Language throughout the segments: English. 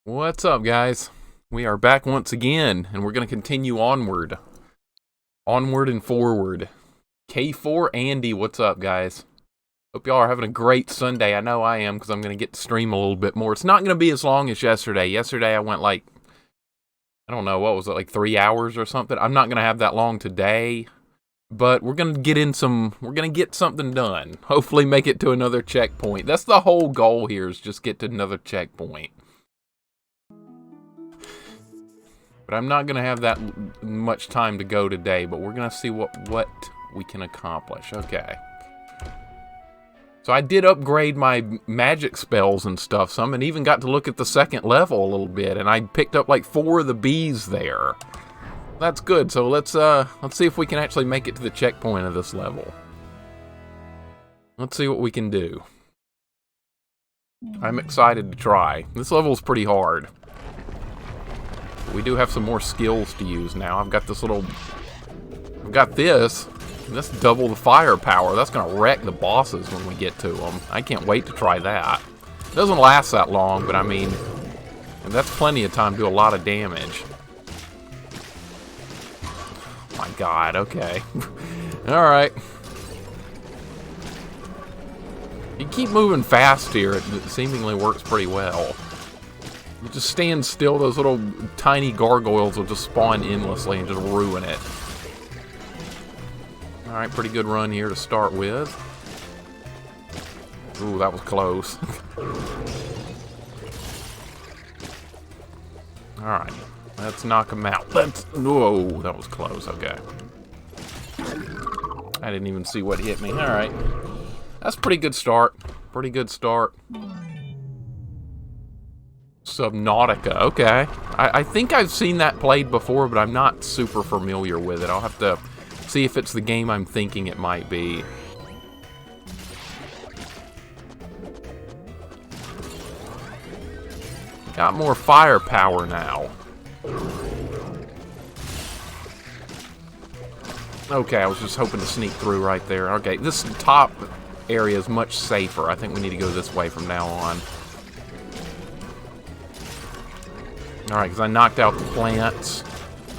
What's up, guys? We are back once again, and we're going to continue onward. Onward and forward. K4 Andy, what's up, guys? Hope y'all are having a great Sunday. I know I am, because I'm going to get to stream a little bit more. It's not going to be as long as yesterday. Yesterday I went like, I don't know, what was it, like 3 hours or something? I'm not going to have that long today, but we're going to get something done. Hopefully make it to another checkpoint. That's the whole goal here, is just get to another checkpoint. But I'm not going to have that much time to go today, but we're going to see what we can accomplish. Okay. So I did upgrade my magic spells and stuff some, and even got to look at the second level a little bit, and I picked up like 4 of the bees there. That's good. So let's see if we can actually make it to the checkpoint of this level. Let's see what we can do. I'm excited to try. This level is pretty hard. We do have some more skills to use now. I've got this. That's double the firepower. That's going to wreck the bosses when we get to them. I can't wait to try that. It doesn't last that long, but I mean, that's plenty of time to do a lot of damage. Oh my god, okay. Alright. You keep moving fast here, it seemingly works pretty well. You just stand still, those little tiny gargoyles will just spawn endlessly and just ruin it. Alright, pretty good run here to start with. Ooh, that was close. Alright, let's knock him out. Whoa, that was close, okay. I didn't even see what hit me. Alright. That's a pretty good start. Pretty good start. Subnautica, okay. I think I've seen that played before, but I'm not super familiar with it. I'll have to see if it's the game I'm thinking it might be. Got more firepower now. Okay, I was just hoping to sneak through right there. Okay, this top area is much safer. I think we need to go this way from now on. Alright, because I knocked out the plants.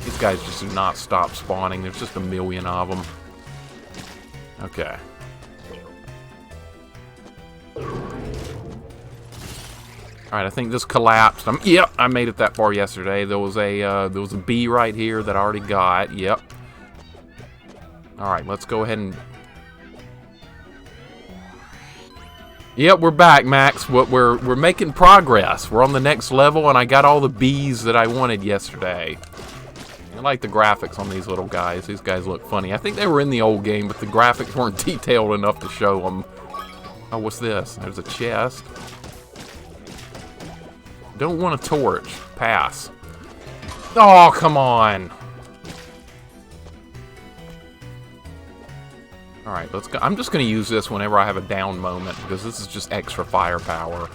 These guys just do not stop spawning. There's just a million of them. Okay. Alright, I think this collapsed. Yep, I made it that far yesterday. There was a bee right here that I already got. Yep. Alright, let's go ahead and... Yep, we're back, Max. We're making progress. We're on the next level, and I got all the bees that I wanted yesterday. I like the graphics on these little guys. These guys look funny. I think they were in the old game, but the graphics weren't detailed enough to show them. Oh, what's this? There's a chest. Don't want a torch. Pass. Oh, come on. Alright, let's go. I'm just going to use this whenever I have a down moment, because this is just extra firepower.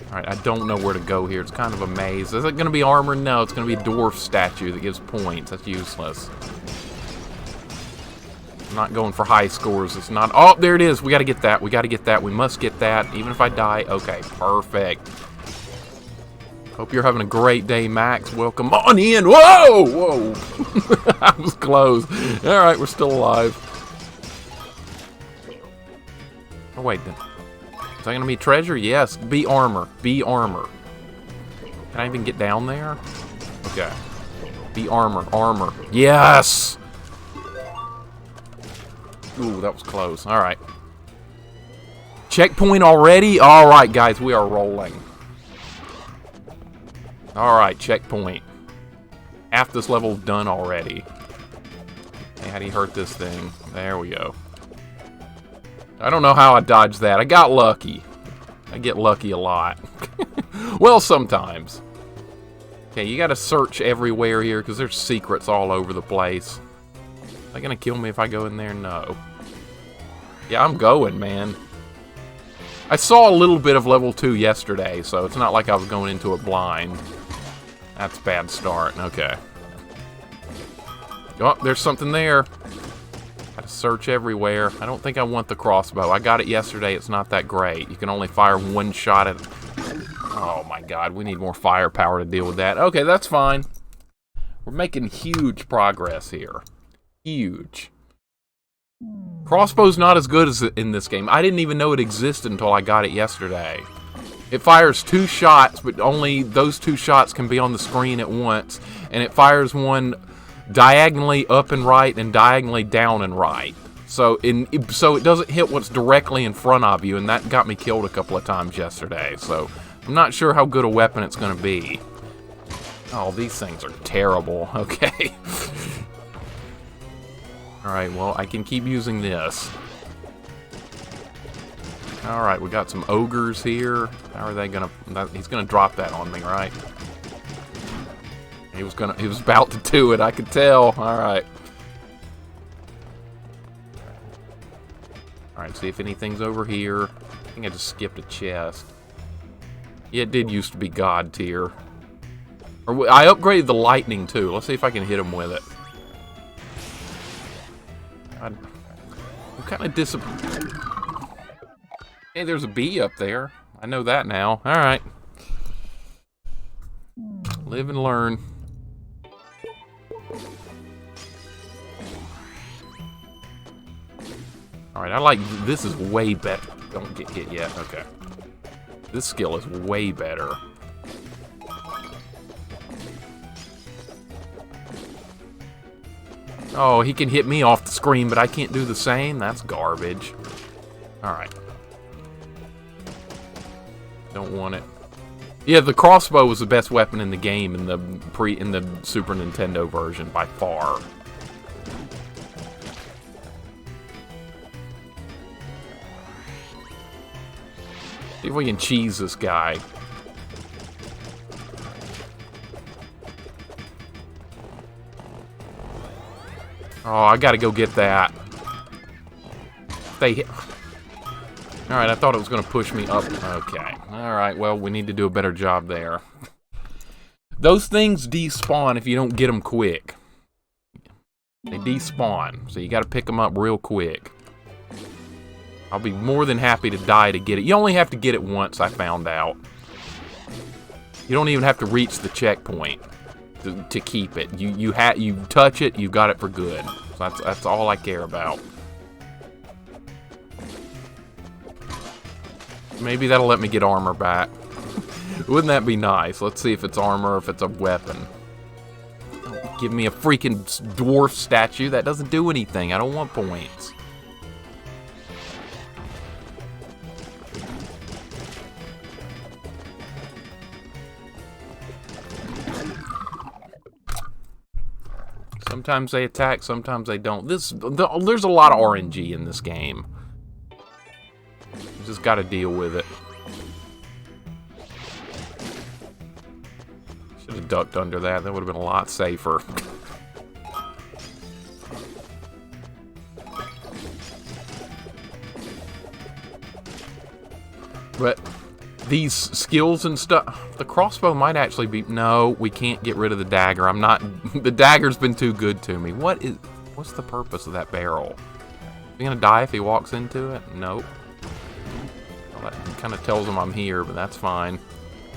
Alright, I don't know where to go here. It's kind of a maze. Is it going to be armor? No, it's going to be a dwarf statue that gives points. That's useless. I'm not going for high scores. It's not... Oh, there it is. We got to get that. We got to get that. We must get that. Even if I die. Okay, perfect. Hope you're having a great day, Max. Welcome on in. Whoa! Whoa! I was close. Alright, we're still alive. Oh, wait. Is that going to be treasure? Yes. Be armor. Be armor. Can I even get down there? Okay. Be armor. Armor. Yes! Ooh, that was close. Alright. Checkpoint already? Alright, guys. We are rolling. Alright, checkpoint. Half this level's done already. Hey, how do you hurt this thing? There we go. I don't know how I dodged that. I got lucky. I get lucky a lot. Well, sometimes. Okay, you gotta search everywhere here, because there's secrets all over the place. Are they gonna kill me if I go in there? No. Yeah, I'm going, man. I saw a little bit of level 2 yesterday, so it's not like I was going into it blind. That's a bad start. Okay. Oh, there's something there. Gotta Search everywhere. I don't think I want the crossbow. I got it yesterday. It's not that great. You can only fire one shot at... Oh my god, we need more firepower to deal with that. Okay, that's fine. We're making huge progress here. Huge. Crossbow's not as good as in this game. I didn't even know it existed until I got it yesterday. It fires 2 shots, but only those 2 shots can be on the screen at once. And it fires one diagonally up and right and diagonally down and right. So it doesn't hit what's directly in front of you, and that got me killed a couple of times yesterday. So I'm not sure how good a weapon it's going to be. Oh, these things are terrible. Okay. Alright, well, I can keep using this. Alright, we got some ogres here. How are they gonna... He's gonna drop that on me, right? He was about to do it, I could tell. Alright. Alright, see if anything's over here. I think I just skipped a chest. Yeah, it did used to be God tier. I upgraded the lightning, too. Let's see if I can hit him with it. I'm kind of disappointed. Hey, there's a bee up there. I know that now. Alright. Live and learn. Alright, I like... This is way better. Don't get hit yet. Okay. This skill is way better. Oh, he can hit me off the screen, but I can't do the same? That's garbage. Alright. Don't want it. Yeah, the crossbow was the best weapon in the game in the Super Nintendo version by far. See if we can cheese this guy. Oh, I gotta go get that. They hit. Alright, I thought it was gonna push me up. Okay. Alright, well, we need to do a better job there. Those things despawn if you don't get them quick. They despawn, so you gotta pick them up real quick. I'll be more than happy to die to get it. You only have to get it once, I found out. You don't even have to reach the checkpoint to keep it. You touch it, you've got it for good. So that's all I care about. Maybe that'll let me get armor back. Wouldn't that be nice? Let's see if it's armor or if it's a weapon. Give me a freaking dwarf statue. That doesn't do anything. I don't want points. Sometimes they attack, sometimes they don't. There's a lot of RNG in this game. You just gotta deal with it. Should have ducked under that. That would have been a lot safer. But these skills and stuff, the crossbow might actually be... No, we can't get rid of the dagger. I'm not... The dagger's been too good to me. What's the purpose of that barrel? Is he gonna die if he walks into it? Nope. Well, that kind of tells him I'm here, but that's fine.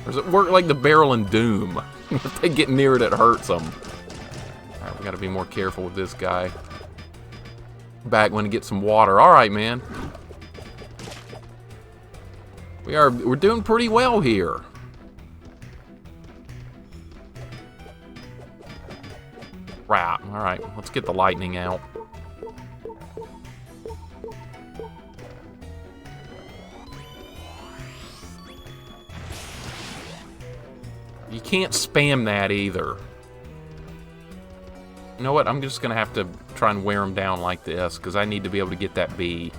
Or does it work like the barrel in Doom? If they get near it, it hurts them. Alright, we gotta be more careful with this guy. Back when he gets some water. Alright, man. We're doing pretty well here. Crap. Alright, let's get the lightning out. You can't spam that either. You know what? I'm just gonna have to try and wear him down like this, because I need to be able to get that bee.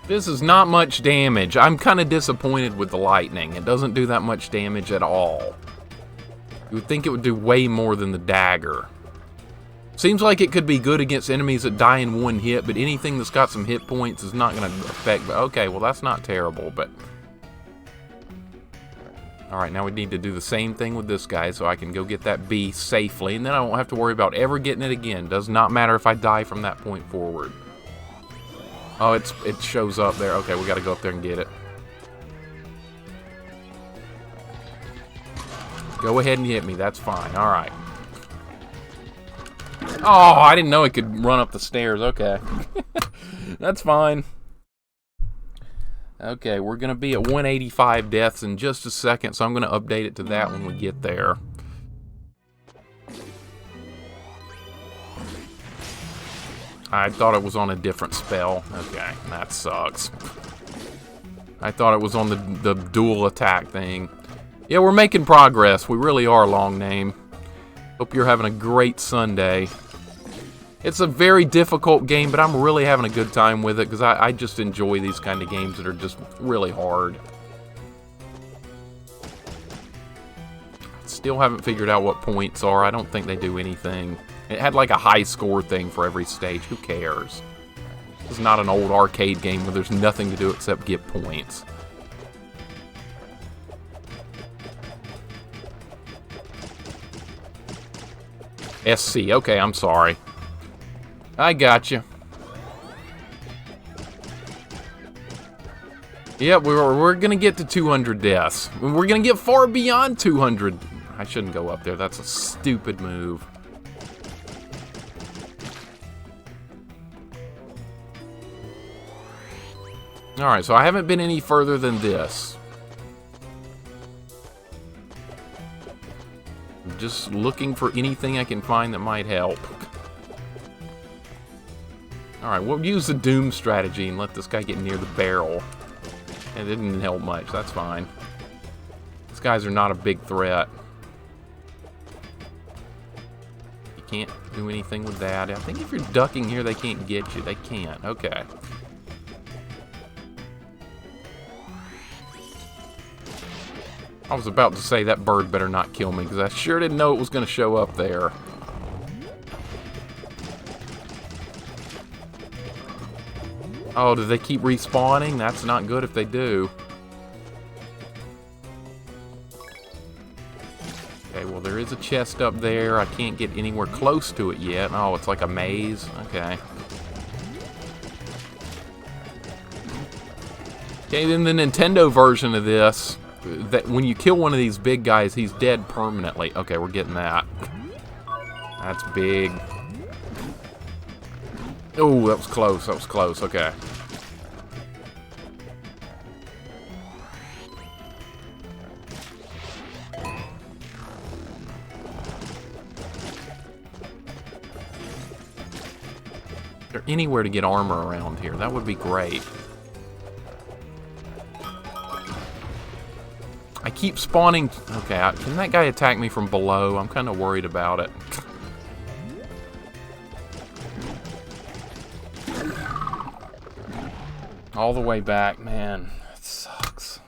This is not much damage. I'm kind of disappointed with the lightning. It doesn't do that much damage at all. You would think it would do way more than the dagger. Seems like it could be good against enemies that die in one hit, but anything that's got some hit points is not going to affect... Okay, well that's not terrible, but... Alright, now we need to do the same thing with this guy so I can go get that bee safely, and then I won't have to worry about ever getting it again. Does not matter if I die from that point forward. Oh, it shows up there. Okay, we gotta go up there and get it. Go ahead and hit me, that's fine. Alright. Oh, I didn't know it could run up the stairs. Okay. That's fine. Okay, we're going to be at 185 deaths in just a second, so I'm going to update it to that when we get there. I thought it was on a different spell. Okay, that sucks. I thought it was on the dual attack thing. Yeah, we're making progress. We really are, Long Name. Hope you're having a great Sunday. It's a very difficult game, but I'm really having a good time with it because I just enjoy these kind of games that are just really hard. Still haven't figured out what points are. I don't think they do anything. It had like a high score thing for every stage. Who cares? This is not an old arcade game where there's nothing to do except get points. SC. Okay, I'm sorry. I got you. Yep, we're gonna get to 200 deaths. We're gonna get far beyond 200. I shouldn't go up there. That's a stupid move. Alright, so I haven't been any further than this. I'm just looking for anything I can find that might help. Alright, we'll use the Doom strategy and let this guy get near the barrel. It didn't help much, that's fine. These guys are not a big threat. You can't do anything with that. I think if you're ducking here, they can't get you. They can't. Okay. I was about to say that bird better not kill me, because I sure didn't know it was going to show up there. Oh, do they keep respawning? That's not good if they do. Okay, well there is a chest up there. I can't get anywhere close to it yet. Oh, it's like a maze. Okay. Okay, then the Nintendo version of this, that when you kill one of these big guys, he's dead permanently. Okay, we're getting that. That's big. Oh, that was close. That was close. Okay. Is there anywhere to get armor around here? That would be great. I keep spawning... Okay, can that guy attack me from below? I'm kind of worried about it. All the way back, man. That sucks.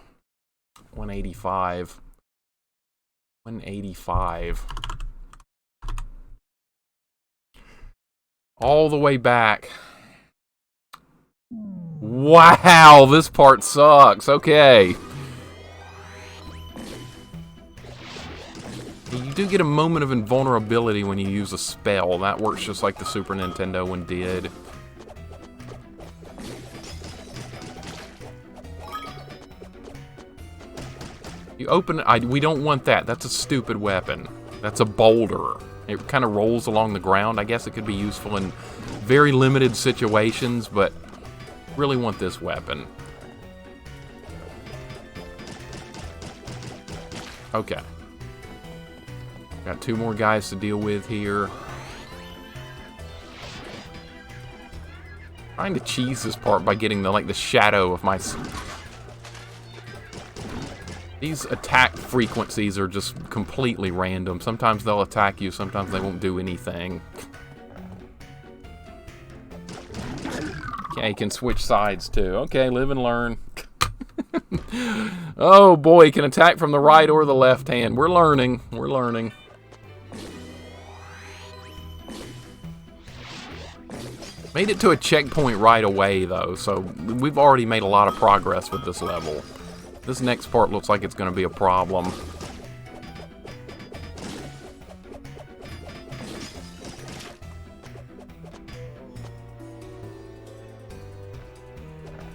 185. 185. All the way back. Wow, this part sucks. Okay. You do get a moment of invulnerability when you use a spell. That works just like the Super Nintendo one did. You open it. We don't want that. That's a stupid weapon. That's a boulder. It kind of rolls along the ground. I guess it could be useful in very limited situations, but really want this weapon. Okay. Got 2 more guys to deal with here. Trying to cheese this part by getting the shadow of my... These attack frequencies are just completely random. Sometimes they'll attack you, sometimes they won't do anything. Okay, you can switch sides too. Okay, live and learn. Oh boy, he can attack from the right or the left hand. We're learning. We're learning. Made it to a checkpoint right away though, so we've already made a lot of progress with this level. This next part looks like it's going to be a problem.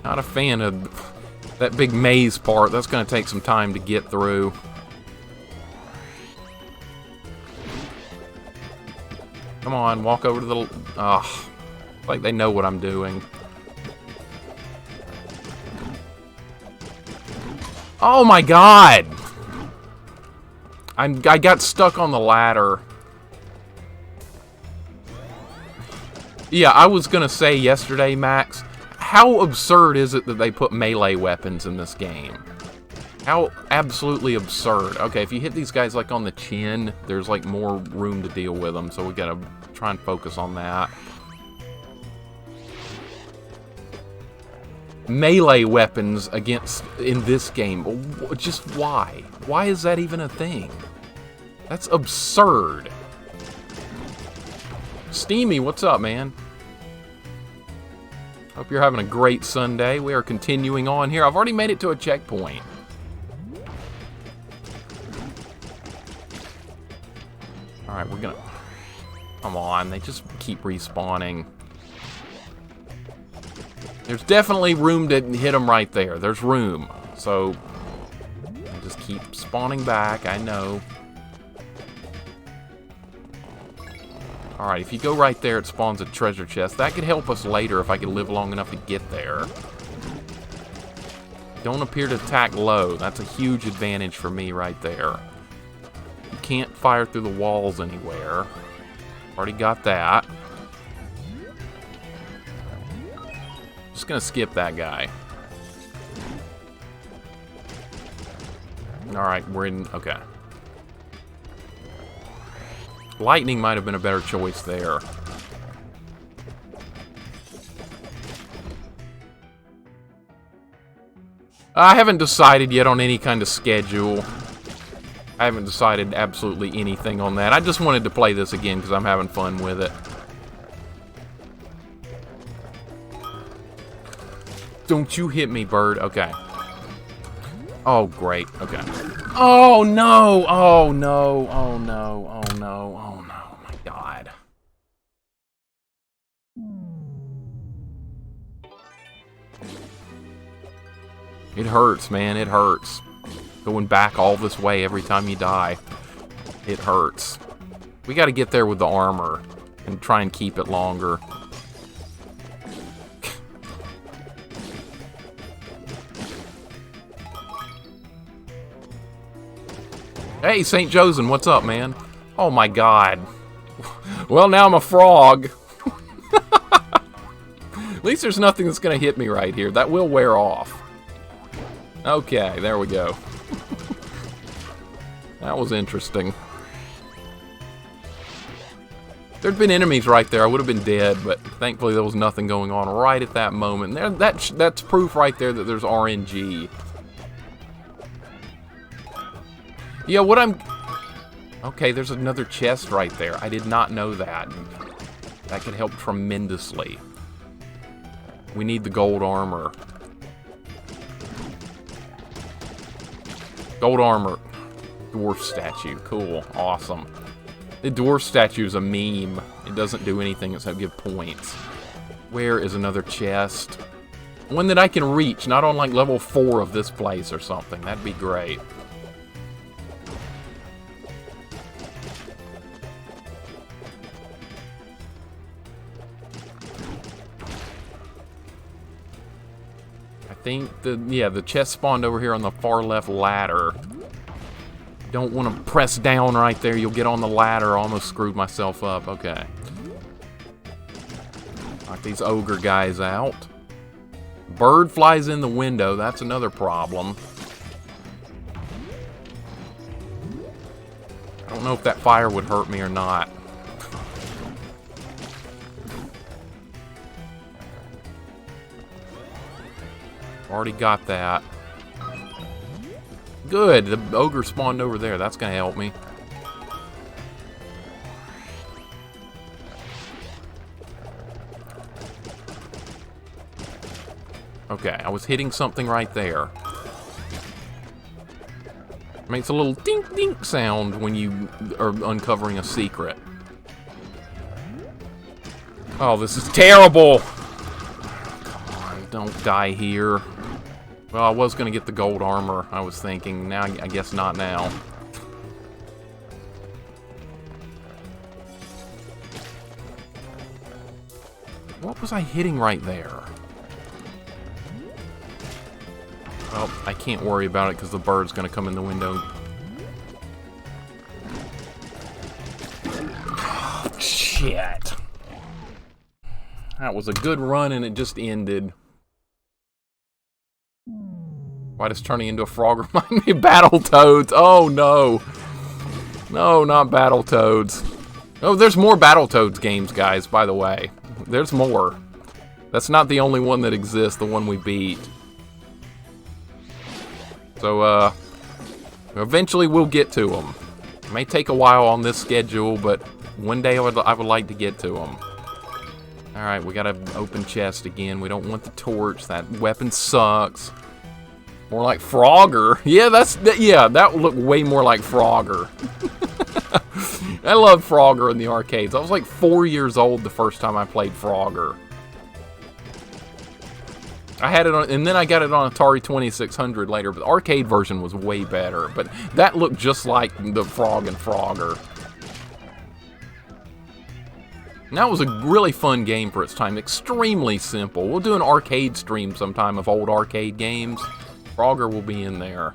Not a fan of that big maze part. That's going to take some time to get through. Come on, walk over to the... like they know what I'm doing. Oh my god! I got stuck on the ladder. Yeah, I was gonna say yesterday, Max, how absurd is it that they put melee weapons in this game? How absolutely absurd. Okay, if you hit these guys like on the chin, there's like more room to deal with them, so we gotta try and focus on that. Melee weapons in this game, just why? Why is that even a thing? That's absurd. Steamy, what's up, man? Hope you're having a great Sunday. We are continuing on here. I've already made it to a checkpoint. Alright, we're gonna... Come on, they just keep respawning. There's definitely room to hit them right there. There's room. So, I just keep spawning back, I know. Alright, if you go right there, it spawns a treasure chest. That could help us later if I could live long enough to get there. Don't appear to attack low. That's a huge advantage for me right there. You can't fire through the walls anywhere. Already got that. Just gonna skip that guy. Alright, we're in... Okay. Lightning might have been a better choice there. I haven't decided yet on any kind of schedule. I haven't decided absolutely anything on that. I just wanted to play this again because I'm having fun with it. Don't you hit me, bird. Okay. Oh, great. Okay. Oh, no. Oh, no. Oh, no. Oh, no. Oh, no. Oh, my God. It hurts, man. It hurts. Going back all this way every time you die. It hurts. We got to get there with the armor and try and keep it longer. Hey, St. Josen, what's up, man? Oh my god. Well, now I'm a frog. At least there's nothing that's gonna hit me right here. That will wear off. Okay, there we go. That was interesting. If there'd been enemies right there, I would have been dead, but thankfully there was nothing going on right at that moment. There, that's proof right there that there's RNG. Yeah, what I'm... Okay, there's another chest right there. I did not know that. That could help tremendously. We need the gold armor. Gold armor. Dwarf statue. Cool. Awesome. The dwarf statue is a meme. It doesn't do anything except give points. Where is another chest? One that I can reach, not on like level 4 of this place or something. That'd be great. I think the chest spawned over here on the far left ladder. Don't want to press down right there. You'll get on the ladder. Almost screwed myself up. Okay. Knock these ogre guys out. Bird flies in the window. That's another problem. I don't know if that fire would hurt me or not. Already got that. Good. The ogre spawned over there. That's going to help me. Okay, I was hitting something right there. It makes a little dink dink sound when you are uncovering a secret. Oh, this is terrible! Come on, don't die here. Well, I was gonna get the gold armor, I was thinking. Now, I guess not now. What was I hitting right there? Well, I can't worry about it because the bird's gonna come in the window. Oh, shit. That was a good run and it just ended. Why does turning into a frog remind me of Battletoads? Oh no. No, not Battletoads. Oh, there's more Battletoads games, guys, by the way. There's more. That's not the only one that exists, the one we beat. So, eventually we'll get to them. It may take a while on this schedule, but one day I would like to get to them. Alright, we got an open chest again. We don't want the torch. That weapon sucks. More like Frogger. Yeah, that would look way more like Frogger. I love Frogger in the arcades. I was like 4 years old the first time I played Frogger. I had it on, and then I got it on Atari 2600 later, but the arcade version was way better. But that looked just like the Frog and Frogger. And that was a really fun game for its time. Extremely simple. We'll do an arcade stream sometime of old arcade games. Frogger will be in there.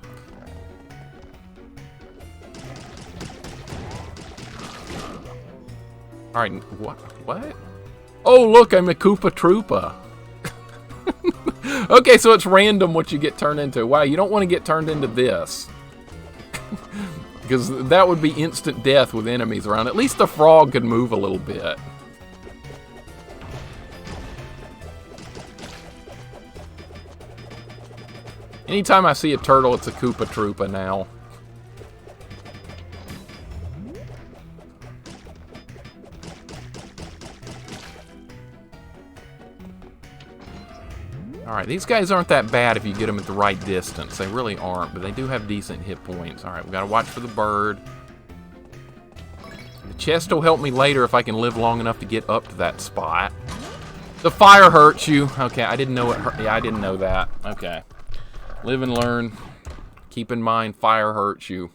Alright, what? Oh, look, I'm a Koopa Troopa. Okay, so it's random what you get turned into. Wow, you don't want to get turned into this. Because that would be instant death with enemies around. At least the frog could move a little bit. Anytime I see a turtle, it's a Koopa Troopa now. Alright, these guys aren't that bad if you get them at the right distance. They really aren't, but they do have decent hit points. Alright, we gotta watch for the bird. The chest will help me later if I can live long enough to get up to that spot. The fire hurts you. Okay, I didn't know it hurt. Yeah, I didn't know that. Okay. Live and learn. Keep in mind, fire hurts you.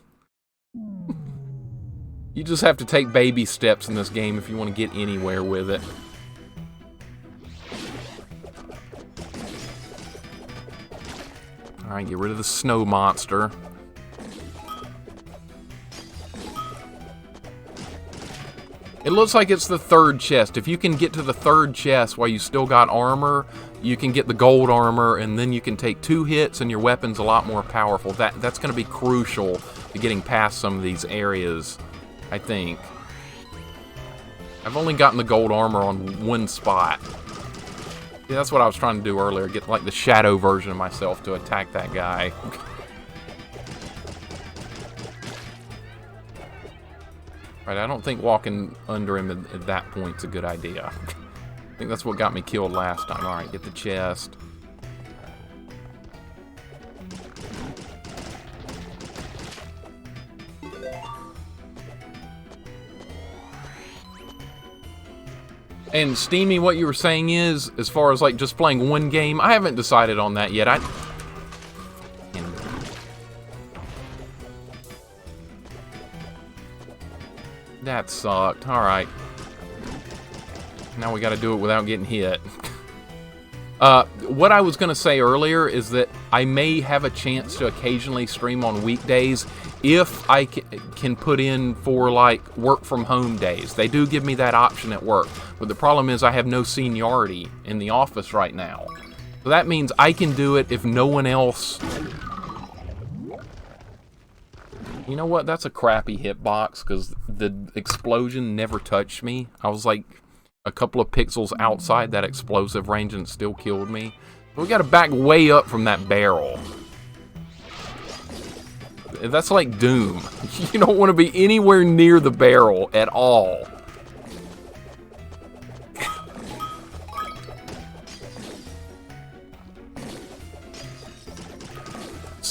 You just have to take baby steps in this game if you want to get anywhere with it. Alright, get rid of the snow monster. It looks like it's the third chest. If you can get to the third chest while you still got armor, you can get the gold armor, and then you can take 2 hits and your weapon's a lot more powerful. That's going to be crucial to getting past some of these areas, I think. I've only gotten the gold armor on 1 spot. Yeah, that's what I was trying to do earlier, get like the shadow version of myself to attack that guy. Right, I don't think walking under him at that point's a good idea. I think that's what got me killed last time. Alright, get the chest. And Steamy, what you were saying is, as far as like just playing one game, I haven't decided on that yet. That sucked. Alright. Now we gotta do it without getting hit. What I was gonna say earlier is that I may have a chance to occasionally stream on weekdays if I can put in for like work from home days. They do give me that option at work, but the problem is I have no seniority in the office right now. So that means I can do it if no one else... You know what? That's a crappy hitbox because the explosion never touched me. I was like a couple of pixels outside that explosive range and it still killed me. We gotta back way up from that barrel. That's like Doom. You don't want to be anywhere near the barrel at all.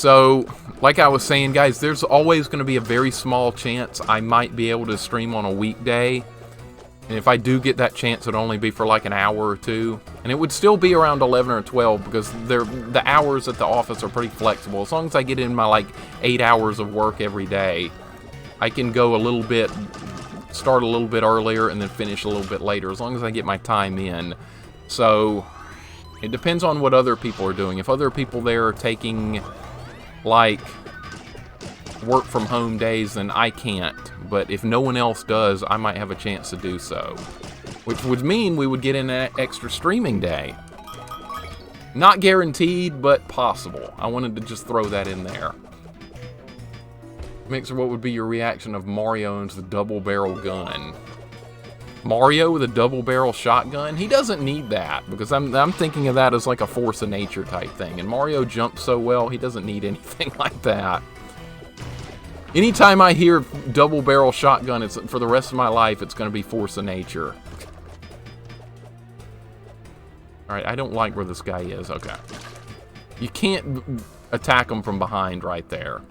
So, like I was saying, guys, there's always going to be a very small chance I might be able to stream on a weekday. And if I do get that chance, it'd only be for like an hour or two. And it would still be around 11 or 12 because the hours at the office are pretty flexible. As long as I get in my like 8 hours of work every day, I can go a little bit, start a little bit earlier and then finish a little bit later, as long as I get my time in. So it depends on what other people are doing. If other people there are taking like work from home days, then I can't. But if no one else does, I might have a chance to do so. Which would mean we would get in an extra streaming day. Not guaranteed, but possible. I wanted to just throw that in there. Mixer, what would be your reaction of Mario owns the double barrel gun? Mario with a double barrel shotgun? He doesn't need that, because I'm thinking of that as like a force of nature type thing. And Mario jumps so well, he doesn't need anything like that. Anytime I hear double barrel shotgun, it's for the rest of my life, it's going to be force of nature. Alright, I don't like where this guy is. Okay. You can't attack him from behind right there.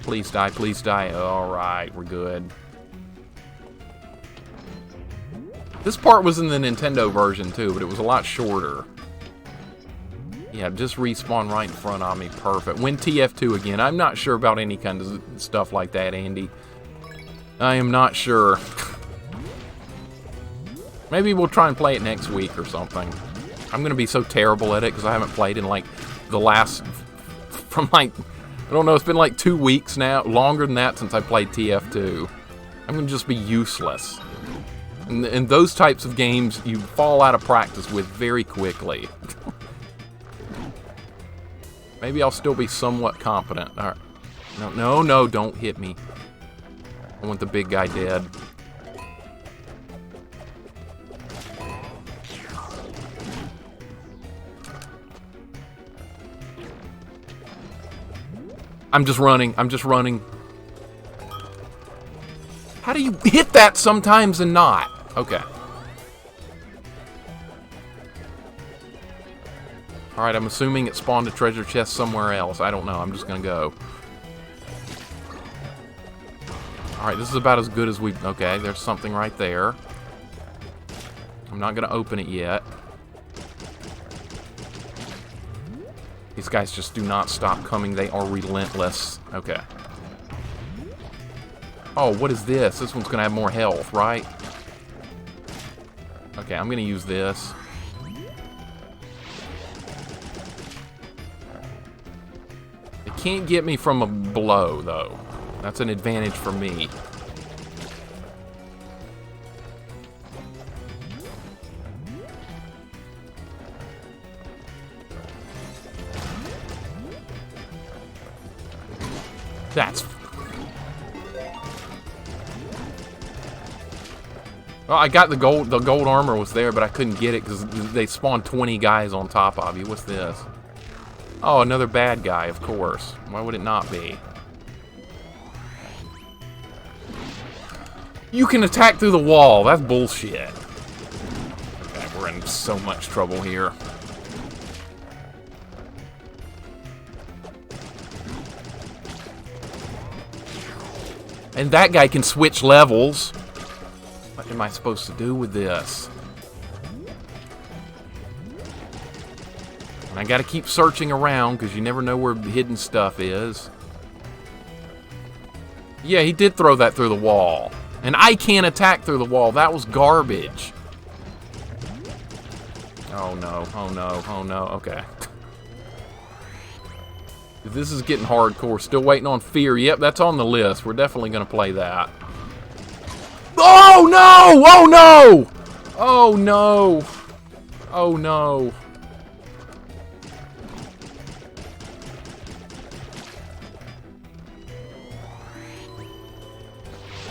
Please die, please die. Alright, we're good. This part was in the Nintendo version too, but it was a lot shorter. Yeah, just respawn right in front of me. Perfect. Win TF2 again. I'm not sure about any kind of stuff like that, Andy. I am not sure. Maybe we'll try and play it next week or something. I'm going to be so terrible at it because I haven't played in like the last... From like... I don't know, it's been like 2 weeks now. Longer than that since I played TF2. I'm going to just be useless. And those types of games you fall out of practice with very quickly. Maybe I'll still be somewhat competent. All right. No, no, no, don't hit me. I want the big guy dead. I'm just running. I'm just running. How do you hit that sometimes and not? Okay. Alright, I'm assuming it spawned a treasure chest somewhere else. I don't know. I'm just gonna go. Alright, this is about as good as we... Okay, there's something right there. I'm not gonna open it yet. These guys just do not stop coming. They are relentless. Okay. Oh, what is this? This one's gonna have more health, right? Okay, I'm gonna use this. It can't get me from below, though. That's an advantage for me. That's... Well, I got the gold armor was there, but I couldn't get it because they spawned 20 guys on top of you. What's this? Oh, another bad guy, of course. Why would it not be? You can attack through the wall. That's bullshit. Okay, we're in so much trouble here. And that guy can switch levels. What am I supposed to do with this? And I gotta keep searching around because you never know where hidden stuff is. Yeah, he did throw that through the wall. And I can't attack through the wall. That was garbage. Oh no, oh no, oh no. Okay. This is getting hardcore. Still waiting on Fear. Yep, that's on the list. We're definitely going to play that. Oh, no! Oh, no! Oh, no! Oh, no.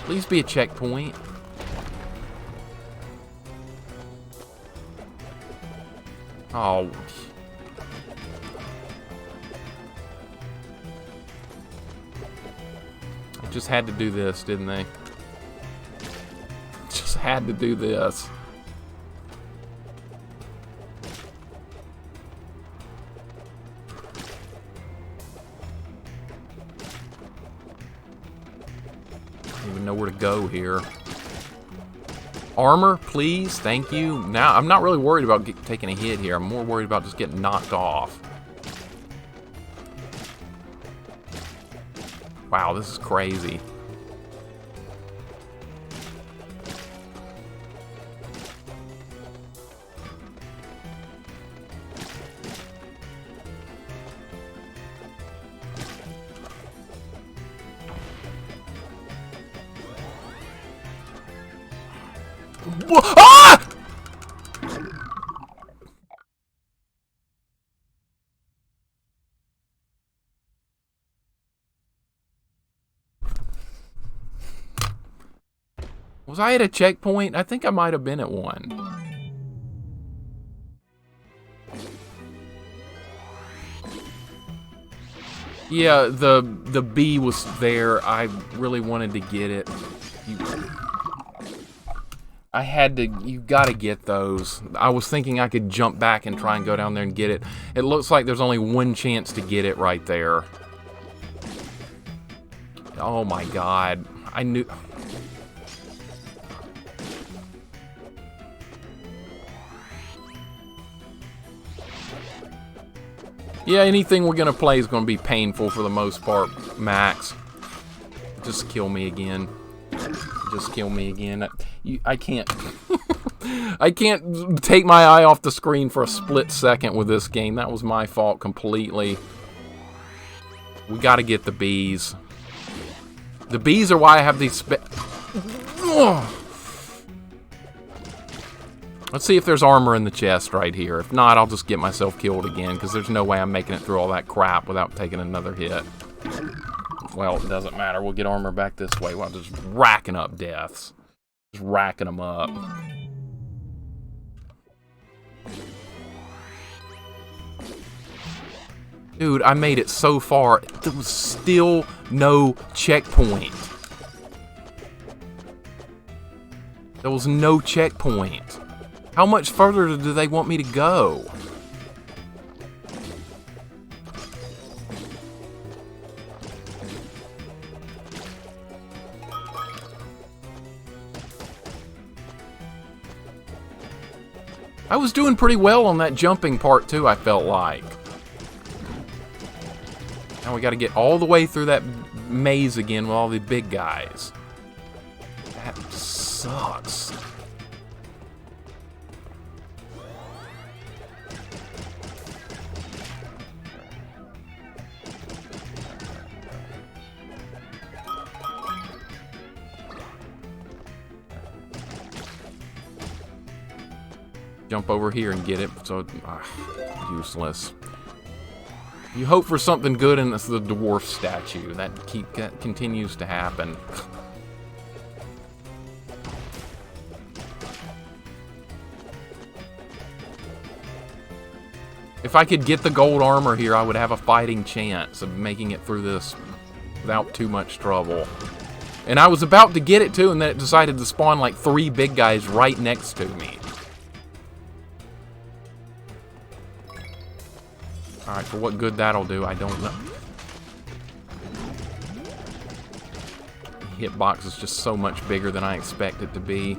Please be a checkpoint. Oh. Just had to do this, didn't they? Just had to do this. go here. Armor, please. Thank you. Now, I'm not really worried about taking a hit here. I'm more worried about just getting knocked off. Wow, this is crazy. Ah! Was I at a checkpoint? I think I might have been at one. Yeah, the bee was there. I really wanted to get it. I had to, you gotta get those. I was thinking I could jump back and try and go down there and get it. It looks like there's only one chance to get it right there. Oh my god. I knew... Yeah, anything we're gonna play is gonna be painful for the most part, Max. Just kill me again. Just kill me again. I can't... I can't take my eye off the screen for a split second with this game. That was my fault completely. We gotta get the bees. The bees are why I have these Let's see if there's armor in the chest right here. If not, I'll just get myself killed again, because there's no way I'm making it through all that crap without taking another hit. Well, it doesn't matter. We'll get armor back this way while just racking up deaths. Just racking them up. Dude, I made it so far. There was still no checkpoint. There was no checkpoint. How much further do they want me to go? I was doing pretty well on that jumping part too, I felt like. Now we gotta get all the way through that maze again with all the big guys. That sucks. Jump over here and get it, so useless. You hope for something good, and it's the dwarf statue. That continues to happen. If I could get the gold armor here, I would have a fighting chance of making it through this without too much trouble. And I was about to get it too, and then it decided to spawn like 3 big guys right next to me. Alright, for what good that'll do, I don't know. Hitbox is just so much bigger than I expect it to be.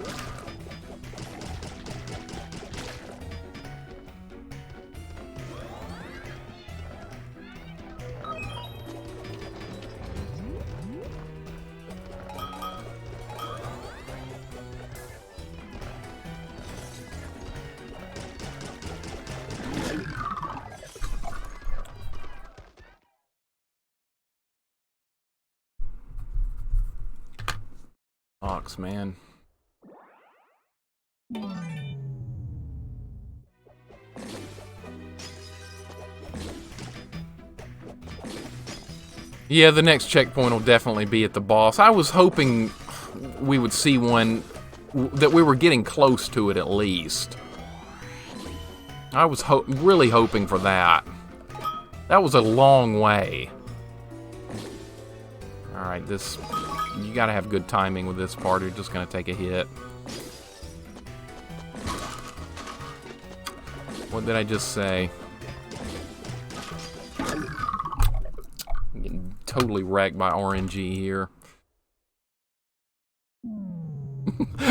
Ox, man. Yeah, the next checkpoint will definitely be at the boss. I was hoping we would see one, that we were getting close to it at least. I was really hoping for that. That was a long way. Alright, this... You gotta have good timing with this part, or you're just gonna take a hit. What did I just say? I'm getting totally wrecked by RNG here.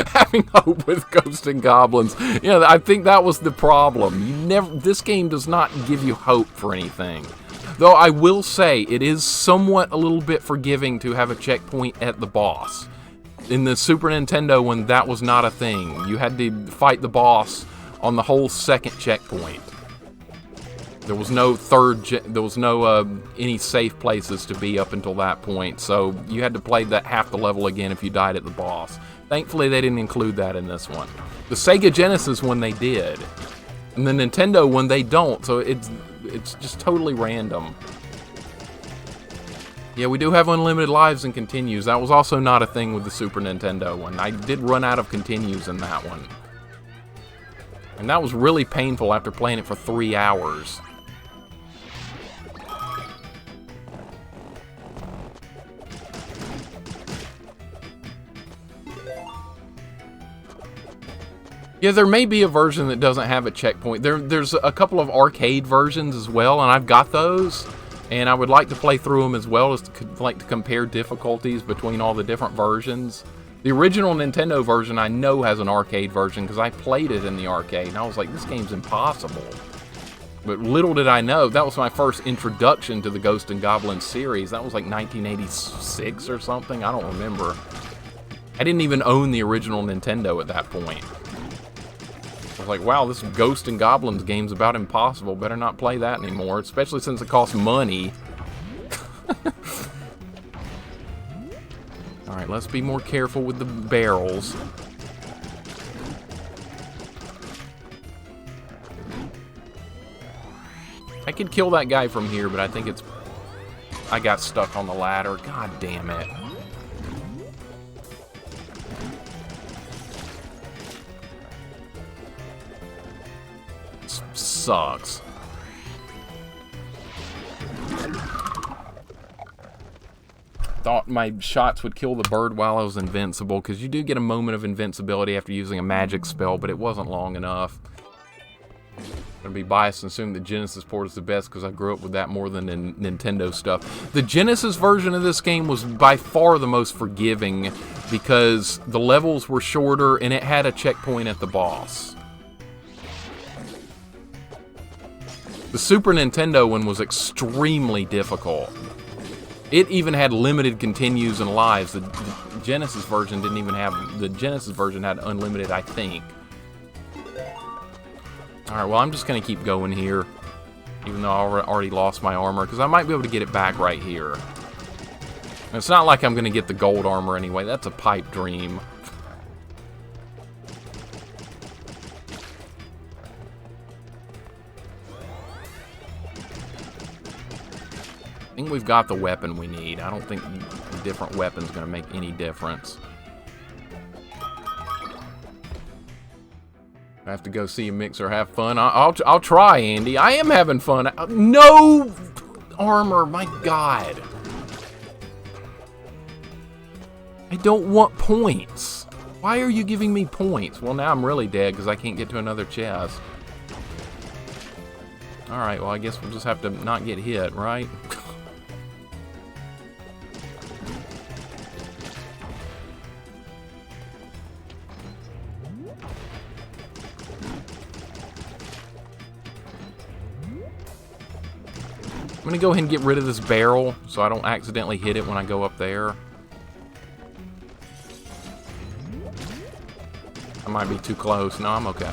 Having hope with Ghosts and Goblins. Yeah, I think that was the problem. This game does not give you hope for anything. Though I will say, it is somewhat a little bit forgiving to have a checkpoint at the boss. In the Super Nintendo, when that was not a thing, you had to fight the boss on the whole second checkpoint. There was no any safe places to be up until that point, so you had to play that half the level again if you died at the boss. Thankfully, they didn't include that in this one. The Sega Genesis one they did, and the Nintendo one they don't, so it's just totally random. Yeah, we do have unlimited lives and continues. That was also not a thing with the Super Nintendo one. I did run out of continues in that one. And that was really painful after playing it for 3 hours. Yeah, there may be a version that doesn't have a checkpoint. There's a couple of arcade versions as well, and I've got those. And I would like to play through them as well, as to compare difficulties between all the different versions. The original Nintendo version I know has an arcade version because I played it in the arcade, and I was like, this game's impossible. But little did I know, that was my first introduction to the Ghost and Goblins series. That was like 1986 or something, I don't remember. I didn't even own the original Nintendo at that point. I was like, wow, this Ghost and Goblins game's about impossible. Better not play that anymore, especially since it costs money. Alright, let's be more careful with the barrels. I could kill that guy from here, but I think it's... I got stuck on the ladder. God damn it. Sucks. Thought my shots would kill the bird while I was invincible, because you do get a moment of invincibility after using a magic spell, but it wasn't long enough. I'm gonna be biased and assume the Genesis port is the best because I grew up with that more than Nintendo stuff. The Genesis version of this game was by far the most forgiving because the levels were shorter and it had a checkpoint at the boss. The Super Nintendo one was extremely difficult. It even had limited continues and lives. The Genesis version didn't even have... The Genesis version had unlimited, I think. Alright, well, I'm just going to keep going here. Even though I already lost my armor. Because I might be able to get it back right here. And it's not like I'm going to get the gold armor anyway. That's a pipe dream. I think we've got the weapon we need. I don't think a different weapon's going to make any difference. I have to go see a mixer, have fun. I'll try, Andy. I am having fun. No armor, my God. I don't want points. Why are you giving me points? Well, now I'm really dead because I can't get to another chest. Alright, well, I guess we'll just have to not get hit, right? I'm going to go ahead and get rid of this barrel so I don't accidentally hit it when I go up there. I might be too close. No, I'm okay.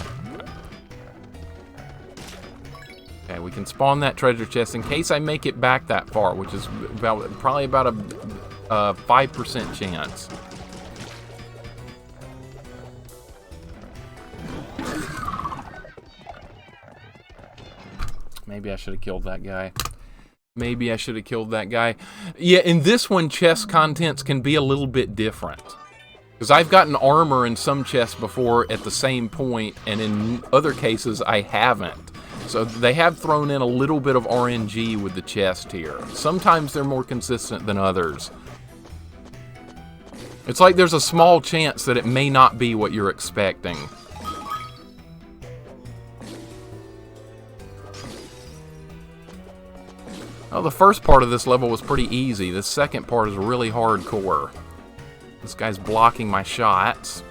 Okay, we can spawn that treasure chest in case I make it back that far, which is probably about a 5% chance. Maybe I should have killed that guy. Maybe I should have killed that guy. Yeah, in this one, chest contents can be a little bit different. Because I've gotten armor in some chests before at the same point, and in other cases, I haven't. So they have thrown in a little bit of RNG with the chest here. Sometimes they're more consistent than others. It's like there's a small chance that it may not be what you're expecting. Well, the first part of this level was pretty easy. The second part is really hardcore. This guy's blocking my shots.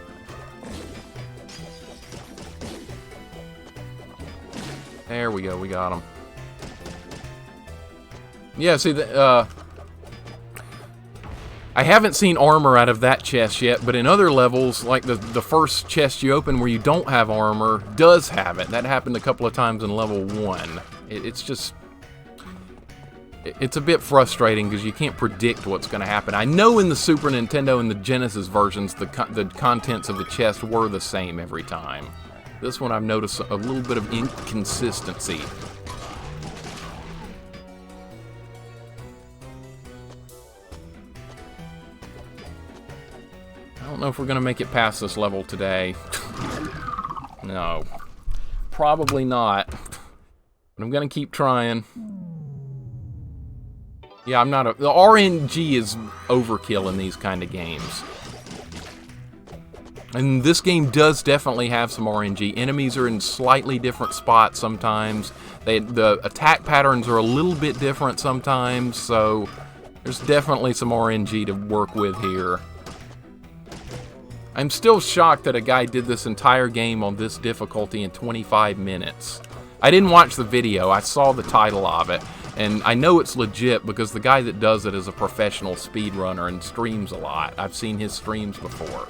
There we go, we got him. Yeah, see, I haven't seen armor out of that chest yet, but in other levels, like the first chest you open where you don't have armor, does have it. That happened a couple of times in level 1. It's just... It's a bit frustrating because you can't predict what's going to happen. I know in the Super Nintendo and the Genesis versions, the contents of the chest were the same every time. This one I've noticed a little bit of inconsistency. I don't know if we're going to make it past this level today. No. Probably not. But I'm going to keep trying. Yeah, I'm not the RNG is overkill in these kind of games. And this game does definitely have some RNG. Enemies are in slightly different spots sometimes. The attack patterns are a little bit different sometimes, so there's definitely some RNG to work with here. I'm still shocked that a guy did this entire game on this difficulty in 25 minutes. I didn't watch the video, I saw the title of it, and I know it's legit because the guy that does it is a professional speedrunner and streams a lot. I've seen his streams before.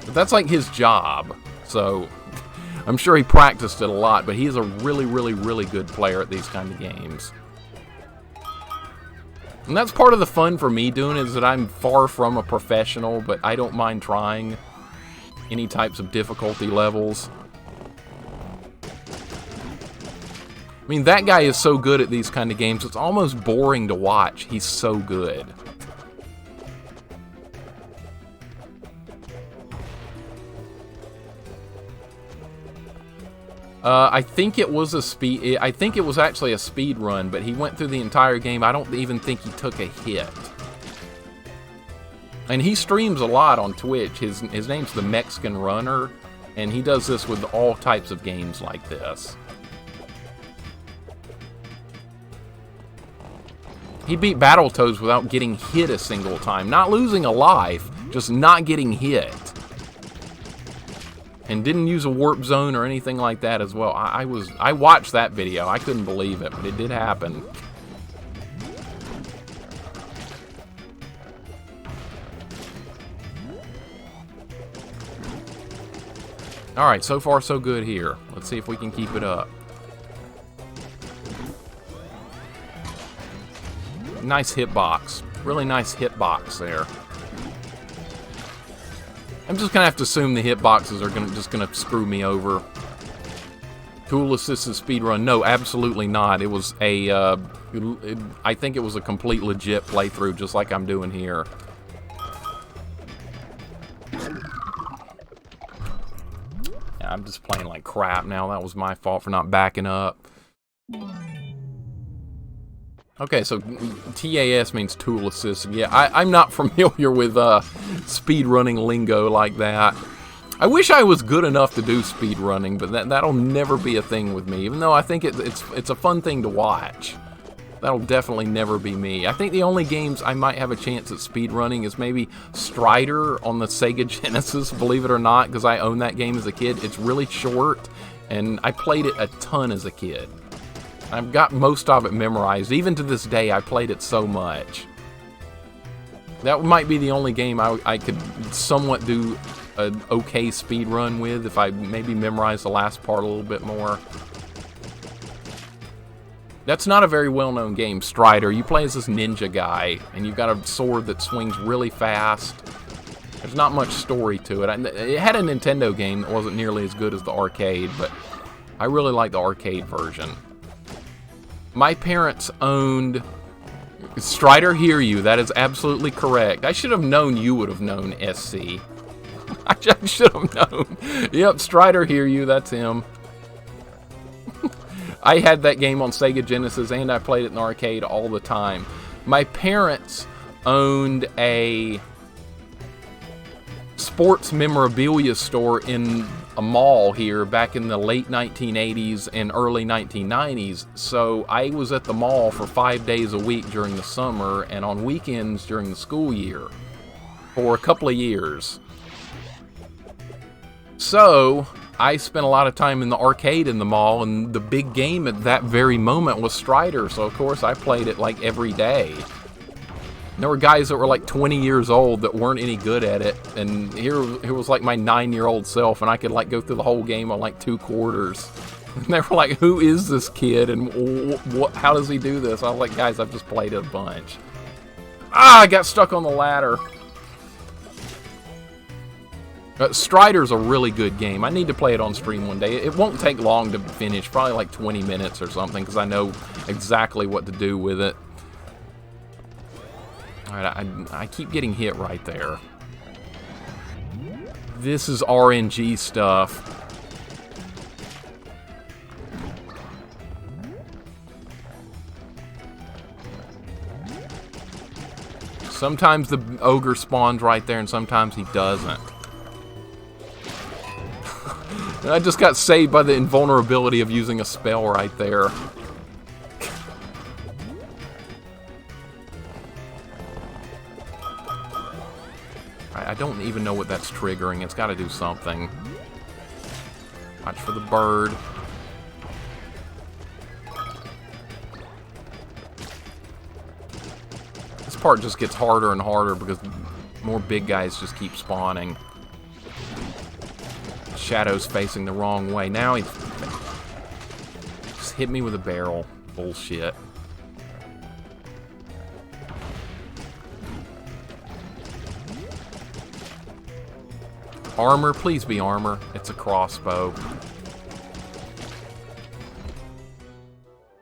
But that's like his job, so I'm sure he practiced it a lot, but he's a really, really, really good player at these kind of games. And that's part of the fun for me doing it, is that I'm far from a professional, but I don't mind trying any types of difficulty levels. I mean, that guy is so good at these kind of games, it's almost boring to watch. He's so good. I think it was actually a speed run, but he went through the entire game. I don't even think he took a hit. And he streams a lot on Twitch. His name's the Mexican Runner, and he does this with all types of games like this. He beat Battletoads without getting hit a single time. Not losing a life, just not getting hit. And didn't use a warp zone or anything like that as well. I watched that video. I couldn't believe it, but it did happen. Alright, so far so good here. Let's see if we can keep it up. Nice hitbox. Really nice hitbox there. I'm just gonna have to assume the hitboxes are just gonna screw me over. Tool assisted speedrun? No, absolutely not. It was a, I think it was a complete legit playthrough, just like I'm doing here. Yeah, I'm just playing like crap now. That was my fault for not backing up. Okay, so TAS means tool assisted. Yeah, I'm not familiar with speedrunning lingo like that. I wish I was good enough to do speedrunning, but that'll never be a thing with me. Even though I think it's a fun thing to watch. That'll definitely never be me. I think the only games I might have a chance at speedrunning is maybe Strider on the Sega Genesis, believe it or not, because I own that game as a kid. It's really short, and I played it a ton as a kid. I've got most of it memorized. Even to this day, I played it so much. That might be the only game I could somewhat do an okay speed run with if I maybe memorized the last part a little bit more. That's not a very well-known game, Strider. You play as this ninja guy, and you've got a sword that swings really fast. There's not much story to it. It had a Nintendo game that wasn't nearly as good as the arcade, but I really like the arcade version. My parents owned... Strider, hear you. That is absolutely correct. I should have known you would have known SC. I should have known. Yep, Strider, hear you. That's him. I had that game on Sega Genesis, and I played it in the arcade all the time. My parents owned a sports memorabilia store in a mall here back in the late 1980s and early 1990s, so I was at the mall for 5 days a week during the summer and on weekends during the school year. for a couple of years. So I spent a lot of time in the arcade in the mall, and the big game at that very moment was Strider, so of course I played it like every day. And there were guys that were like 20 years old that weren't any good at it, and here was like my 9-year-old self, and I could like go through the whole game on like 2 quarters. And they were like, who is this kid, and how does he do this? I was like, guys, I've just played it a bunch. Ah, I got stuck on the ladder. Strider's a really good game. I need to play it on stream one day. It won't take long to finish, probably like 20 minutes or something, because I know exactly what to do with it. Alright, I keep getting hit right there. This is RNG stuff. Sometimes the ogre spawns right there, and sometimes he doesn't. I just got saved by the invulnerability of using a spell right there. I don't even know what that's triggering. It's got to do something. Watch for the bird. This part just gets harder and harder because more big guys just keep spawning. Shadow's facing the wrong way. Now he just hit me with a barrel. Bullshit. Armor, please be armor. It's a crossbow.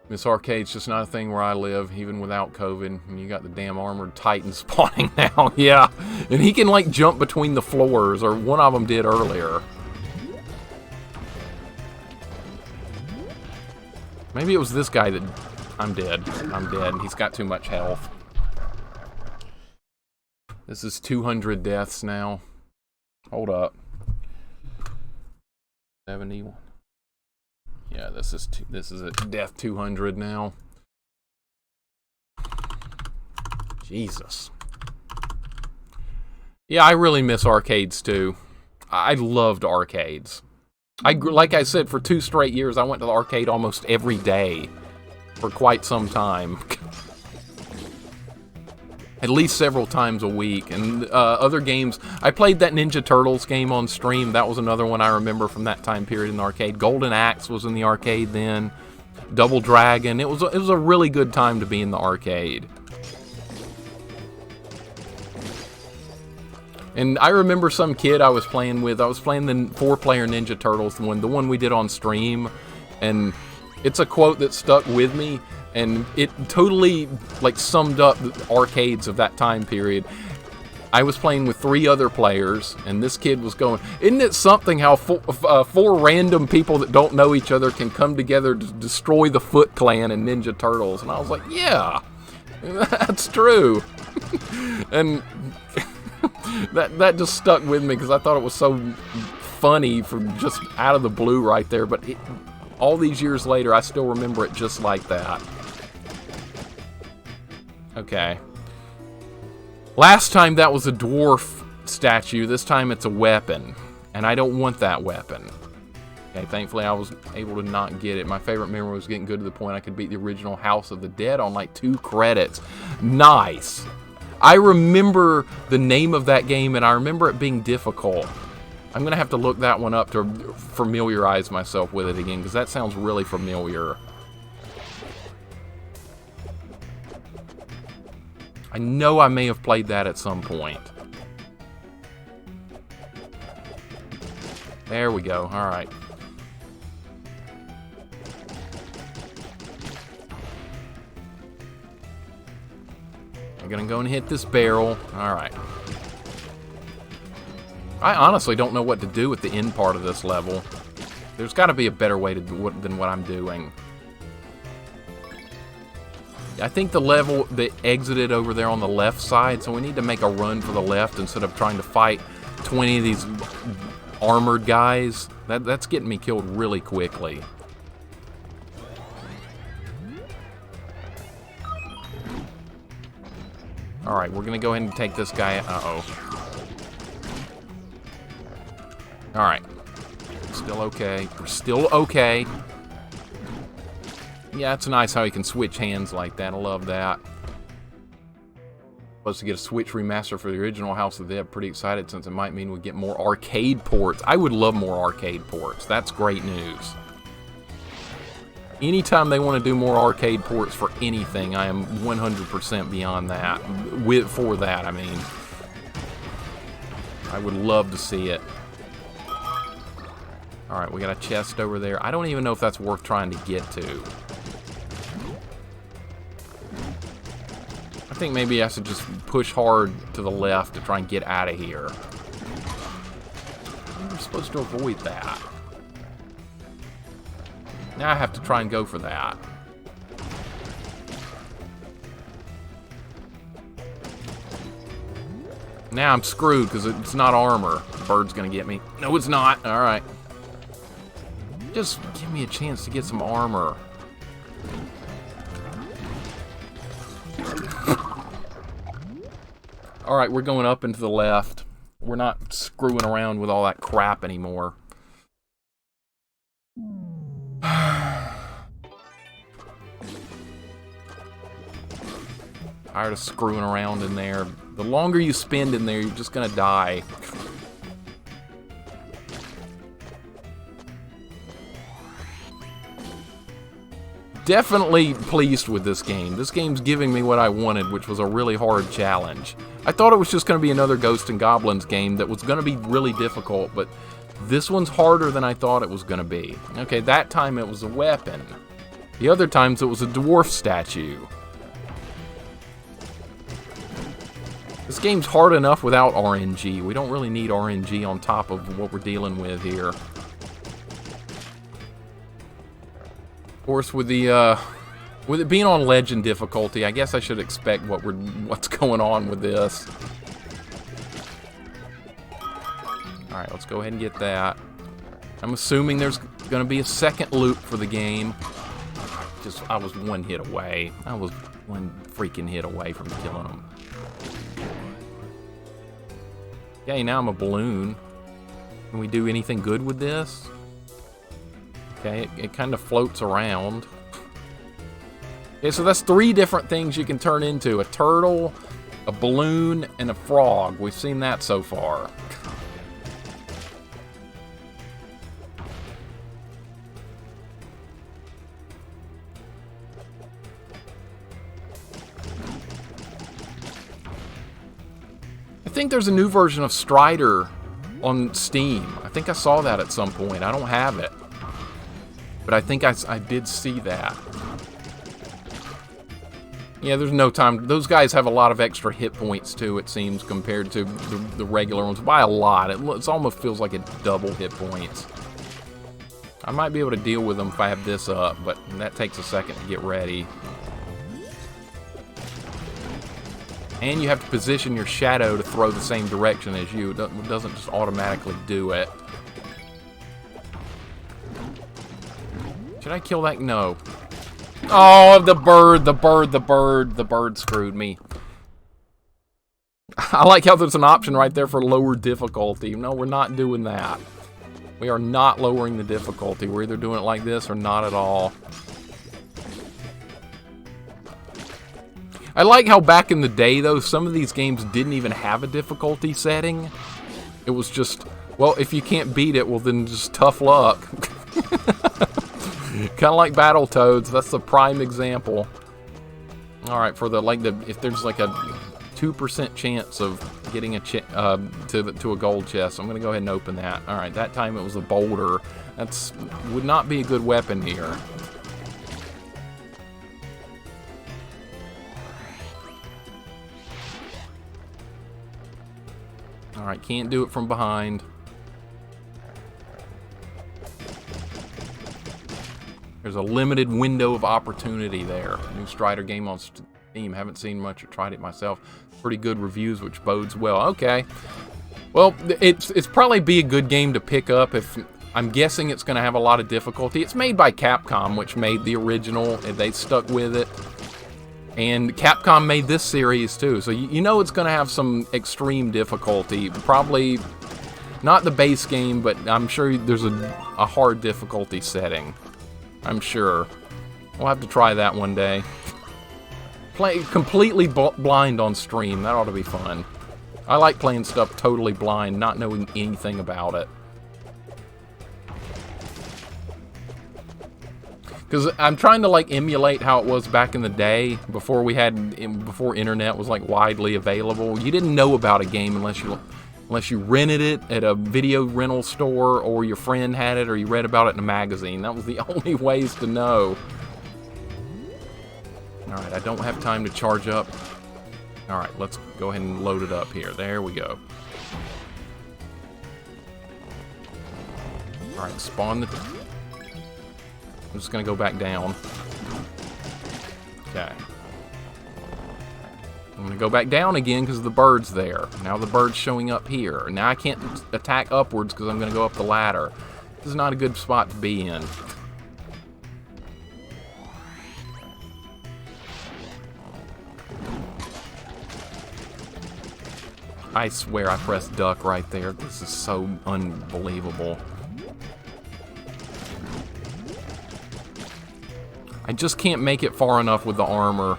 This arcade's just not a thing where I live, even without COVID. And you got the damn armored titan spawning now. Yeah. And he can like jump between the floors, or one of them did earlier. Maybe it was this guy that... I'm dead. I'm dead. He's got too much health. This is 200 deaths now. Hold up. 71. Yeah, this is a death 200 now. Jesus. Yeah, I really miss arcades too. I loved arcades. Like I said, for 2 straight years, I went to the arcade almost every day for quite some time. At least several times a week. And other games, I played that Ninja Turtles game on stream. That was another one I remember from that time period in the arcade. Golden Axe was in the arcade then. Double Dragon. It was a really good time to be in the arcade. And I remember some kid I was playing with. I was playing the 4-player Ninja Turtles, the one we did on stream, and it's a quote that stuck with me, and it totally like summed up the arcades of that time period. I was playing with 3 other players, and this kid was going, "Isn't it something how 4 random people that don't know each other can come together to destroy the Foot Clan and Ninja Turtles?" And I was like, "Yeah, that's true." And that just stuck with me because I thought it was so funny from just out of the blue right there. But all these years later, I still remember it just like that. Okay. Last time that was a dwarf statue. This time it's a weapon. And I don't want that weapon. Okay, thankfully I was able to not get it. My favorite memory was getting good to the point I could beat the original House of the Dead on like 2 credits. Nice! I remember the name of that game, and I remember it being difficult. I'm going to have to look that one up to familiarize myself with it again, because that sounds really familiar. I know I may have played that at some point. There we go. All right. I'm gonna go and hit this barrel. Alright. I honestly don't know what to do with the end part of this level. There's got to be a better way to do it than what I'm doing. I think the level that exited over there on the left side, so we need to make a run for the left instead of trying to fight 20 of these armored guys. That's getting me killed really quickly. Alright, we're gonna go ahead and take this guy. Uh-oh. Alright. Still okay. We're still okay. Yeah, it's nice how you can switch hands like that. I love that. Supposed to get a Switch remaster for the original House of the Dead. Pretty excited since it might mean we get more arcade ports. I would love more arcade ports. That's great news. Anytime they want to do more arcade ports for anything, I am 100% beyond that. For that, I mean. I would love to see it. Alright, we got a chest over there. I don't even know if that's worth trying to get to. I think maybe I should just push hard to the left to try and get out of here. We're supposed to avoid that. Now I have to try and go for that. Now I'm screwed because it's not armor. The bird's gonna get me. No, it's not. Alright. Just give me a chance to get some armor. Alright, we're going up and to the left. We're not screwing around with all that crap anymore. Tired of screwing around in there. The longer you spend in there, you're just gonna die. Definitely pleased with this game. This game's giving me what I wanted, which was a really hard challenge. I thought it was just going to be another Ghosts and Goblins game that was going to be really difficult, but this one's harder than I thought it was going to be. Okay, that time it was a weapon. The other times it was a dwarf statue. This game's hard enough without RNG. We don't really need RNG on top of what we're dealing with here. Of course, with it being on Legend difficulty, I guess I should expect what's going on with this. Alright, let's go ahead and get that. I'm assuming there's going to be a second loop for the game. I was one hit away. I was one freaking hit away from killing them. Okay, now I'm a balloon. Can we do anything good with this? Okay, it kind of floats around. Okay, so that's 3 different things you can turn into. A turtle, a balloon, and a frog. We've seen that so far. I think there's a new version of Strider on Steam. I think I saw that at some point. I don't have it. But I think I did see that. Yeah, there's no time. Those guys have a lot of extra hit points, too, it seems, compared to the regular ones. By a lot. It almost feels like it's double hit points. I might be able to deal with them if I have this up, but that takes a second to get ready. And you have to position your shadow to throw the same direction as you. It doesn't just automatically do it. Should I kill that? No. Oh, the bird screwed me. I like how there's an option right there for lower difficulty. No, we're not doing that. We are not lowering the difficulty. We're either doing it like this or not at all. I like how back in the day, though, some of these games didn't even have a difficulty setting. It was just, well, if you can't beat it, well, then just tough luck. Kind of like Battletoads. That's the prime example. All right, for if there's like a 2% chance of getting a to a gold chest, I'm gonna go ahead and open that. All right, that time it was a boulder. Would not be a good weapon here. All right, can't do it from behind. There's a limited window of opportunity there. New Strider game on Steam. Haven't seen much or tried it myself. Pretty good reviews, which bodes well. Okay. Well, it's probably be a good game to pick up. I'm guessing it's going to have a lot of difficulty. It's made by Capcom, which made the original, and they stuck with it. And Capcom made this series too, so you know it's going to have some extreme difficulty. Probably Not the base game, but I'm sure there's a hard difficulty setting. I'm sure. We'll have to try that one day. Play completely blind on stream. That ought to be fun. I like playing stuff totally blind, not knowing anything about it. Because I'm trying to like emulate how it was back in the day, before internet was like widely available. You didn't know about a game unless you rented it at a video rental store, or your friend had it, or you read about it in a magazine. That was the only ways to know. Alright, I don't have time to charge up. Alright, let's go ahead and load it up here. There we go. Alright, spawn the... I'm just going to go back down. Okay. I'm going to go back down again because the bird's there. Now the bird's showing up here. Now I can't attack upwards because I'm going to go up the ladder. This is not a good spot to be in. I swear I pressed duck right there. This is so unbelievable. I just can't make it far enough with the armor.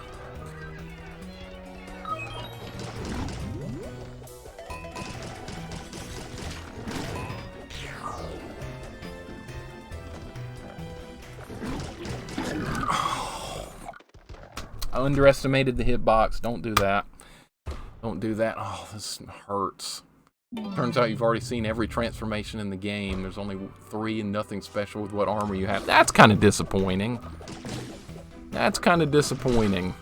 I underestimated the hitbox. Don't do that. Don't do that. Oh, this hurts. Turns out you've already seen every transformation in the game. There's only 3 and nothing special with what armor you have. That's kind of disappointing. That's kind of disappointing.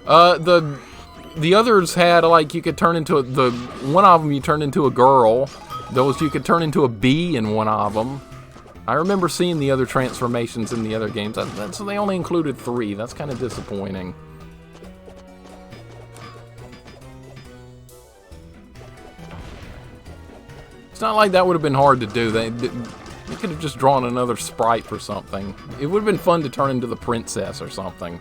The others had, like, you could turn into one of them you turned into a girl. Those you could turn into a bee in one of them. I remember seeing the other transformations in the other games. So they only included 3. That's kind of disappointing. It's not like that would have been hard to do. They could have just drawn another sprite or something. It would have been fun to turn into the princess or something.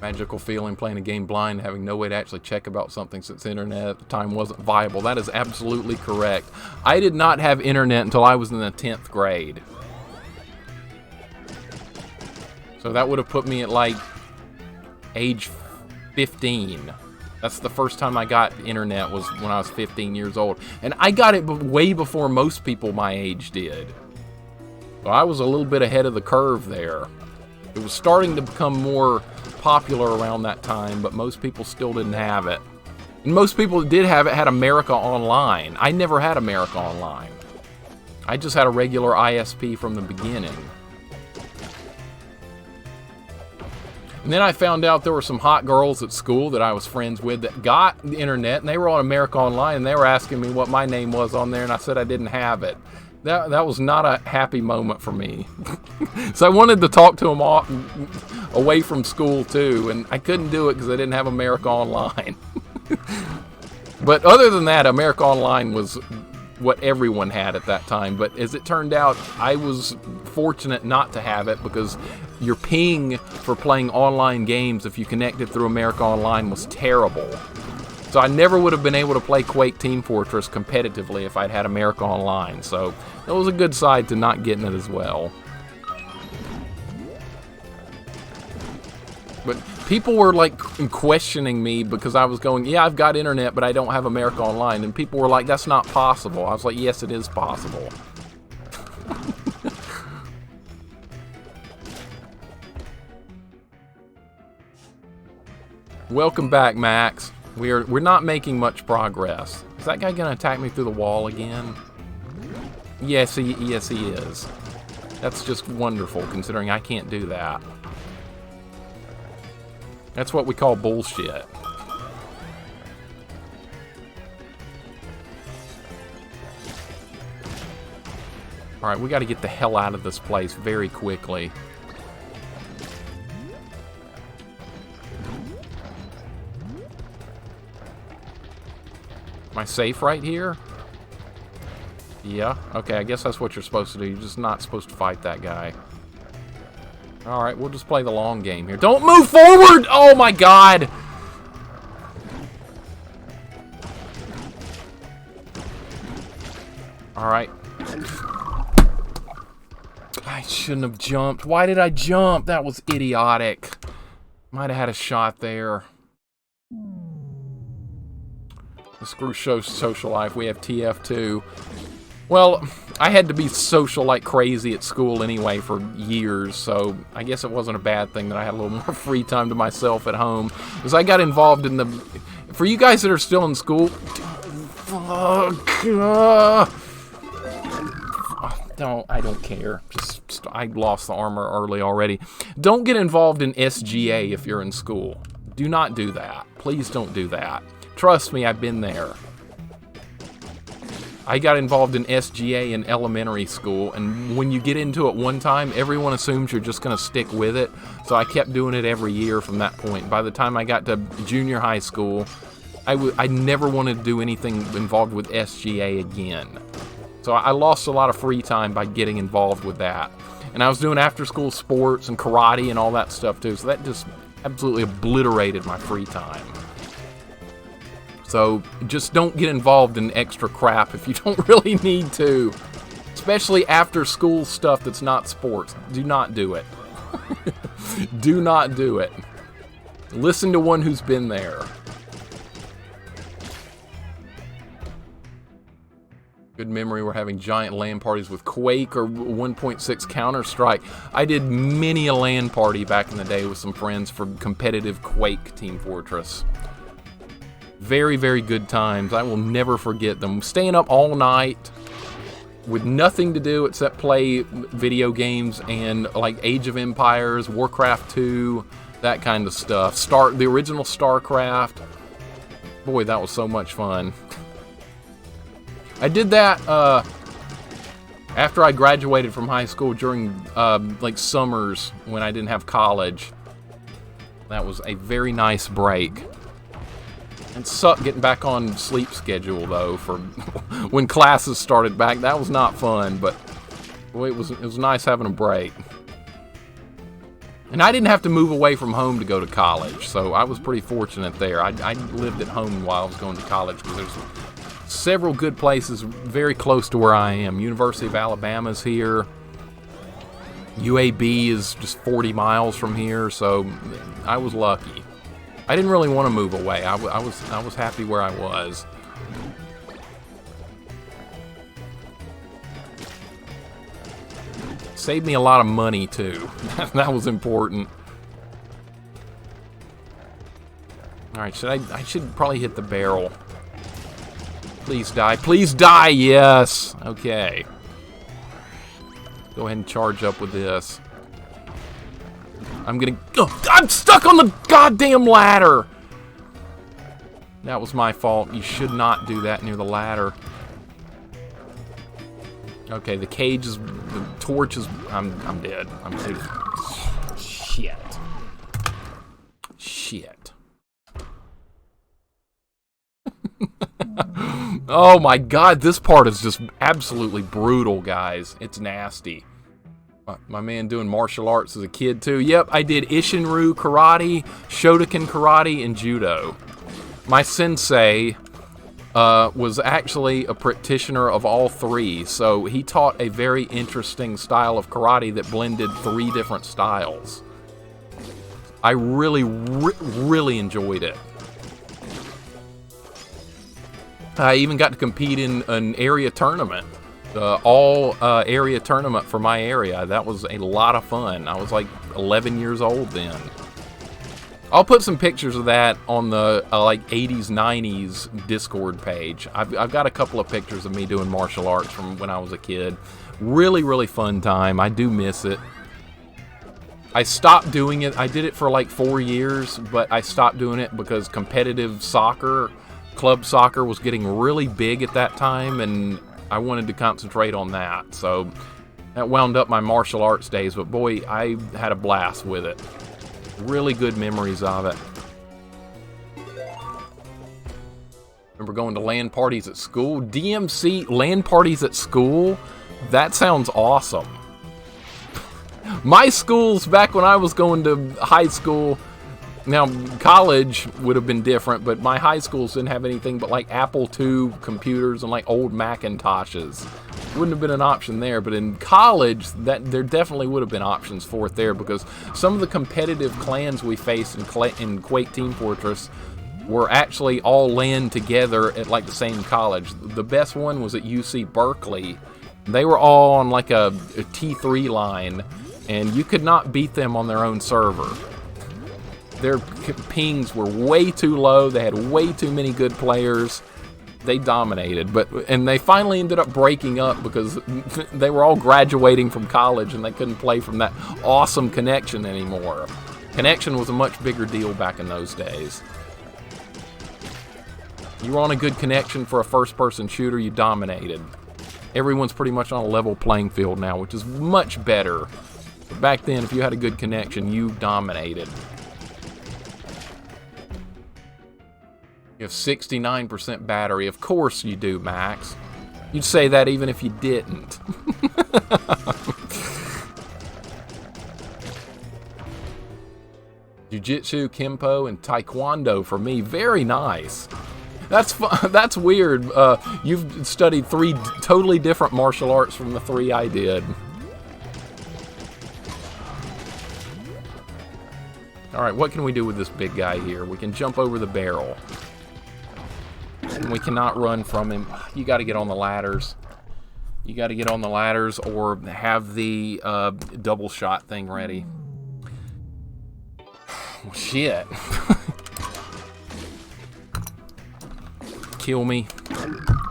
Magical feeling playing a game blind, having no way to actually check about something since the internet at the time wasn't viable. That is absolutely correct. I did not have internet until I was in the 10th grade. So that would have put me at like age 15. That's the first time I got internet, was when I was 15 years old. And I got it way before most people my age did. So I was a little bit ahead of the curve there. It was starting to become more popular around that time, but most people still didn't have it. And most people that did have it had America Online. I never had America Online. I just had a regular ISP from the beginning. And then I found out there were some hot girls at school that I was friends with that got the internet, and they were on America Online, and they were asking me what my name was on there, and I said I didn't have it. That was not a happy moment for me. So I wanted to talk to them all, away from school too, and I couldn't do it because I didn't have America Online. But other than that, America Online was what everyone had at that time. But as it turned out, I was fortunate not to have it, because your ping for playing online games, if you connected through America Online, was terrible. So I never would have been able to play Quake Team Fortress competitively if I'd had America Online. So that was a good side to not getting it as well. But people were like questioning me because I was going, yeah, I've got internet, but I don't have America Online. And people were like, that's not possible. I was like, yes, it is possible. Welcome back, Max. We're not making much progress. Is that guy gonna attack me through the wall again? Yes, he is. That's just wonderful, considering I can't do that. That's what we call bullshit. Alright, we gotta get the hell out of this place very quickly. Am I safe right here? Yeah, okay, I guess that's what you're supposed to do. You're just not supposed to fight that guy. Alright, we'll just play the long game here. Don't move forward! Oh my god! Alright. I shouldn't have jumped. Why did I jump? That was idiotic. Might have had a shot there. The Screw Show Social Life. We have TF2. Well, I had to be social like crazy at school anyway for years, so I guess it wasn't a bad thing that I had a little more free time to myself at home. Because I got involved in the... For you guys that are still in school... I don't care. I lost the armor early already. Don't get involved in SGA if you're in school. Do not do that. Please don't do that. Trust me, I've been there. I got involved in SGA in elementary school, and when you get into it one time, everyone assumes you're just going to stick with it. So I kept doing it every year from that point. By the time I got to junior high school, I never wanted to do anything involved with SGA again. So I lost a lot of free time by getting involved with that. And I was doing after-school sports and karate and all that stuff too, so that just absolutely obliterated my free time. So just don't get involved in extra crap if you don't really need to. Especially after-school stuff that's not sports. Do not do it. Do not do it. Listen to one who's been there. Good memory, we're having giant LAN parties with Quake or 1.6 Counter-Strike. I did many a LAN party back in the day with some friends for competitive Quake Team Fortress. Very, very good times. I will never forget them. Staying up all night with nothing to do except play video games and like Age of Empires, Warcraft 2, that kind of stuff. The original StarCraft. Boy, that was so much fun. I did that after I graduated from high school during like summers when I didn't have college. That was a very nice break. It sucked getting back on sleep schedule though for when classes started back. That was not fun, but boy, it was nice having a break. And I didn't have to move away from home to go to college, so I was pretty fortunate there. I lived at home while I was going to college because there's several good places very close to where I am. University of Alabama's here. UAB is just 40 miles from here, so I was lucky. I didn't really want to move away. I was happy where I was. Saved me a lot of money too. That was important. All right, I should probably hit the barrel. Please die. Please die. Yes. Okay. Go ahead and charge up with this. I'm stuck on the goddamn ladder. That was my fault. You should not do that near the ladder. Okay, the cage is... The torch is... I'm dead. I'm dead. Shit. Shit. Oh my god, this part is just absolutely brutal, guys. It's nasty. My man doing martial arts as a kid, too. Yep, I did Ishinryu karate, Shotokan karate, and judo. My sensei was actually a practitioner of all three, so he taught a very interesting style of karate that blended three different styles. I really, really enjoyed it. I even got to compete in an area tournament. All area tournament for my area. That was a lot of fun. I was like 11 years old then. I'll put some pictures of that on the like 80s, 90s Discord page. I've got a couple of pictures of me doing martial arts from when I was a kid. Really, really fun time. I do miss it. I stopped doing it. I did it for like 4 years, but I stopped doing it because competitive soccer, club soccer was getting really big at that time, and I wanted to concentrate on that, so that wound up my martial arts days, but boy, I had a blast with it. Really good memories of it. Remember going to LAN parties at school? DMC LAN parties at school? That sounds awesome. My schools, back when I was going to high school, now college would have been different, but my high schools didn't have anything but like Apple II computers and like old Macintoshes. wouldn't have been an option there. But in college, there definitely would have been options for it there, because some of the competitive clans we faced in Quake Team Fortress were actually all LAN together at like the same college. The best one was at UC Berkeley. They were all on like a T3 line, and you could not beat them on their own server. Their pings were way too low. They had way too many good players. They dominated, and they finally ended up breaking up because they were all graduating from college and they couldn't play from that awesome connection anymore. Connection was a much bigger deal back in those days. You were on a good connection for a first-person shooter, you dominated. Everyone's pretty much on a level playing field now, which is much better. But back then, if you had a good connection, you dominated. You have 69% battery. Of course you do, Max. You'd say that even if you didn't. Jiu-Jitsu, Kempo, and Taekwondo for me. Very nice. That's weird. You've studied 3 totally different martial arts from the 3 I did. Alright, what can we do with this big guy here? We can jump over the barrel. And we cannot run from him. You got to get on the ladders. You got to get on the ladders or have the double shot thing ready. Well, shit. Kill me.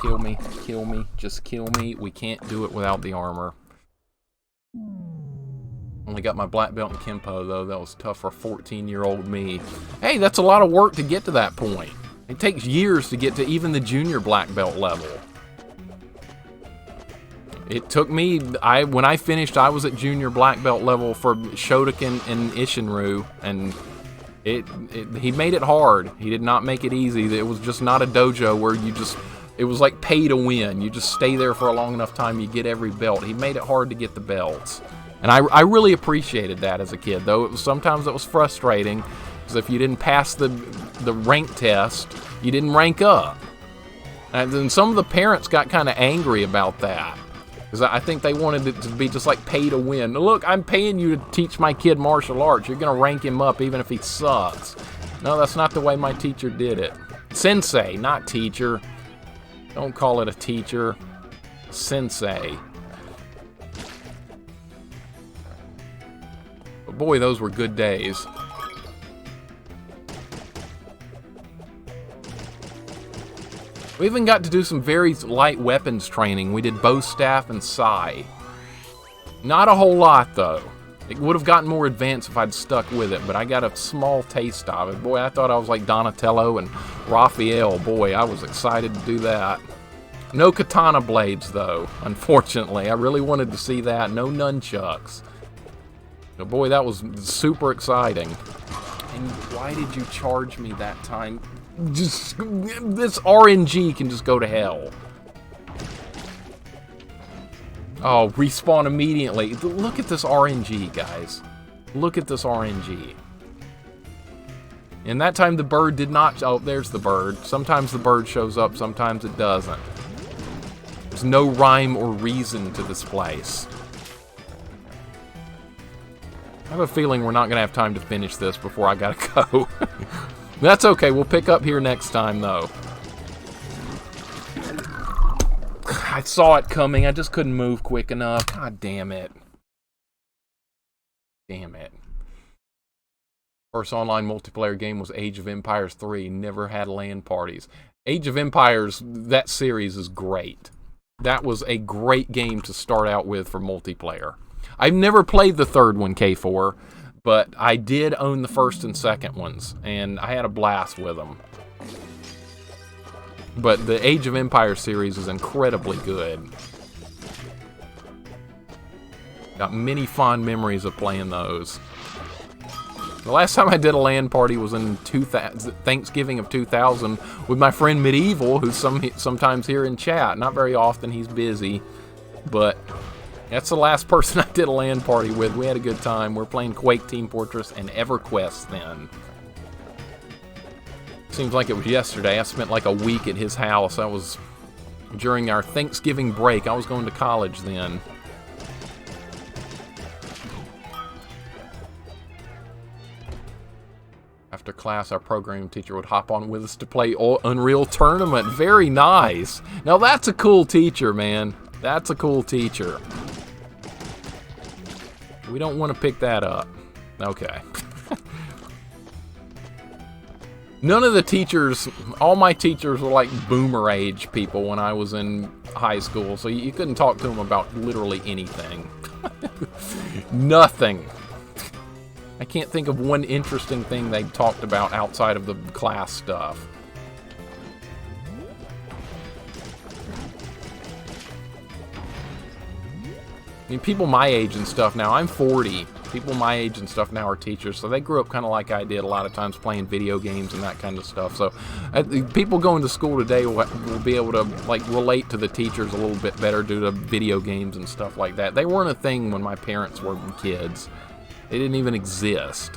Kill me. Kill me. Just kill me. We can't do it without the armor. Only got my black belt in Kempo, though. That was tough for 14-year-old me. Hey, that's a lot of work to get to that point. It takes years to get to even the junior black belt level. It took me, when I finished, I was at junior black belt level for Shotokan and Isshinryu, and he made it hard. He did not make it easy. It was just not a dojo where it was like pay to win. You just stay there for a long enough time, you get every belt. He made it hard to get the belts. And I really appreciated that as a kid, though sometimes it was frustrating. Because if you didn't pass the rank test, you didn't rank up. And then some of the parents got kind of angry about that. Because I think they wanted it to be just like pay to win. Look, I'm paying you to teach my kid martial arts. You're going to rank him up even if he sucks. No, that's not the way my teacher did it. Sensei, not teacher. Don't call it a teacher. Sensei. But boy, those were good days. We even got to do some very light weapons training. We did bow staff and sai. Not a whole lot, though. It would have gotten more advanced if I'd stuck with it, but I got a small taste of it. Boy, I thought I was like Donatello and Raphael. Boy, I was excited to do that. No katana blades, though, unfortunately. I really wanted to see that. No nunchucks. But boy, that was super exciting. And why did you charge me that time? Just, this RNG can just go to hell. Oh, respawn immediately. Look at this RNG, guys. Look at this RNG. And that time the bird did not... Oh, there's the bird. Sometimes the bird shows up, sometimes it doesn't. There's no rhyme or reason to this place. I have a feeling we're not going to have time to finish this before I gotta go. That's okay, we'll pick up here next time, though. I saw it coming, I just couldn't move quick enough. God damn it. Damn it. First online multiplayer game was Age of Empires 3. Never had LAN parties. Age of Empires, that series is great. That was a great game to start out with for multiplayer. I've never played the third one, K4. But I did own the first and second ones, and I had a blast with them. But the Age of Empires series is incredibly good. Got many fond memories of playing those. The last time I did a LAN party was in Thanksgiving of 2000 with my friend Medieval, who's sometimes here in chat. Not very often, he's busy, but... That's the last person I did a LAN party with. We had a good time. We were playing Quake Team Fortress and EverQuest then. Seems like it was yesterday. I spent like a week at his house. That was during our Thanksgiving break. I was going to college then. After class, our programming teacher would hop on with us to play Unreal Tournament. Very nice. Now that's a cool teacher, man. That's a cool teacher. We don't want to pick that up. Okay. None of the teachers, all my teachers were like boomer age people when I was in high school, so you couldn't talk to them about literally anything. Nothing. I can't think of one interesting thing they talked about outside of the class stuff. I mean, people my age and stuff now, I'm 40. People my age and stuff now are teachers, so they grew up kind of like I did, a lot of times playing video games and that kind of stuff. So people going to school today will be able to like relate to the teachers a little bit better due to video games and stuff like that. They weren't a thing when my parents were kids. They didn't even exist.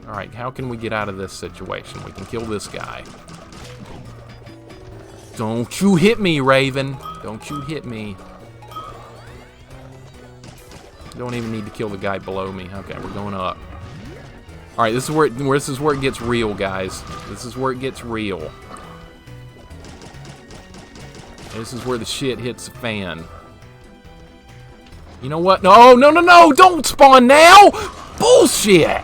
Alright, how can we get out of this situation? We can kill this guy. Don't you hit me, Raven. Don't you hit me. Don't even need to kill the guy below me. Okay, we're going up. Alright, this is where it gets real, guys. This is where it gets real. This is where the shit hits the fan. You know what? No, no, no, no! Don't spawn now! Bullshit!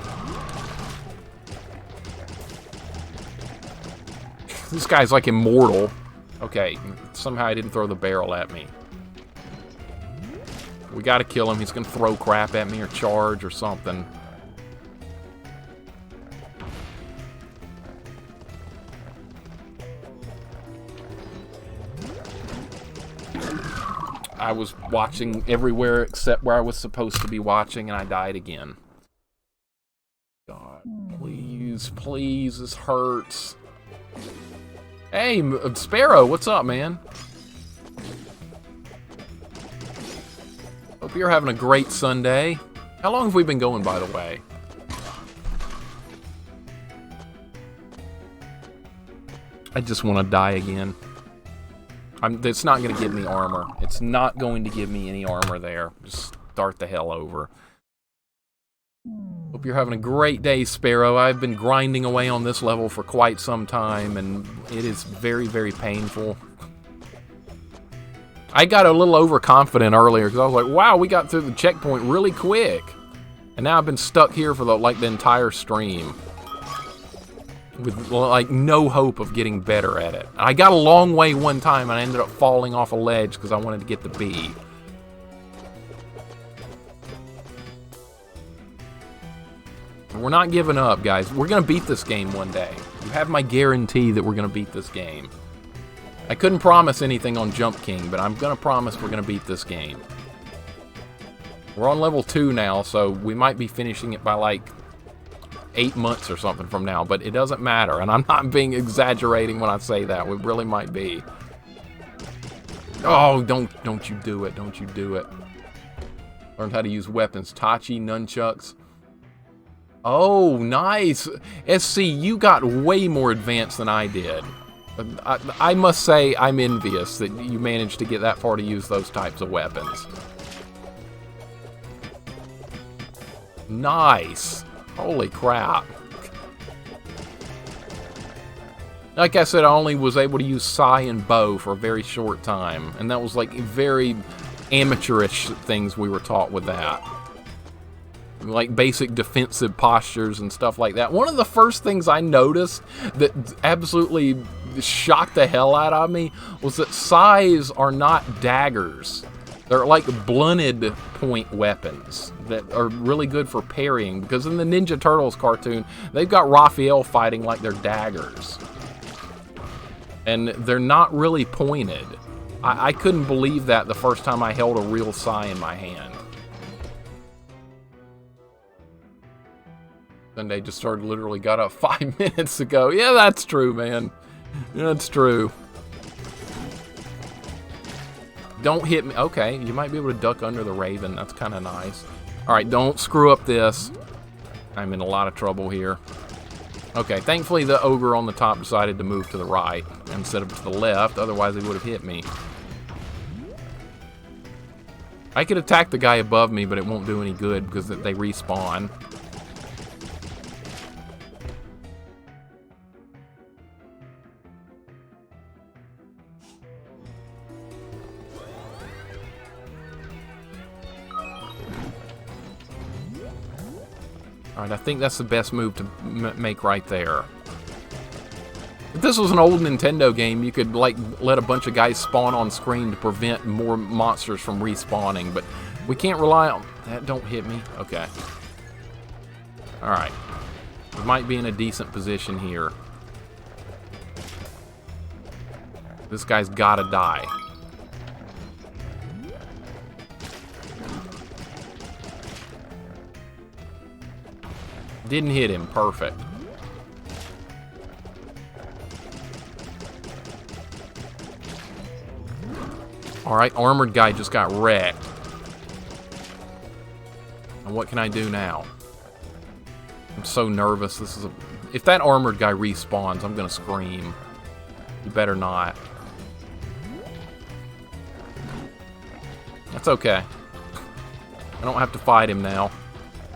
This guy's like immortal. Okay, somehow I didn't throw the barrel at me. We gotta kill him. He's gonna throw crap at me or charge or something. I was watching everywhere except where I was supposed to be watching, and I died again. God, please, please, this hurts. Hey, Sparrow, what's up, man? Hope you're having a great Sunday. How long have we been going, by the way? I just want to die again. It's not going to give me armor. It's not going to give me any armor there. Just start the hell over. Hope you're having a great day, Sparrow. I've been grinding away on this level for quite some time, and it is very, very painful. I got a little overconfident earlier because I was like, wow, we got through the checkpoint really quick. And now I've been stuck here for the entire stream. With like no hope of getting better at it. I got a long way one time and I ended up falling off a ledge because I wanted to get the bee. We're not giving up, guys. We're going to beat this game one day. You have my guarantee that we're going to beat this game. I couldn't promise anything on Jump King, but I'm going to promise we're going to beat this game. We're on level 2 now, so we might be finishing it by like 8 months or something from now, but it doesn't matter, and I'm not being exaggerating when I say that. We really might be. Oh, don't you do it. Don't you do it. Learned how to use weapons. Tachi, nunchucks. Oh, nice. SC, you got way more advanced than I did. I must say I'm envious that you managed to get that far to use those types of weapons. Nice. Holy crap. Like I said, I only was able to use Sai and bow for a very short time. And that was like very amateurish things we were taught with that. Like basic defensive postures and stuff like that. One of the first things I noticed that absolutely shocked the hell out of me was that Sais are not daggers. They're like blunted point weapons that are really good for parrying, because in the Ninja Turtles cartoon, they've got Raphael fighting like they're daggers. And they're not really pointed. I couldn't believe that the first time I held a real Sai in my hand. Sunday just started, literally got up 5 minutes ago. Yeah, that's true, man. That's true. Don't hit me. Okay, you might be able to duck under the Raven. That's kind of nice. All right, don't screw up this. I'm in a lot of trouble here. Okay, thankfully the ogre on the top decided to move to the right instead of to the left, otherwise he would have hit me. I could attack the guy above me, but it won't do any good because they respawn. Alright, I think that's the best move to make right there. If this was an old Nintendo game, you could, like, let a bunch of guys spawn on screen to prevent more monsters from respawning, but we can't rely on... That don't hit me? Okay. Alright. We might be in a decent position here. This guy's gotta die. Didn't hit him. Perfect. Alright, armored guy just got wrecked. And what can I do now? I'm so nervous. This is a... If that armored guy respawns, I'm gonna scream. You better not. That's okay. I don't have to fight him now.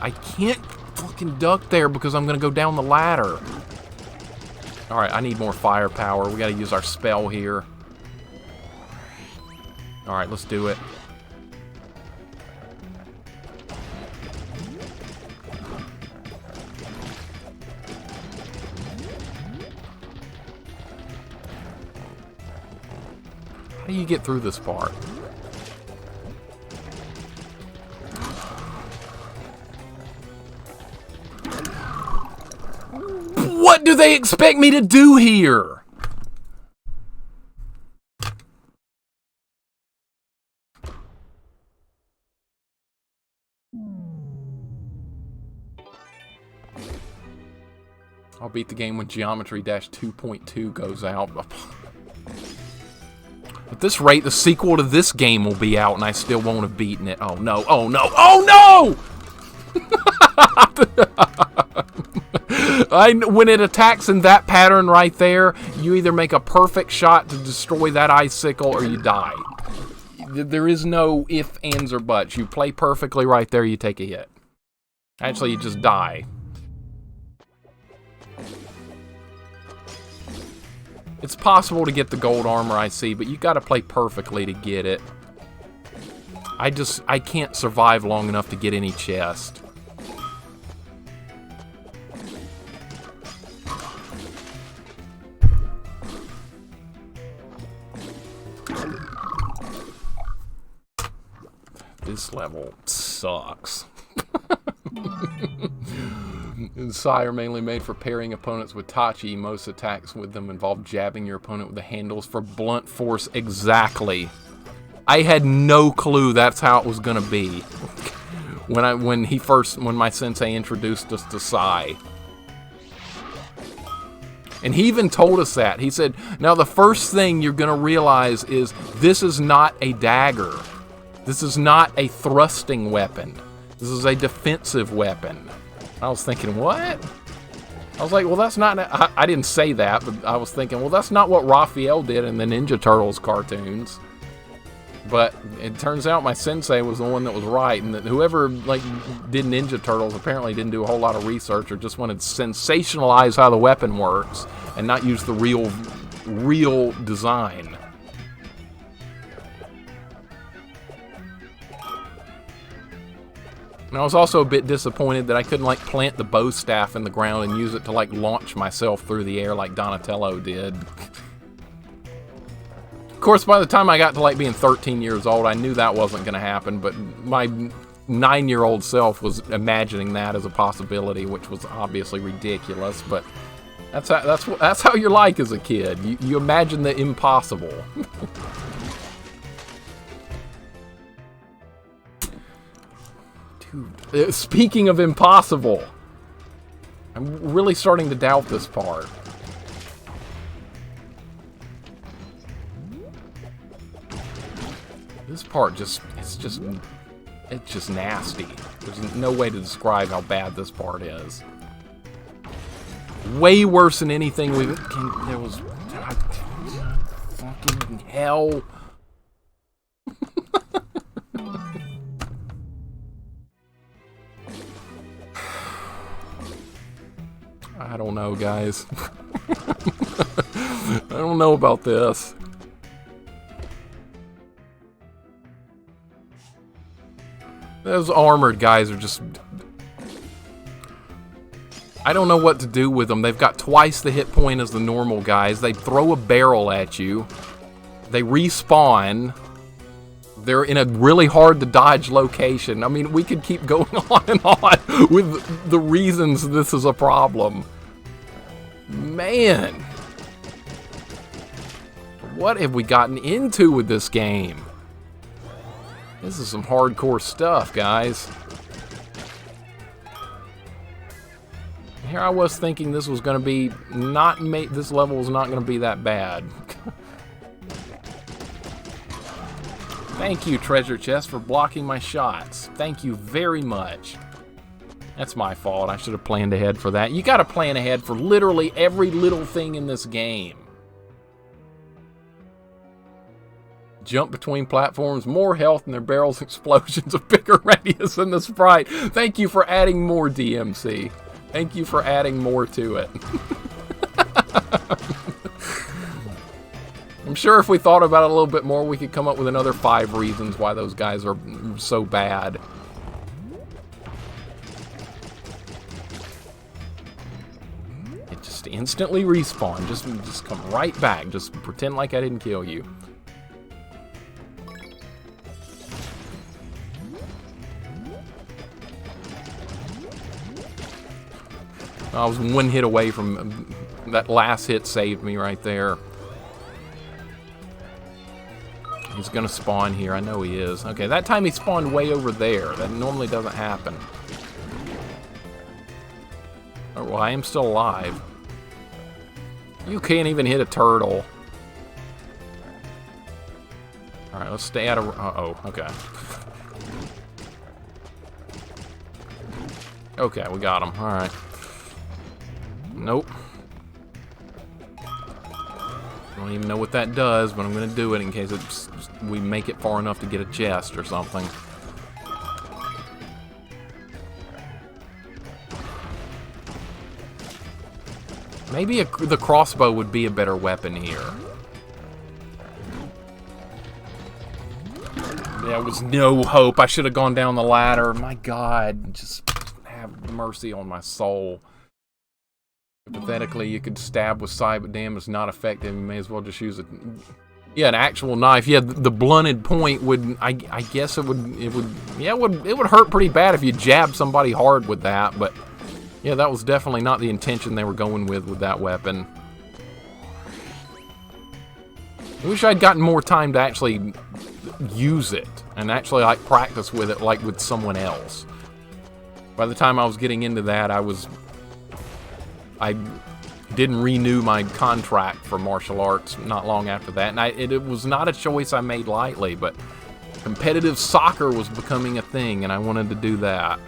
I can't fucking duck there because I'm gonna go down the ladder. Alright, I need more firepower. We gotta use our spell here. Alright, let's do it. How do you get through this part? What do they expect me to do here? I'll beat the game when Geometry Dash 2.2 goes out. At this rate, the sequel to this game will be out and I still won't have beaten it. Oh no, oh no, oh no! When it attacks in that pattern right there, you either make a perfect shot to destroy that icicle or you die. There is no ifs, ands, or buts. You play perfectly right there, you take a hit. Actually, you just die. It's possible to get the gold armor, I see, but you gotta play perfectly to get it. I can't survive long enough to get any chest. This level sucks. Sire mainly made for parrying opponents with Tachi. Most attacks with them involve jabbing your opponent with the handles for blunt force. Exactly. I had no clue that's how it was gonna be. When my sensei introduced us to Sai. And he even told us that. He said, now the first thing you're gonna realize is this is not a dagger. This is not a thrusting weapon. This is a defensive weapon. I was thinking, what? I was like, well, that's not... I didn't say that, but I was thinking, well, that's not what Raphael did in the Ninja Turtles cartoons. But it turns out my sensei was the one that was right, and that whoever did Ninja Turtles apparently didn't do a whole lot of research or just wanted to sensationalize how the weapon works and not use the real design. And I was also a bit disappointed that I couldn't plant the bow staff in the ground and use it to launch myself through the air like Donatello did. Of course, by the time I got to being 13 years old, I knew that wasn't going to happen, but my 9-year-old self was imagining that as a possibility, which was obviously ridiculous, but that's how you're like as a kid. You imagine the impossible. Dude, speaking of impossible, I'm really starting to doubt this part. This part it's just nasty. There's no way to describe how bad this part is. Way worse than anything we've... There was... Fucking hell. I don't know, guys. I don't know about this. Those armored guys are just... I don't know what to do with them. They've got twice the hit point as the normal guys. They throw a barrel at you. They respawn. They're in a really hard to dodge location. I mean, we could keep going on and on with the reasons this is a problem. Man. What have we gotten into with this game? This is some hardcore stuff, guys. Here I was thinking this was going to be this level was not going to be that bad. Thank you, Treasure Chest, for blocking my shots. Thank you very much. That's my fault. I should have planned ahead for that. You got to plan ahead for literally every little thing in this game. Jump between platforms, more health in their barrels, explosions, a bigger radius than the sprite. Thank you for adding more, DMC. Thank you for adding more to it. I'm sure if we thought about it a little bit more, we could come up with another 5 reasons why those guys are so bad. It just instantly respawn. Just come right back. Just pretend like I didn't kill you. I was 1 hit away from... that last hit saved me right there. He's gonna spawn here. I know he is. Okay, that time he spawned way over there. That normally doesn't happen. Oh, well, I am still alive. You can't even hit a turtle. Alright, let's stay out of... Uh-oh, okay. Okay, we got him. Alright. Nope. I don't even know what that does, but I'm going to do it in case we make it far enough to get a chest or something. Maybe the crossbow would be a better weapon here. There was no hope. I should have gone down the ladder. My God, just have mercy on my soul. Hypothetically, you could stab with side, but damn, it's not effective. You may as well just use it. Yeah, an actual knife. Yeah, the blunted point would. I guess it would. Yeah, it would hurt pretty bad if you jabbed somebody hard with that. But yeah, that was definitely not the intention they were going with that weapon. I wish I'd gotten more time to actually use it and actually like practice with it, like with someone else. By the time I was getting into that, I didn't renew my contract for martial arts not long after that, and it was not a choice I made lightly, but competitive soccer was becoming a thing, and I wanted to do that.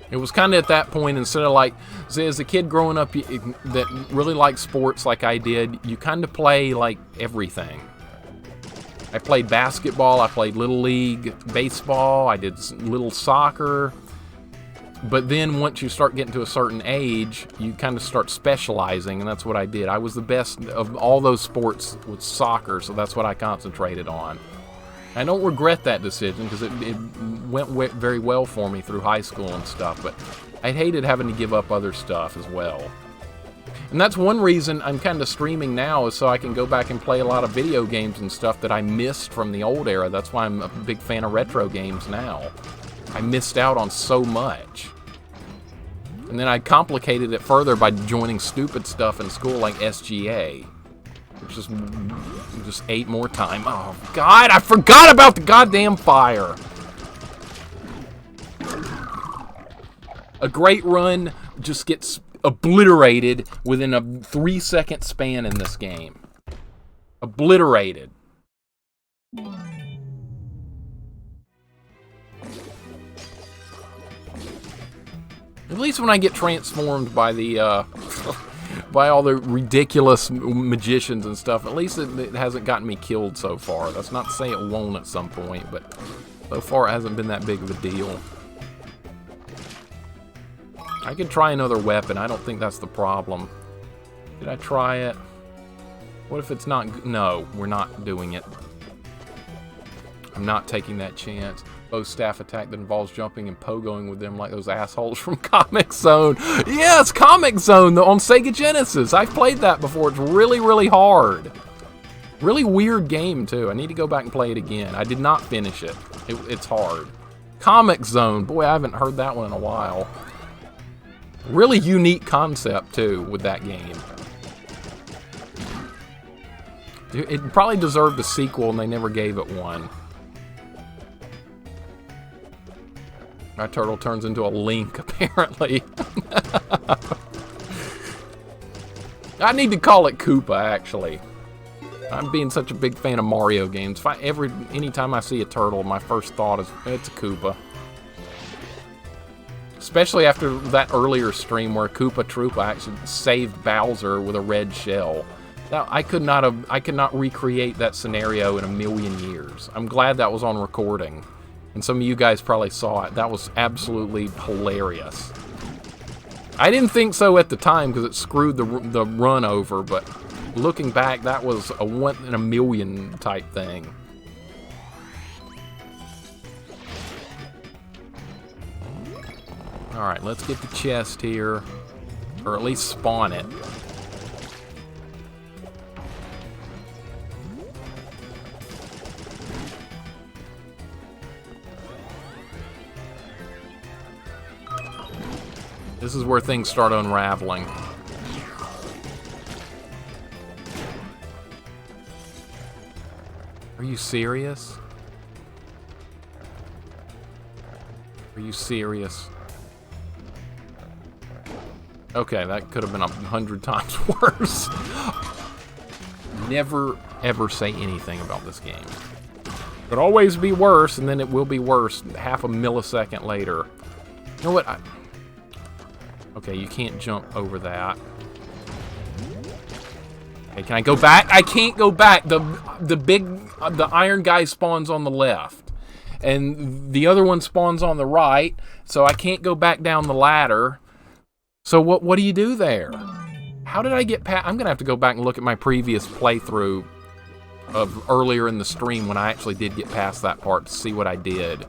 It was kind of at that point, instead of like, say, as a kid growing up that really liked sports like I did, you kind of play like everything. I played basketball, I played Little League baseball, I did little soccer. But then once you start getting to a certain age, you kind of start specializing, and that's what I did. I was the best of all those sports with soccer, so that's what I concentrated on. I don't regret that decision because it went very well for me through high school and stuff, but I hated having to give up other stuff as well. And that's one reason I'm kind of streaming now, is so I can go back and play a lot of video games and stuff that I missed from the old era. That's why I'm a big fan of retro games now. I missed out on so much. And then I complicated it further by joining stupid stuff in school like SGA. Which is just 8 more time. Oh, God, I forgot about the goddamn fire. A great run just gets obliterated within a 3-second span in this game. Obliterated. At least when I get transformed by the, by all the ridiculous magicians and stuff, at least it hasn't gotten me killed so far. That's not to say it won't at some point, but so far it hasn't been that big of a deal. I could try another weapon. I don't think that's the problem. Did I try it? What if it's not? No, we're not doing it. I'm not taking that chance. Bow staff attack that involves jumping and pogoing with them like those assholes from Comic Zone. Yes, Comic Zone on Sega Genesis. I've played that before. It's really, really hard. Really weird game, too. I need to go back and play it again. I did not finish it. It's hard. Comic Zone. Boy, I haven't heard that one in a while. Really unique concept, too, with that game. It probably deserved a sequel, and they never gave it one. My turtle turns into a Link, apparently. I need to call it Koopa, actually. I'm being such a big fan of Mario games. Anytime I see a turtle, my first thought is, it's a Koopa. Especially after that earlier stream where Koopa Troopa actually saved Bowser with a red shell. Now, I could not recreate that scenario in a million years. I'm glad that was on recording. And some of you guys probably saw it. That was absolutely hilarious. I didn't think so at the time because it screwed the run over, but looking back, that was a one in a million type thing. Alright, let's get the chest here. Or at least spawn it. This is where things start unraveling. Are you serious? Are you serious? Okay, that could have been 100 times worse. Never, ever say anything about this game. Could always be worse, and then it will be worse half a millisecond later. You know what? Okay, you can't jump over that. Okay, can I go back? I can't go back. The iron guy spawns on the left, and the other one spawns on the right. So I can't go back down the ladder. So what do you do there? How did I get past? I'm gonna have to go back and look at my previous playthrough of earlier in the stream when I actually did get past that part to see what I did,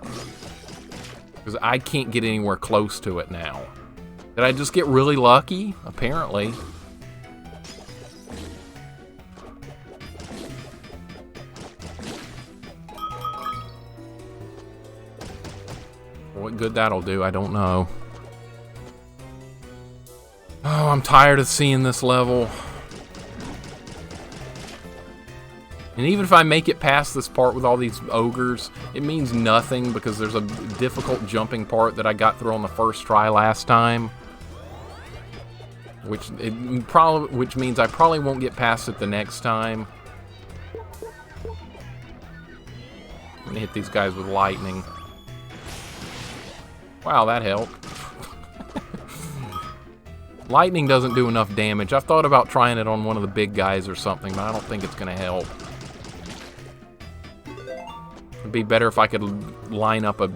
because I can't get anywhere close to it now. Did I just get really lucky? Apparently. What good that'll do, I don't know. Oh, I'm tired of seeing this level. And even if I make it past this part with all these ogres, it means nothing because there's a difficult jumping part that I got through on the first try last time. Which means I probably won't get past it the next time. I'm gonna hit these guys with lightning. Wow, that helped. Lightning doesn't do enough damage. I've thought about trying it on one of the big guys or something, but I don't think it's gonna help. It'd be better if I could line up a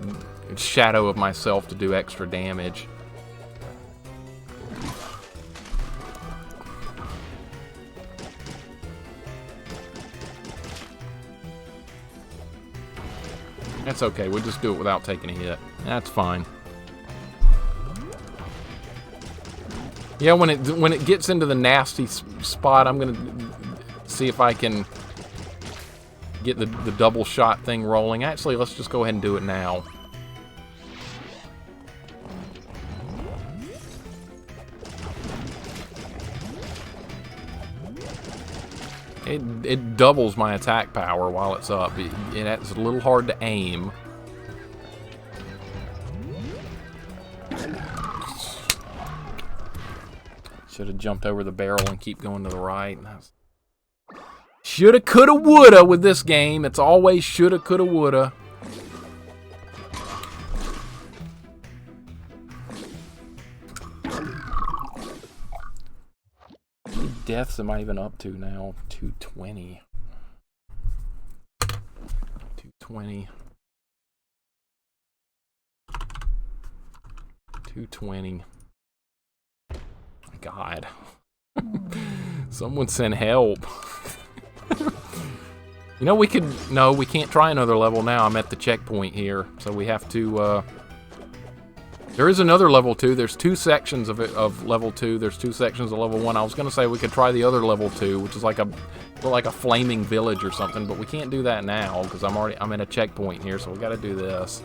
shadow of myself to do extra damage. That's okay, we'll just do it without taking a hit. That's fine. Yeah, when it gets into the nasty spot, I'm gonna see if I can get the double shot thing rolling. Actually, let's just go ahead and do it now. It doubles my attack power while it's up. It's a little hard to aim. Should have jumped over the barrel and keep going to the right. Shoulda, coulda, woulda with this game. It's always shoulda, coulda, woulda. How many deaths am I even up to now? 220. 220. 220. God. Someone send help. You know, we could... No, we can't try another level now. I'm at the checkpoint here. So we have to... There is another level 2. There's 2 sections of it, of level 2. There's 2 sections of level 1. I was going to say we could try the other level 2, which is like a flaming village or something. But we can't do that now because I'm in a checkpoint here. So we got to do this.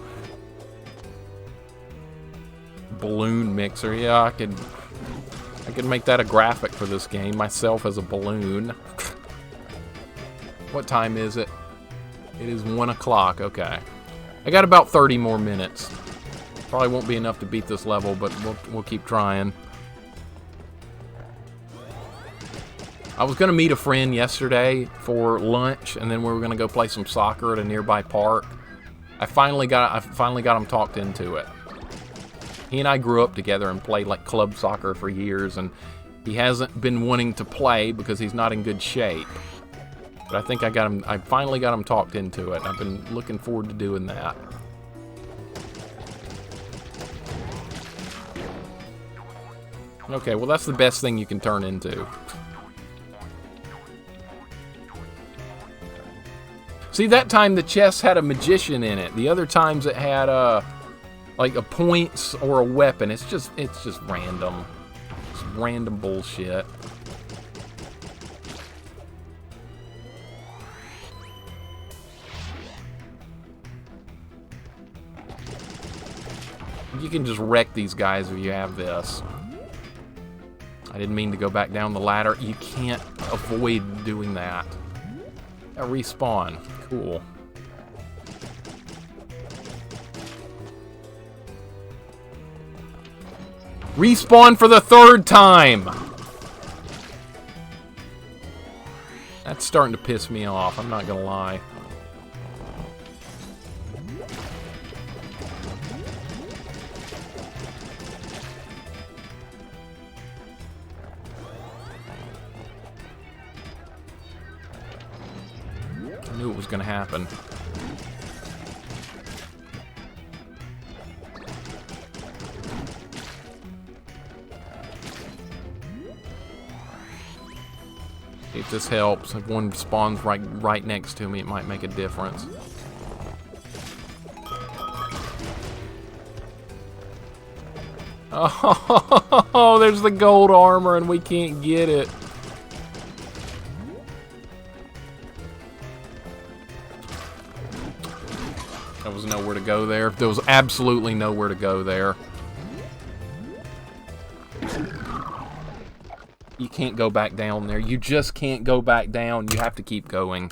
Balloon mixer. Yeah, I could make that a graphic for this game. Myself as a balloon. What time is it? It is 1 o'clock. Okay. I got about 30 more minutes. Probably won't be enough to beat this level, but we'll keep trying. I was gonna meet a friend yesterday for lunch, and then we were gonna go play some soccer at a nearby park. I finally got him talked into it. He and I grew up together and played like club soccer for years, and he hasn't been wanting to play because he's not in good shape. But I think I finally got him talked into it. I've been looking forward to doing that. Okay, well that's the best thing you can turn into. See, that time the chest had a magician in it. The other times it had like a points or a weapon. It's just random. It's random bullshit. You can just wreck these guys if you have this. I didn't mean to go back down the ladder. You can't avoid doing that. A respawn. Cool. Respawn for the 3rd time! That's starting to piss me off, I'm not gonna lie. I knew it was gonna happen. If this helps, if one spawns right next to me, it might make a difference. Oh, there's the gold armor and we can't get it. There was nowhere to go there. There was absolutely nowhere to go there. You can't go back down there. You just can't go back down. You have to keep going.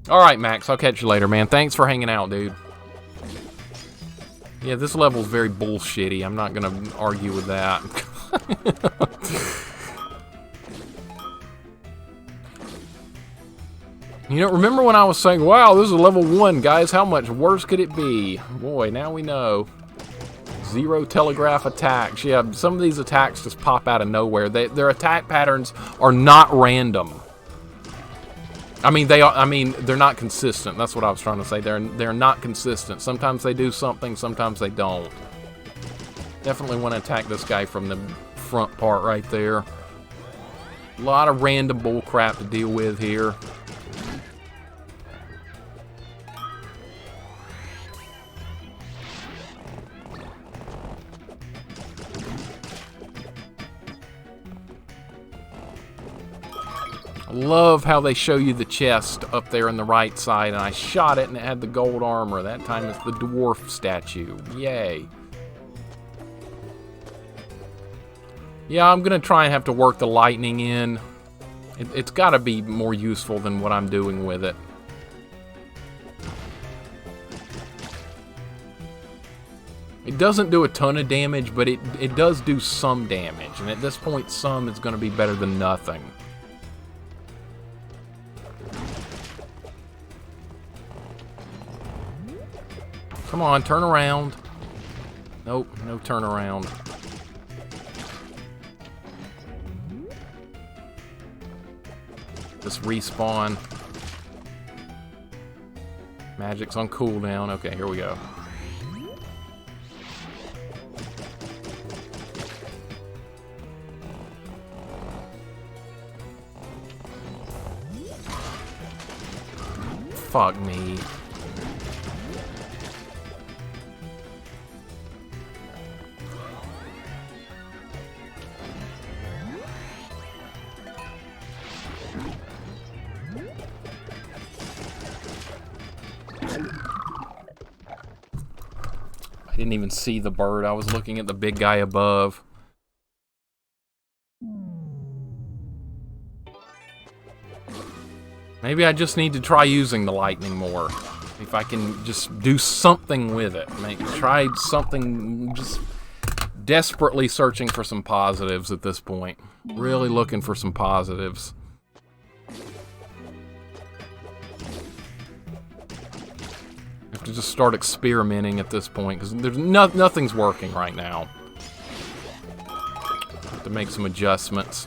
Alright, Max. I'll catch you later, man. Thanks for hanging out, dude. Yeah, this level's very bullshitty. I'm not gonna argue with that. You know, remember when I was saying, wow, this is level 1, guys. How much worse could it be? Boy, now we know. 0 telegraph attacks. Yeah, some of these attacks just pop out of nowhere. Their attack patterns are not random. I mean, they're not consistent. That's what I was trying to say. They're not consistent. Sometimes they do something, sometimes they don't. Definitely want to attack this guy from the front part right there. A lot of random bull crap to deal with here. Love how they show you the chest up there on the right side, and I shot it and it had the gold armor. That time it's the dwarf statue. Yay. Yeah, I'm gonna try and have to work the lightning in. It's gotta be more useful than what I'm doing with it. It doesn't do a ton of damage, but it does do some damage, and at this point some is gonna be better than nothing. Come on, turn around. Nope, no turn around. Just respawn. Magic's on cooldown. Okay, here we go. Fuck me. I didn't even see the bird. I was looking at the big guy above. Maybe I just need to try using the lightning more. If I can just do something with it. Try something, just desperately searching for some positives at this point. Really looking for some positives. I have to just start experimenting at this point, because there's nothing's working right now. Have to make some adjustments.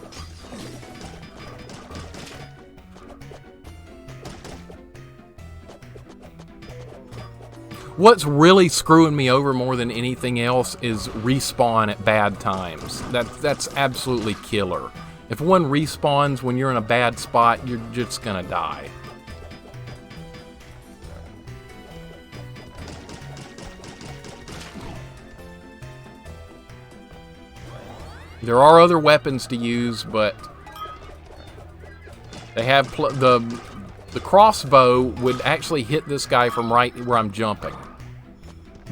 What's really screwing me over more than anything else is respawn at bad times. That's absolutely killer. If one respawns when you're in a bad spot, you're just gonna die. There are other weapons to use, but they have the crossbow would actually hit this guy from right where I'm jumping.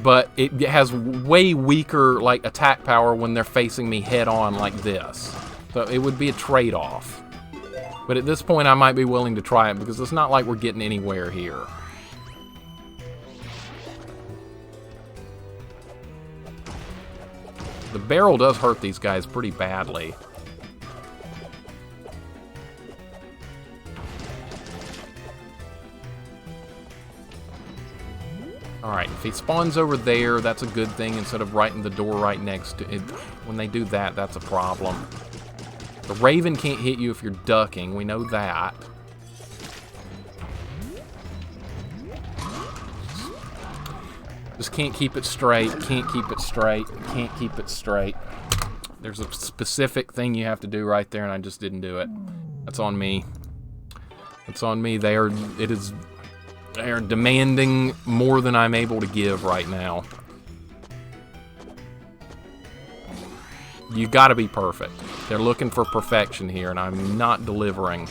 But it has way weaker like attack power when they're facing me head on like this. So it would be a trade-off. But at this point I might be willing to try it because it's not like we're getting anywhere here. The barrel does hurt these guys pretty badly. Alright, if he spawns over there, that's a good thing instead of right in the door right next to it. When they do that, that's a problem. The Raven can't hit you if you're ducking, we know that. Just can't keep it straight, can't keep it straight, can't keep it straight. There's a specific thing you have to do right there and I just didn't do it. That's on me. That's on me. They are demanding more than I'm able to give right now. You gotta be perfect. They're looking for perfection here and I'm not delivering.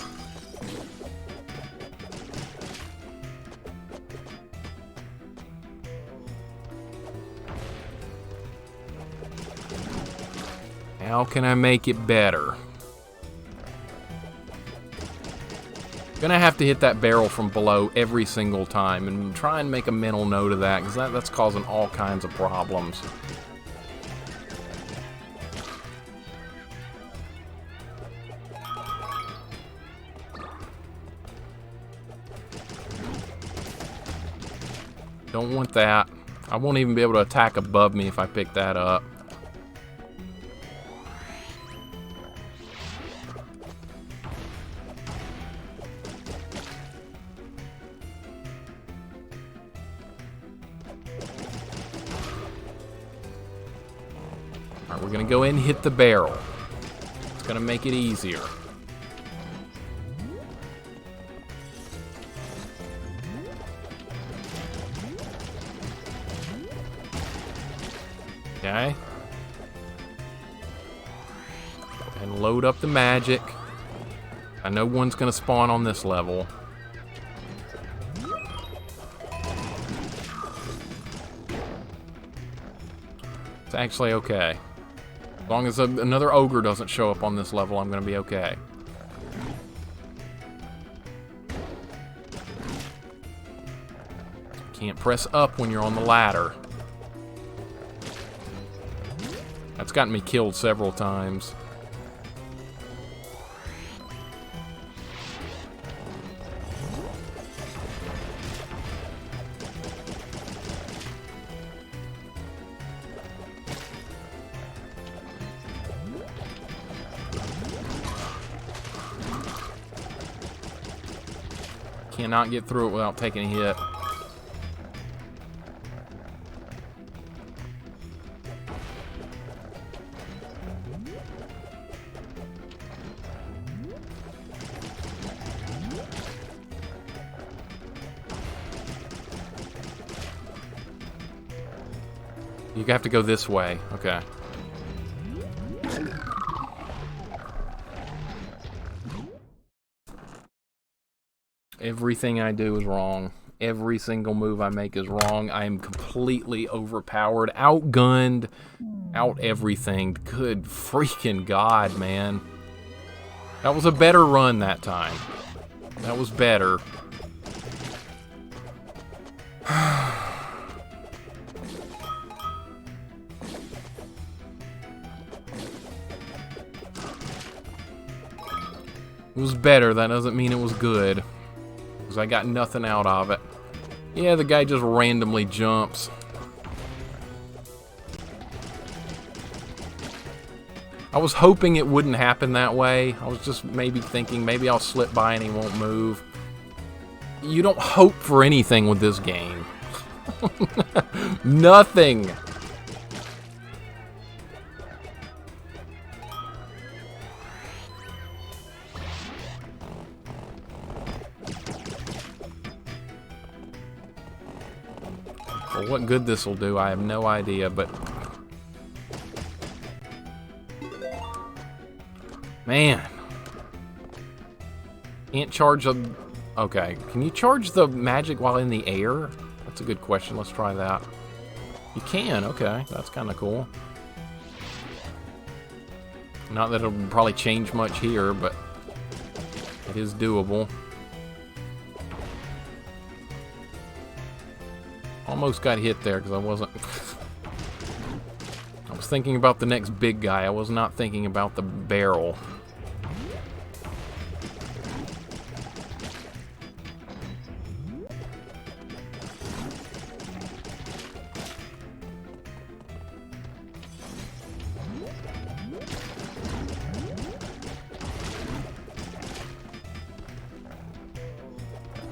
How can I make it better? Gonna have to hit that barrel from below every single time and try and make a mental note of that because that's causing all kinds of problems. Don't want that. I won't even be able to attack above me if I pick that up. We're gonna go in and hit the barrel. It's gonna make it easier. Okay. And load up the magic. I know one's gonna spawn on this level. It's actually okay. As long as another ogre doesn't show up on this level, I'm going to be okay. Can't press up when you're on the ladder. That's gotten me killed several times. Cannot get through it without taking a hit. You have to go this way. Okay. Everything I do is wrong. Every single move I make is wrong. I am completely overpowered, outgunned, out everything. Good freaking God, man. That was a better run that time. That was better. It was better. That doesn't mean it was good. Because I got nothing out of it. Yeah, the guy just randomly jumps. I was hoping it wouldn't happen that way. I was just maybe thinking maybe I'll slip by and he won't move. You don't hope for anything with this game. Nothing. For what good this will do, I have no idea, but... Man. Can't charge a... Okay, can you charge the magic while in the air? That's a good question, let's try that. You can, okay, that's kind of cool. Not that it'll probably change much here, but it is doable. Almost got hit there because I wasn't... I was thinking about the next big guy. I was not thinking about the barrel.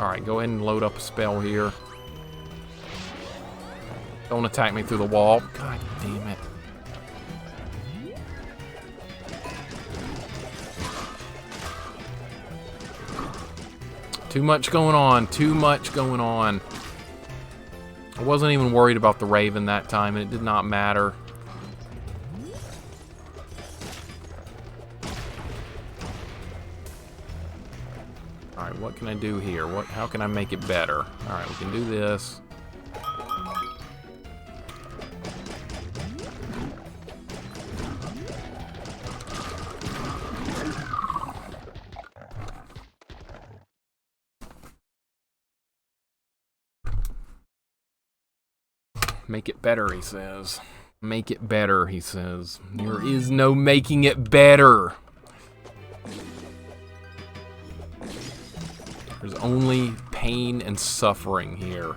Alright, go ahead and load up a spell here. Don't attack me through the wall. God damn it. Too much going on. Too much going on. I wasn't even worried about the Raven that time, and it did not matter. Alright, what can I do here? How can I make it better? Alright, we can do this. Make it better, he says. Make it better, he says. There is no making it better. There's only pain and suffering here.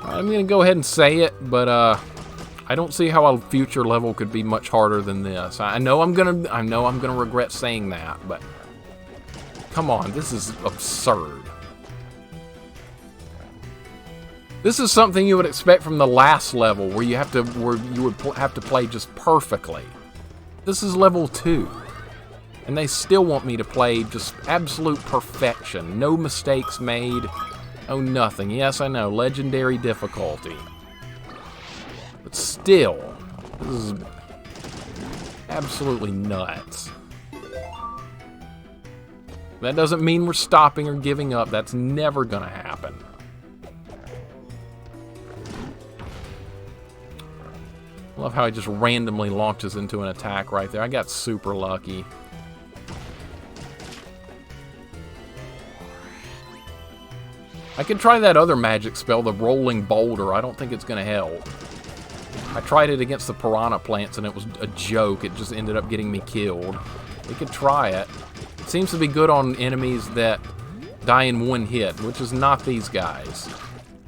I'm gonna go ahead and say it, but I don't see how a future level could be much harder than this. I know I'm gonna regret saying that, but come on, this is absurd. This is something you would expect from the last level, where you would have to play just perfectly. This is level 2, and they still want me to play just absolute perfection, no mistakes made, oh nothing. Yes, I know, legendary difficulty. But still, this is absolutely nuts. That doesn't mean we're stopping or giving up. That's never gonna happen. I love how he just randomly launches into an attack right there. I got super lucky. I could try that other magic spell, the rolling boulder. I don't think it's gonna help. I tried it against the piranha plants and it was a joke. It just ended up getting me killed. We could try it. It seems to be good on enemies that die in one hit, which is not these guys.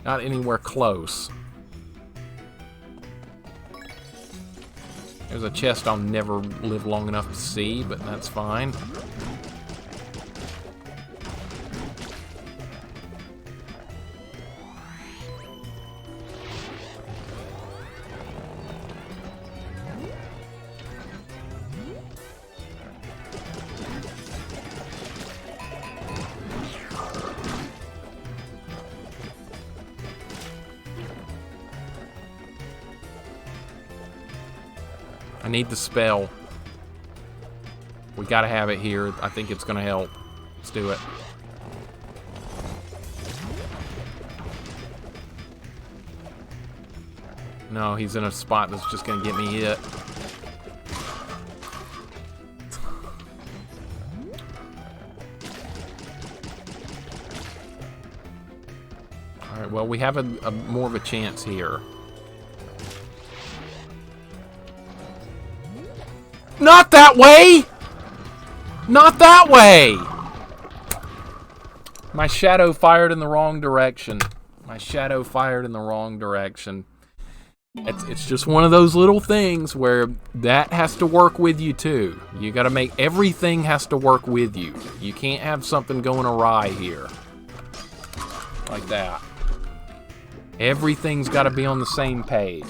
Not anywhere close. There's a chest I'll never live long enough to see, but that's fine. I need the spell. We gotta have it here. I think it's gonna help. Let's do it. No, he's in a spot that's just gonna get me hit. Alright, well, we have a more of a chance here. Not that way! Not that way! My shadow fired in the wrong direction. My shadow fired in the wrong direction. It's just one of those little things where that has to work with you too. You gotta make, everything has to work with you. You can't have something going awry here. Like that. Everything's gotta be on the same page.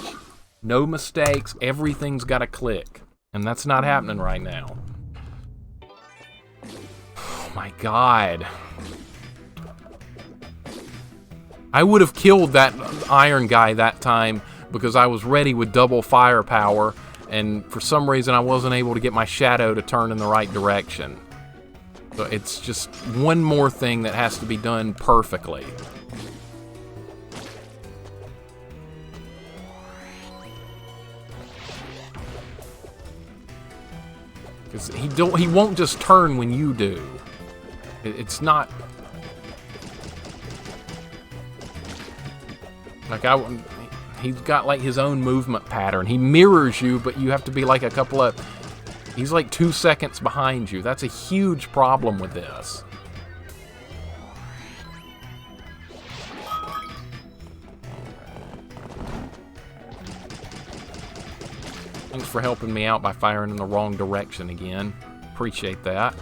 No mistakes, everything's gotta click. And that's not happening right now. Oh my god. I would have killed that iron guy that time because I was ready with double firepower, and for some reason I wasn't able to get my shadow to turn in the right direction. So it's just one more thing that has to be done perfectly. He won't just turn when you do. It's not like he's got like his own movement pattern. He mirrors you, but you have to be like he's like 2 seconds behind you. That's a huge problem with this. Thanks for helping me out by firing in the wrong direction again. Appreciate that.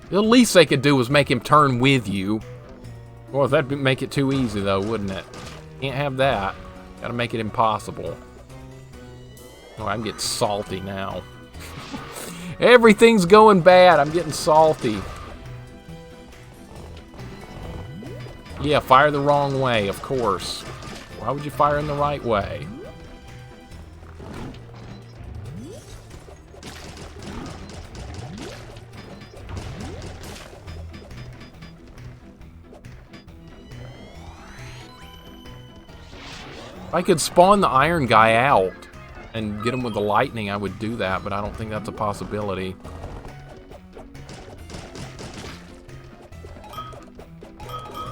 The least they could do was make him turn with you. Well, that'd make it too easy, though, wouldn't it? Can't have that. Gotta make it impossible. Oh, I'm getting salty now. Everything's going bad. I'm getting salty. Yeah, fire the wrong way, of course. Why would you fire in the right way? If I could spawn the iron guy out and get him with the lightning, I would do that, but I don't think that's a possibility.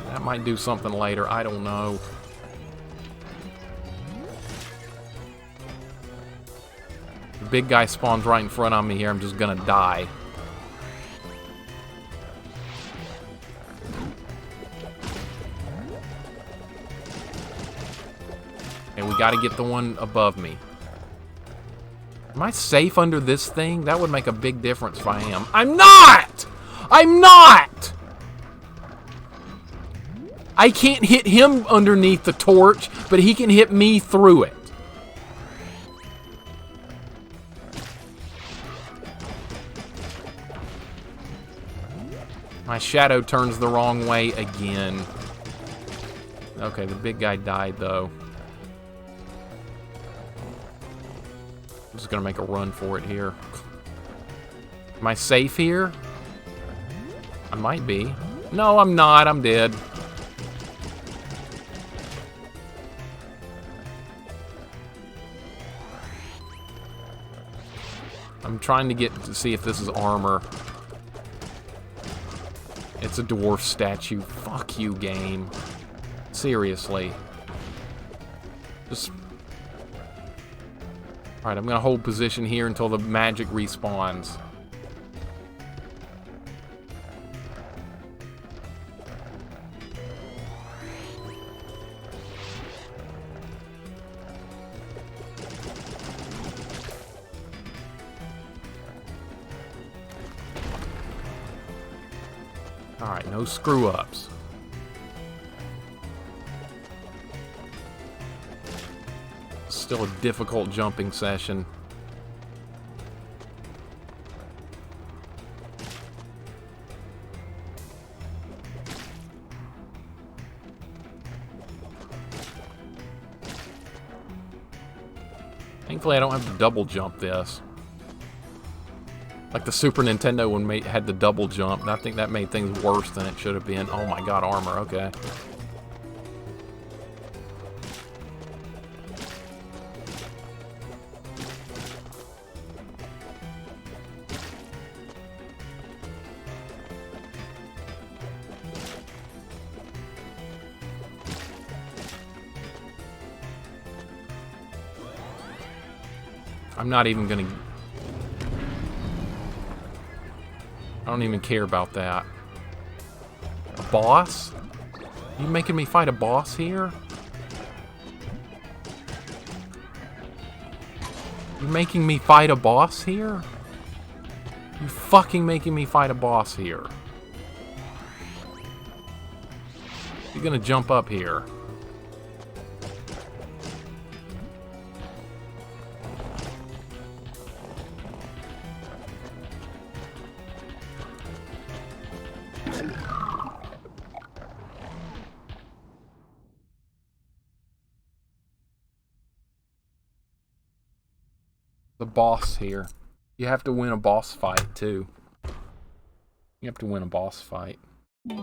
That might do something later, I don't know. The big guy spawns right in front of me here, I'm just gonna die. And we gotta get the one above me. Am I safe under this thing? That would make a big difference if I am. I'm not! I'm not! I can't hit him underneath the torch, but he can hit me through it. My shadow turns the wrong way again. Okay, the big guy died though. I'm just gonna make a run for it here. Am I safe here? I might be. No, I'm not. I'm dead. I'm trying to get to see if this is armor. It's a dwarf statue. Fuck you, game. Seriously. Just... Alright, I'm gonna hold position here until the magic respawns. Alright, no screw-ups. Still a difficult jumping session. Thankfully, I don't have to double jump this. Like the Super Nintendo one had the double jump, and I think that made things worse than it should have been. Oh my god, armor, okay. I'm not even gonna... I don't even care about that. A boss? You making me fight a boss here? You making me fight a boss here? You fucking making me fight a boss here. You're gonna jump up here. The boss here. You have to win a boss fight, too. You have to win a boss fight. You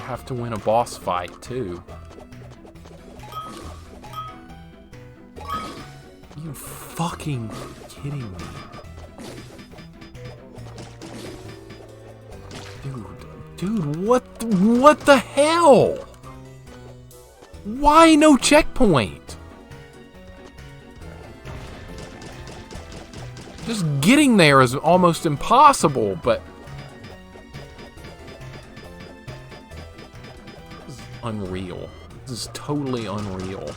have to win a boss fight, too. You fucking kidding me? Dude, what the hell? Why no checkpoint? Just getting there is almost impossible, but... This is unreal. This is totally unreal.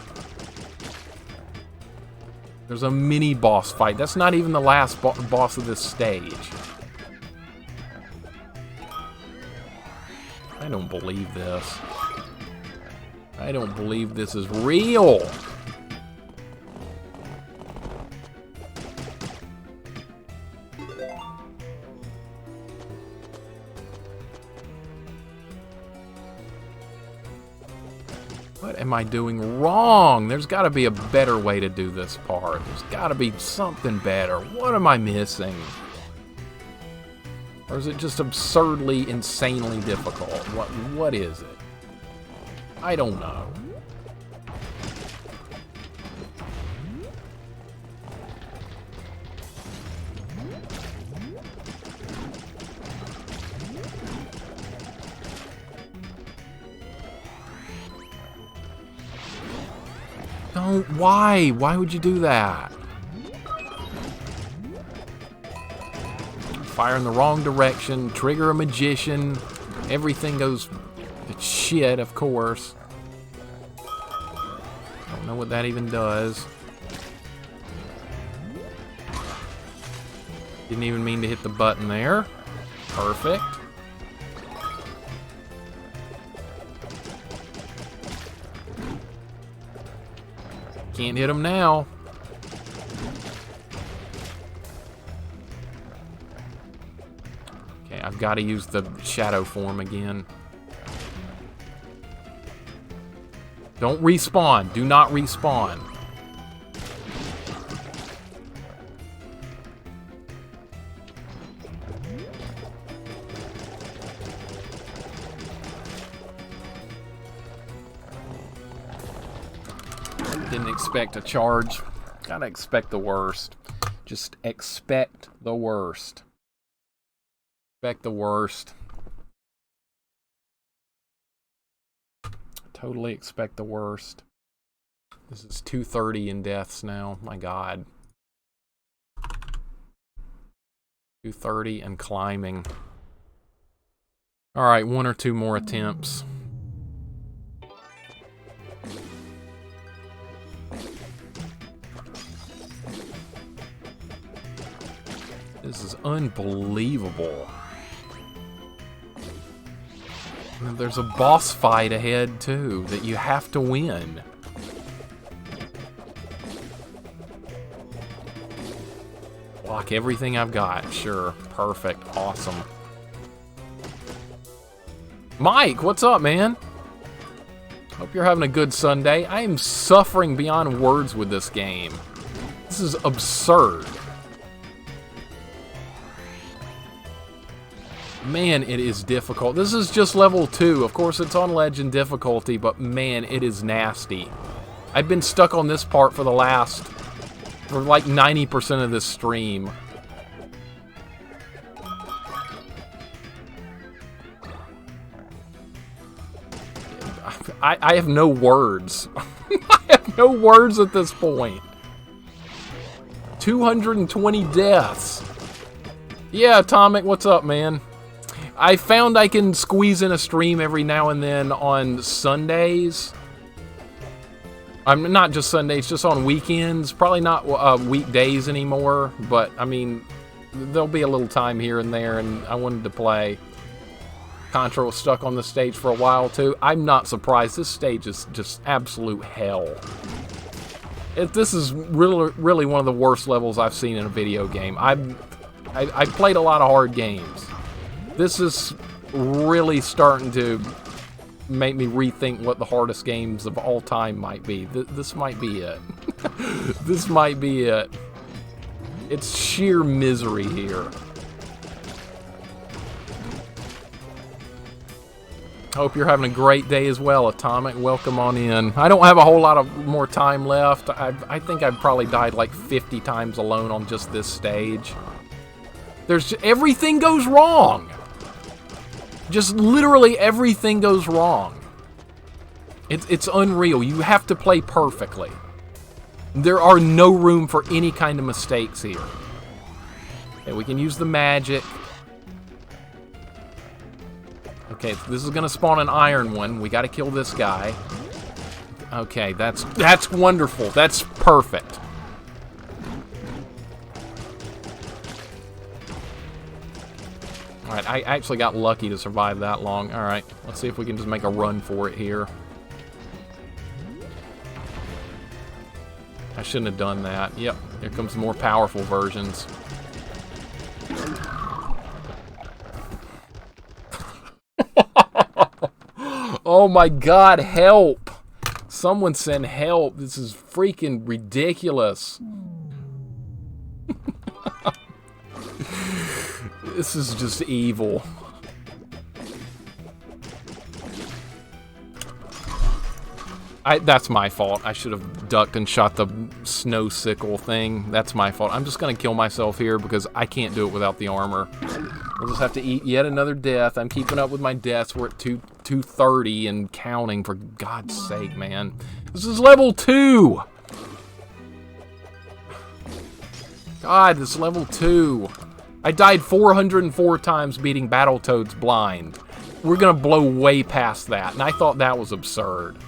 There's a mini boss fight. That's not even the last boss of this stage. I don't believe this. I don't believe this is real. What am I doing wrong? There's got to be a better way to do this part. There's got to be something better. What am I missing? Or is it just absurdly, insanely difficult? What is it? I don't know. Don't, why? Why would you do that? Fire in the wrong direction, trigger a magician, everything goes to shit, of course. Don't know what that even does. Didn't even mean to hit the button there. Perfect. Can't hit him now. Okay, I've got to use the shadow form again. Don't respawn. Do not respawn. Didn't expect a charge. Gotta expect the worst. Just expect the worst. Expect the worst. Totally expect the worst. This is 230 in deaths now. My God. 230 and climbing. Alright, one or two more attempts. This is unbelievable. And there's a boss fight ahead, too, that you have to win. Block everything I've got. Sure. Perfect. Awesome. Mike, what's up, man? Hope you're having a good Sunday. I am suffering beyond words with this game. This is absurd. Man, it is difficult. This is just level 2. Of course, it's on Legend difficulty, but man, it is nasty. I've been stuck on this part for like 90% of this stream. I have no words. I have no words at this point. 220 deaths. Yeah, Atomic, what's up, man? I found I can squeeze in a stream every now and then on Sundays. I'm not just Sundays, just on weekends. Probably not weekdays anymore, but I mean, there'll be a little time here and there, and I wanted to play. Contra was stuck on the stage for a while too. I'm not surprised. This stage is just absolute hell. This is really one of the worst levels I've seen in a video game. I played a lot of hard games. This is really starting to make me rethink what the hardest games of all time might be. This might be it. This might be it. It's sheer misery here. Hope you're having a great day as well, Atomic. Welcome on in. I don't have a whole lot of more time left. I think I've probably died like 50 times alone on just this stage. Everything goes wrong. Just literally everything goes wrong. It's unreal. You have to play perfectly. There are no room for any kind of mistakes here. Okay, we can use the magic. Okay, this is gonna spawn an iron one. We gotta kill this guy. Okay, that's wonderful. That's perfect. Alright, I actually got lucky to survive that long. Alright, let's see if we can just make a run for it here. I shouldn't have done that. Yep, here comes more powerful versions. Oh my god, help! Someone send help. This is freaking ridiculous. This is just evil. That's my fault. I should have ducked and shot the snow sickle thing. That's my fault. I'm just going to kill myself here because I can't do it without the armor. We'll just have to eat yet another death. I'm keeping up with my deaths. We're at 230 and counting, for God's sake, man. This is level 2! God, this is level 2. I died 404 times beating Battletoads blind. We're going to blow way past that, and I thought that was absurd.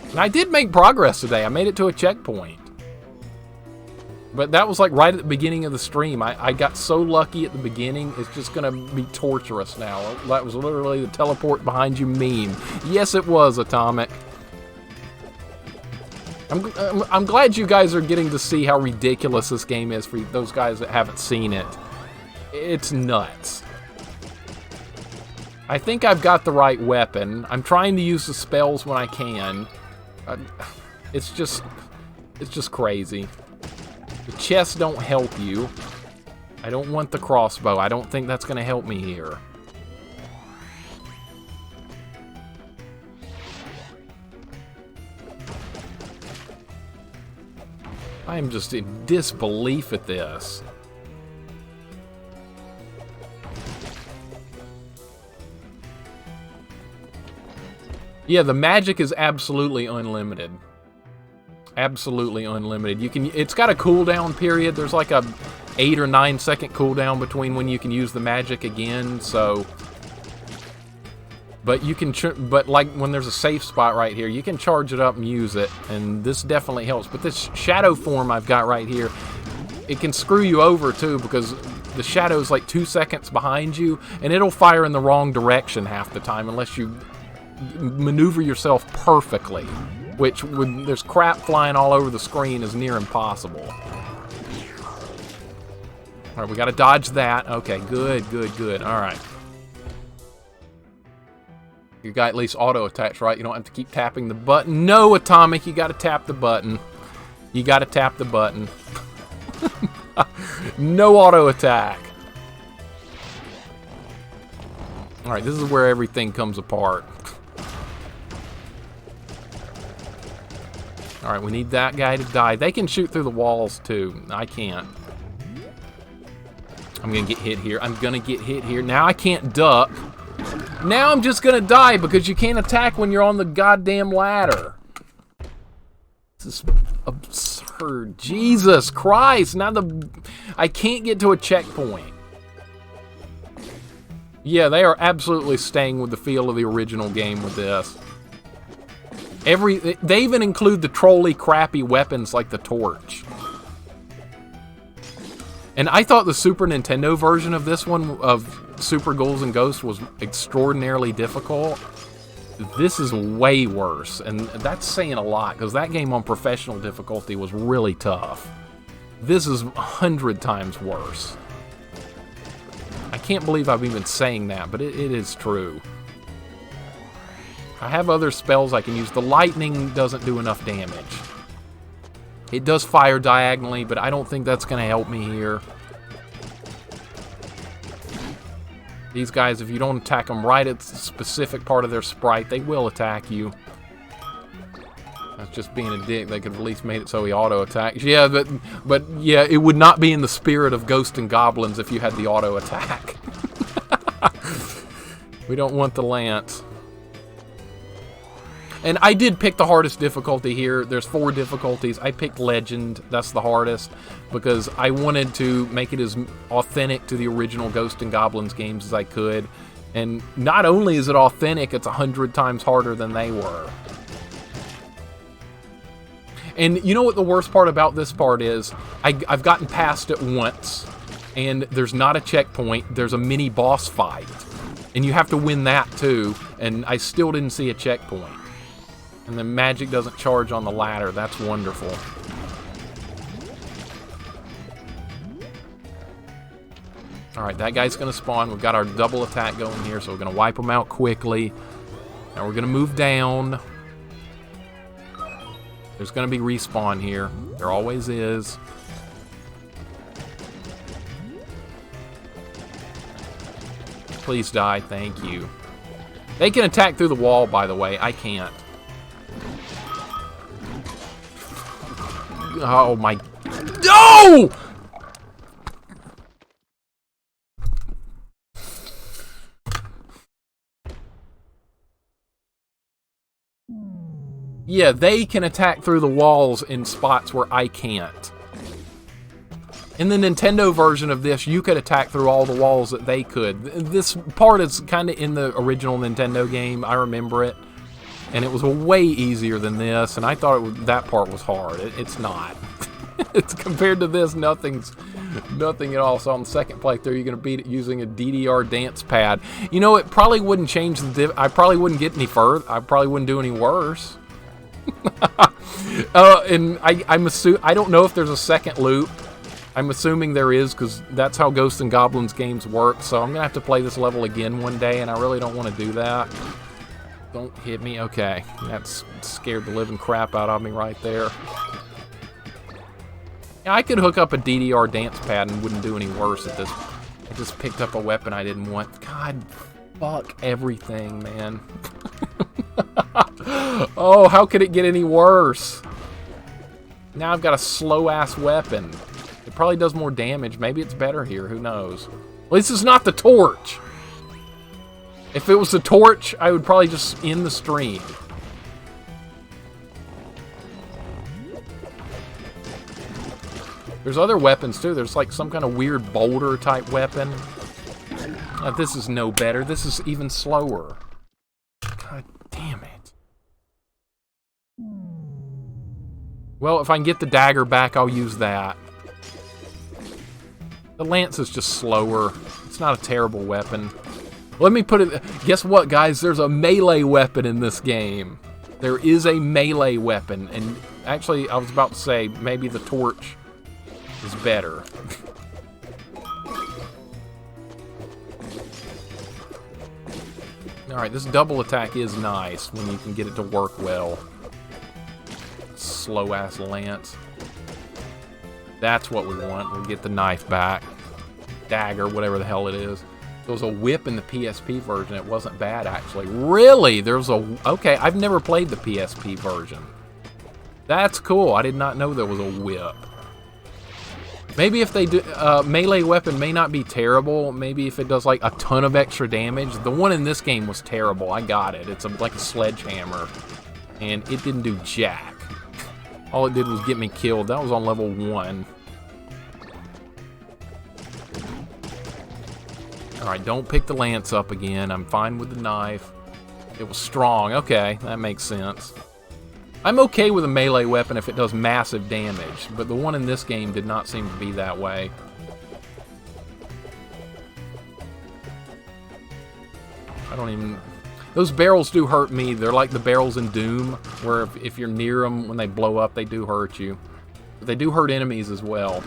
And I did make progress today. I made it to a checkpoint. But that was like right at the beginning of the stream. I got so lucky at the beginning, it's just going to be torturous now. That was literally the teleport behind you meme. Yes, it was, Atomic. I'm glad you guys are getting to see how ridiculous this game is for those guys that haven't seen it. It's nuts. I think I've got the right weapon. I'm trying to use the spells when I can. It's just crazy. The chests don't help you. I don't want the crossbow. I don't think that's going to help me here. I am just in disbelief at this. Yeah, the magic is absolutely unlimited. Absolutely unlimited. It's got a cooldown period. There's like a 8 or 9 second cooldown between when you can use the magic again, so But you can, but like when there's a safe spot right here, you can charge it up and use it, and this definitely helps. But this shadow form I've got right here, it can screw you over too, because the shadow's like 2 seconds behind you, and it'll fire in the wrong direction half the time unless you maneuver yourself perfectly, which when there's crap flying all over the screen is near impossible. All right, we got to dodge that. Okay, good, good, good. All right. You got at least auto attacks, right? You don't have to keep tapping the button. No, Atomic, you got to tap the button. You got to tap the button. No auto attack. All right, this is where everything comes apart. All right, we need that guy to die. They can shoot through the walls too. I can't. I'm gonna get hit here. I'm gonna get hit here. Now I can't duck. Now I'm just gonna die because you can't attack when you're on the goddamn ladder. This is absurd. Jesus Christ! Now I can't get to a checkpoint. Yeah, they are absolutely staying with the feel of the original game with this. They even include the trolly crappy weapons like the torch. And I thought the Super Nintendo version of this one, of Super Ghouls and Ghosts, was extraordinarily difficult. This is way worse, and that's saying a lot, because that game on professional difficulty was really tough. This is 100 times worse. I can't believe I'm even saying that, but it is true. I have other spells I can use. The lightning doesn't do enough damage. It does fire diagonally, but I don't think that's going to help me here. These guys, if you don't attack them right at a specific part of their sprite, they will attack you. That's just being a dick. They could have at least made it so he auto-attacks. Yeah, but yeah, it would not be in the spirit of Ghosts and Goblins if you had the auto-attack. We don't want the lance. And I did pick the hardest difficulty here. There's 4 difficulties. I picked Legend. That's the hardest because I wanted to make it as authentic to the original Ghosts and Goblins games as I could. And not only is it authentic, it's 100 times harder than they were. And you know what the worst part about this part is? I've gotten past it once, and there's not a checkpoint. There's a mini boss fight. And you have to win that too, and I still didn't see a checkpoint. And the magic doesn't charge on the ladder. That's wonderful. Alright, that guy's going to spawn. We've got our double attack going here, so we're going to wipe him out quickly. Now we're going to move down. There's going to be respawn here. There always is. Please die. Thank you. They can attack through the wall, by the way. I can't. Oh my... No! Yeah, they can attack through the walls in spots where I can't. In the Nintendo version of this, you could attack through all the walls that they could. This part is kind of in the original Nintendo game. I remember it. And it was way easier than this, and I thought that part was hard. It's not. It's compared to this, nothing at all. So on the second playthrough, you're going to beat it using a DDR dance pad. You know, it probably wouldn't change the... I probably wouldn't get any further. I probably wouldn't do any worse. And I don't know if there's a second loop. I'm assuming there is, because that's how Ghosts and Goblins games work. So I'm going to have to play this level again one day, and I really don't want to do that. Don't hit me. Okay. That scared the living crap out of me right there. Yeah, I could hook up a DDR dance pad and wouldn't do any worse at this. I just picked up a weapon I didn't want. God, fuck everything, man. Oh, how could it get any worse? Now I've got a slow-ass weapon. It probably does more damage. Maybe it's better here. Who knows? Well, this is not the torch. If it was the torch, I would probably just end the stream. There's other weapons, too. There's like some kind of weird boulder-type weapon. This is no better. This is even slower. Well, if I can get the dagger back, I'll use that. The lance is just slower. It's not a terrible weapon. Let me put it... Guess what, guys? There's a melee weapon in this game. There is a melee weapon. And actually, I was about to say, maybe the torch is better. Alright, this double attack is nice when you can get it to work well. Slow-ass lance. That's what we want. We'll get the knife back. Dagger, whatever the hell it is. There was a whip in the PSP version. It wasn't bad, actually. Really? There's a... Okay, I've never played the PSP version. That's cool. I did not know there was a whip. Maybe if they do... melee weapon may not be terrible. Maybe if it does, like, a ton of extra damage. The one in this game was terrible. I got it. It's like a sledgehammer. And it didn't do jack. All it did was get me killed. That was on level 1. Alright, don't pick the lance up again. I'm fine with the knife. It was strong. Okay, that makes sense. I'm okay with a melee weapon if it does massive damage, but the one in this game did not seem to be that way. I don't even... Those barrels do hurt me. They're like the barrels in Doom, where if you're near them, when they blow up, they do hurt you. But they do hurt enemies as well.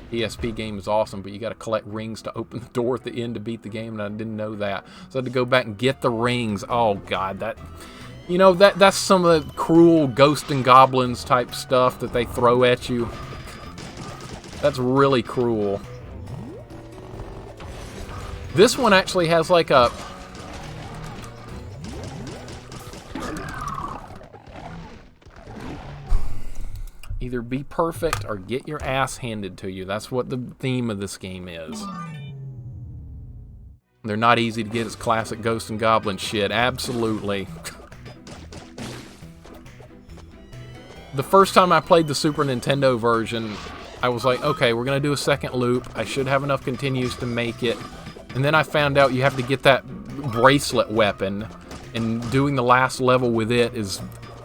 PSP game is awesome, but you got to collect rings to open the door at the end to beat the game, and I didn't know that. So I had to go back and get the rings. Oh, God, that... You know, that's some of the cruel Ghosts and Goblins type stuff that they throw at you. That's really cruel. This one actually has like a... Either be perfect or get your ass handed to you. That's what the theme of this game is. They're not easy to get as classic Ghosts and Goblins shit. Absolutely. The first time I played the Super Nintendo version, I was like, okay, we're going to do a second loop. I should have enough continues to make it. And then I found out you have to get that bracelet weapon, and doing the last level with it is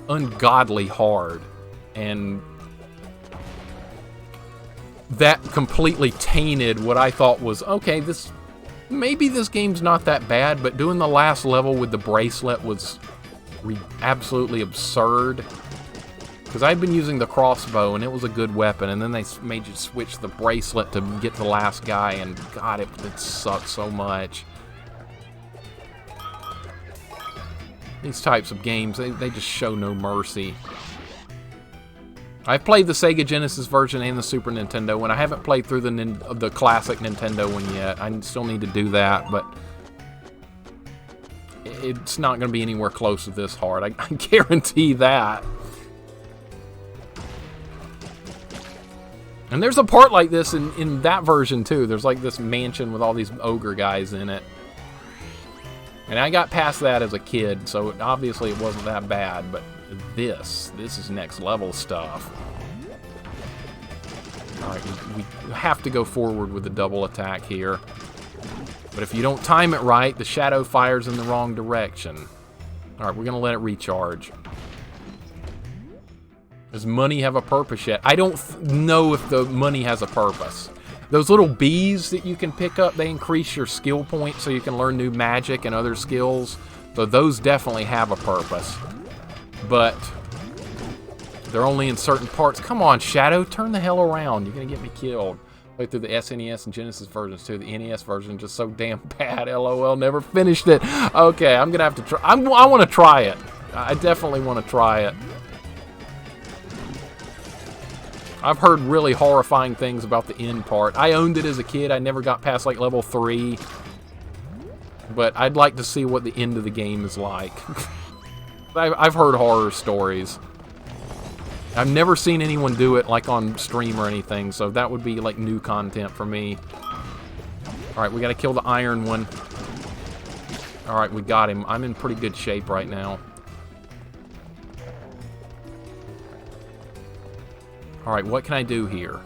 ungodly hard. And that completely tainted what I thought was, okay, maybe this game's not that bad, but doing the last level with the bracelet was absolutely absurd. Because I'd been using the crossbow, and it was a good weapon, and then they made you switch the bracelet to get the last guy, and God, it sucked so much. These types of games, they just show no mercy. I've played the Sega Genesis version and the Super Nintendo one. I haven't played through the classic Nintendo one yet. I still need to do that, but it's not going to be anywhere close to this hard. I guarantee that. And there's a part like this in that version, too. There's like this mansion with all these ogre guys in it. And I got past that as a kid, so obviously it wasn't that bad, but this is next level stuff. Alright, we have to go forward with the double attack here. But if you don't time it right, the shadow fires in the wrong direction. Alright, we're going to let it recharge. Does money have a purpose yet? I don't know if the money has a purpose. Those little bees that you can pick up, they increase your skill points so you can learn new magic and other skills. So those definitely have a purpose. But they're only in certain parts. Come on, Shadow, turn the hell around. You're going to get me killed. Play through the SNES and Genesis versions too. The NES version just so damn bad. LOL, never finished it. Okay, I'm going to have to try. I want to try it. I definitely want to try it. I've heard really horrifying things about the end part. I owned it as a kid. I never got past like level 3. But I'd like to see what the end of the game is like. I've heard horror stories. I've never seen anyone do it like on stream or anything, so that would be like new content for me. Alright, we gotta kill the iron one. Alright, we got him. I'm in pretty good shape right now. Alright, what can I do here?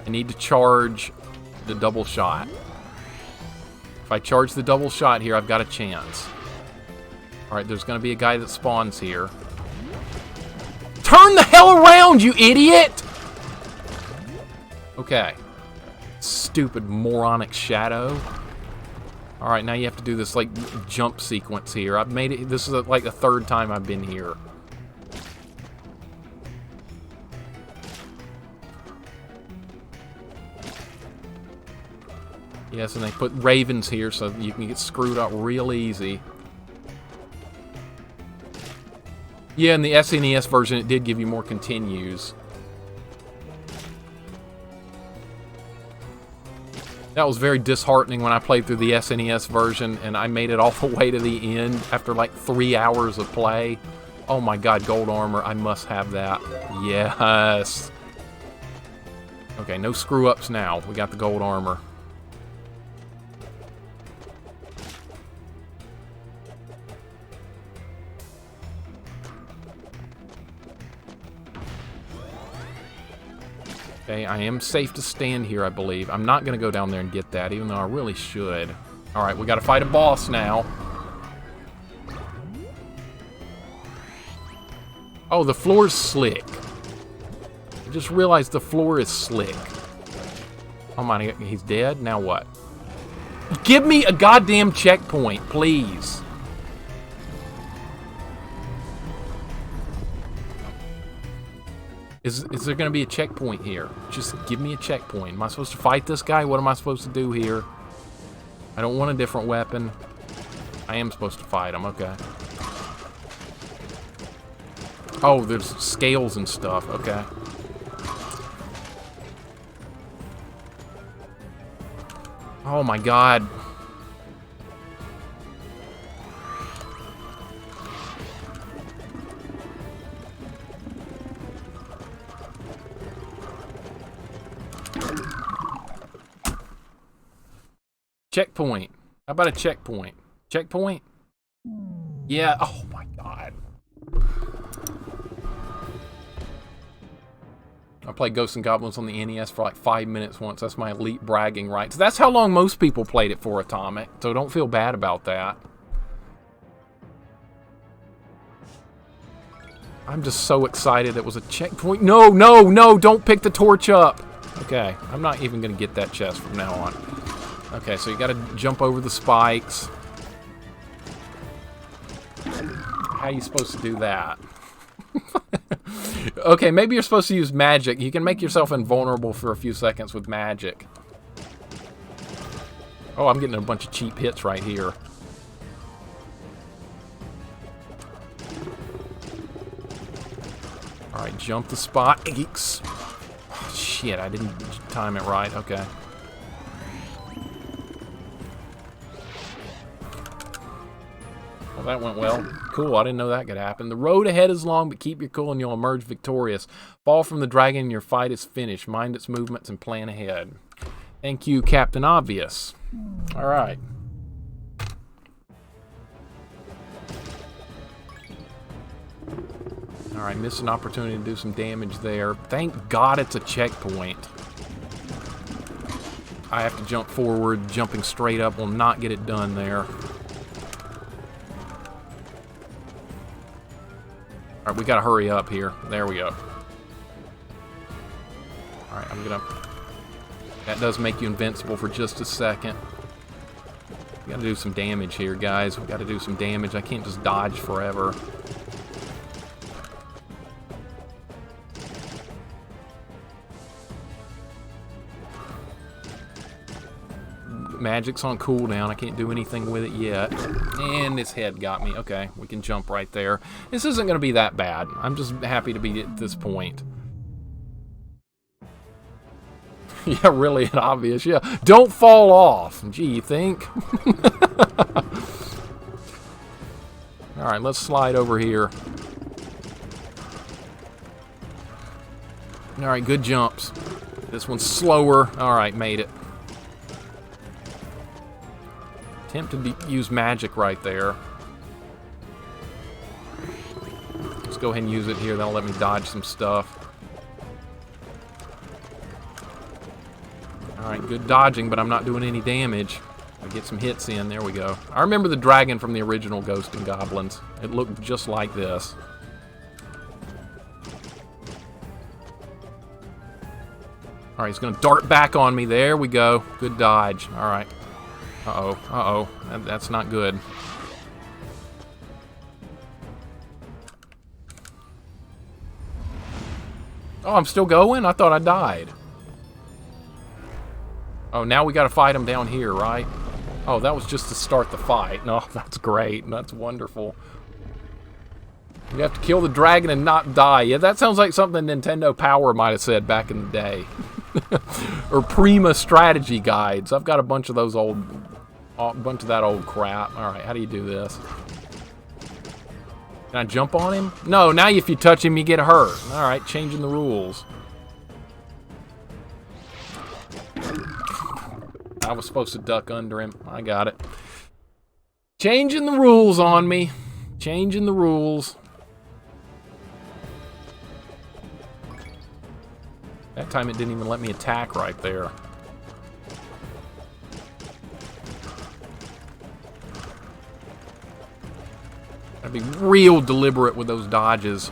I need to charge the double shot. If I charge the double shot here, I've got a chance. Alright, there's going to be a guy that spawns here. Turn the hell around, you idiot! Okay. Stupid moronic shadow. Alright, now you have to do this, like, jump sequence here. I've made it... This is, like, the third time I've been here. Yes, and they put ravens here so you can get screwed up real easy. Yeah, in the SNES version, it did give you more continues. That was very disheartening when I played through the SNES version and I made it all the way to the end after like 3 hours of play. Oh my god, gold armor. I must have that. Yes. Okay, no screw-ups now. We got the gold armor. Okay, I am safe to stand here, I believe. I'm not going to go down there and get that, even though I really should. Alright, we got to fight a boss now. Oh, the floor's slick. I just realized the floor is slick. Oh my, he's dead? Now what? Give me a goddamn checkpoint, please. Is there going to be a checkpoint here? Just give me a checkpoint. Am I supposed to fight this guy? What am I supposed to do here? I don't want a different weapon. I am supposed to fight him, okay. Oh, there's scales and stuff, okay. Oh my god. Checkpoint. How about a checkpoint? Checkpoint? Yeah. Oh my god. I played Ghosts and Goblins on the NES for like 5 minutes once. That's my elite bragging rights. That's how long most people played it for, Atomic. So don't feel bad about that. I'm just so excited it was a checkpoint. No, no, no, don't pick the torch up. Okay, I'm not even going to get that chest from now on. Okay, so you gotta jump over the spikes. How are you supposed to do that? Okay, maybe you're supposed to use magic. You can make yourself invulnerable for a few seconds with magic. Oh, I'm getting a bunch of cheap hits right here. Alright, jump the spikes. Oh, shit, I didn't time it right. Okay. Well, that went well. Cool, I didn't know that could happen. The road ahead is long, but keep your cool and you'll emerge victorious. Fall from the dragon and your fight is finished. Mind its movements and plan ahead. Thank you, Captain Obvious. Alright. Alright, missed an opportunity to do some damage there. Thank God it's a checkpoint. I have to jump forward. Jumping straight up will not get it done there. Alright, we gotta hurry up here. There we go. Alright, I'm gonna... That does make you invincible for just a second. We gotta do some damage here, guys. We gotta do some damage. I can't just dodge forever. Magic's on cooldown. I can't do anything with it yet. And his head got me. Okay, we can jump right there. This isn't going to be that bad. I'm just happy to be at this point. Yeah, really obvious. Yeah, don't fall off. Gee, you think? Alright, let's slide over here. Alright, good jumps. This one's slower. Alright, made it. Tempted to use magic right there. Let's go ahead and use it here. That'll let me dodge some stuff. Alright, good dodging, but I'm not doing any damage. I get some hits in. There we go. I remember the dragon from the original Ghosts and Goblins. It looked just like this. Alright, he's going to dart back on me. There we go. Good dodge. Alright. Uh-oh. Uh-oh. That's not good. Oh, I'm still going? I thought I died. Oh, now we got to fight him down here, right? Oh, that was just to start the fight. No, that's great. That's wonderful. You have to kill the dragon and not die. Yeah, that sounds like something Nintendo Power might have said back in the day. Or Prima strategy guides. I've got a bunch of those bunch of that old crap. Alright, how do you do this? Can I jump on him? No, now if you touch him, you get hurt. Alright, changing the rules. I was supposed to duck under him. I got it. Changing the rules on me. Changing the rules. That time it didn't even let me attack right there. Gotta be real deliberate with those dodges.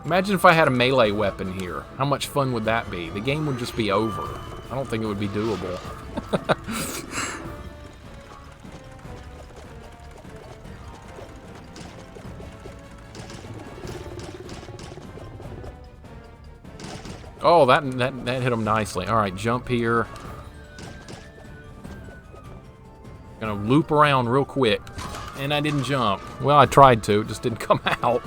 Imagine if I had a melee weapon here. How much fun would that be? The game would just be over. I don't think it would be doable. Oh, that hit him nicely. All right, jump here. Gonna loop around real quick. And I didn't jump. Well, I tried to. It just didn't come out.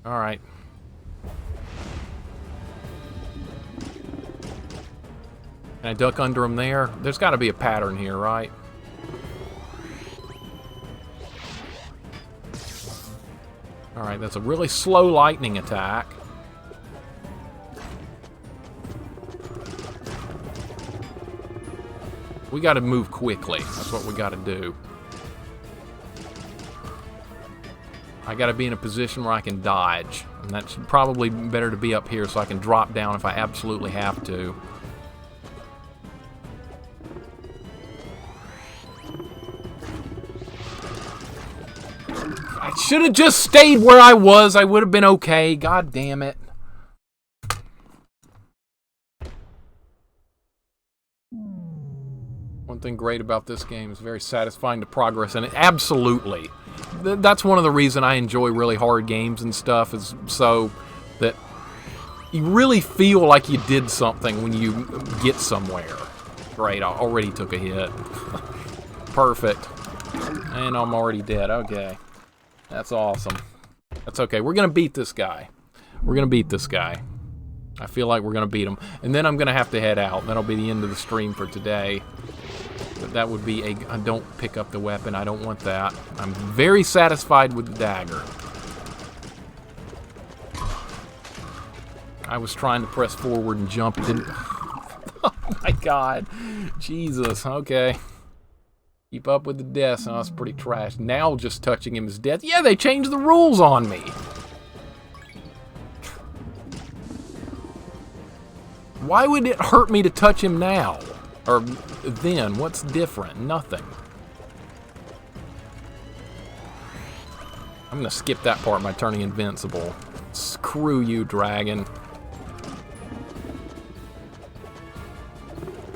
All right. Can I duck under him there? There's got to be a pattern here, right? All right, that's a really slow lightning attack. We got to move quickly. That's what we got to do. I got to be in a position where I can dodge. And that's probably better to be up here so I can drop down if I absolutely have to. I should have just stayed where I was. I would have been okay. God damn it. One thing great about this game is very satisfying to progress in it. Absolutely. That's one of the reasons I enjoy really hard games and stuff, is so that you really feel like you did something when you get somewhere. Great, I already took a hit. Perfect. And I'm already dead. Okay. That's awesome. That's okay. We're going to beat this guy. We're going to beat this guy. I feel like we're going to beat him. And then I'm going to have to head out. That'll be the end of the stream for today. But that would be I don't pick up the weapon. I don't want that. I'm very satisfied with the dagger. I was trying to press forward and jump. Didn't. Oh my God. Jesus. Okay. Keep up with the deaths. Oh, that's pretty trash. Now just touching him is death. Yeah, they changed the rules on me. Why would it hurt me to touch him now? Or then? What's different? Nothing. I'm going to skip that part by turning invincible. Screw you, dragon.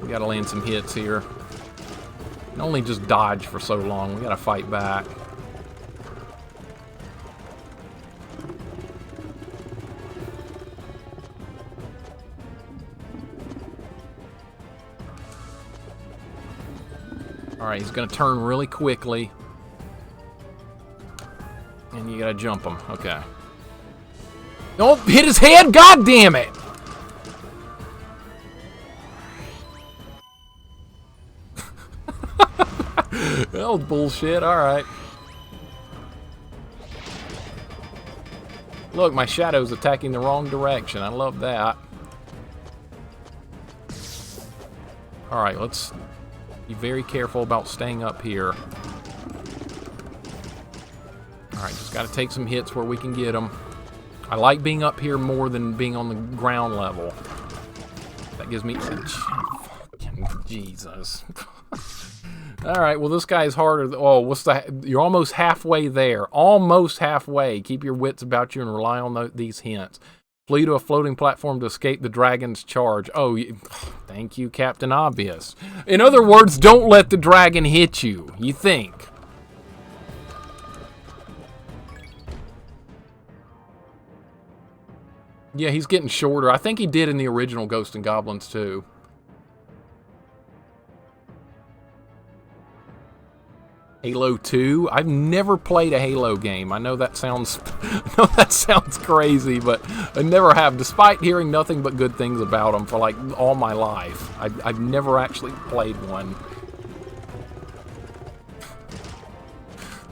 We got to land some hits here. You can only just dodge for so long. We got to fight back. Alright, he's going to turn really quickly. And you got to jump him. Okay. Don't hit his head! God damn it! That was bullshit. Alright. Look, my shadow's attacking the wrong direction. I love that. Alright, let's be very careful about staying up here. Alright, just gotta take some hits where we can get them. I like being up here more than being on the ground level. That gives me... Fucking Jesus. All right, well, this guy's harder. Oh, what's the... You're almost halfway there. Almost halfway. Keep your wits about you and rely on these hints. Flee to a floating platform to escape the dragon's charge. Oh, thank you, Captain Obvious. In other words, don't let the dragon hit you. You think. Yeah, he's getting shorter. I think he did in the original Ghosts and Goblins, too. Halo 2? I've never played a Halo game. I know that sounds crazy, but I never have, despite hearing nothing but good things about them for like all my life. I've never actually played one.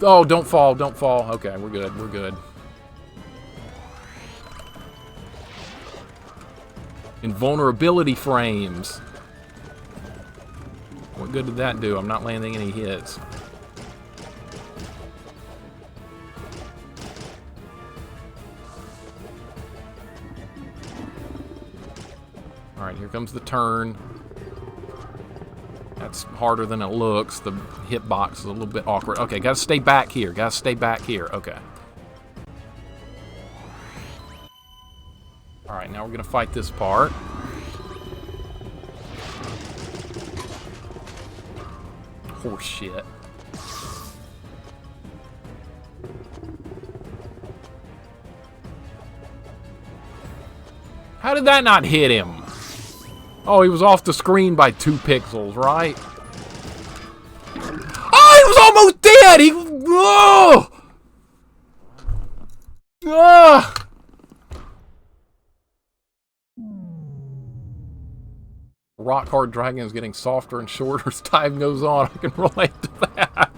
Oh, don't fall, don't fall. Okay, we're good, we're good. Invulnerability frames. What good did that do? I'm not landing any hits. Alright, here comes the turn. That's harder than it looks. The hitbox is a little bit awkward. Okay, gotta stay back here. Gotta stay back here. Okay. Alright, now we're gonna fight this part. Horse shit. How did that not hit him? Oh, he was off the screen by 2 pixels, right? Oh, he was almost dead! He... Oh! Ah! Rock hard dragon is getting softer and shorter as time goes on. I can relate to that.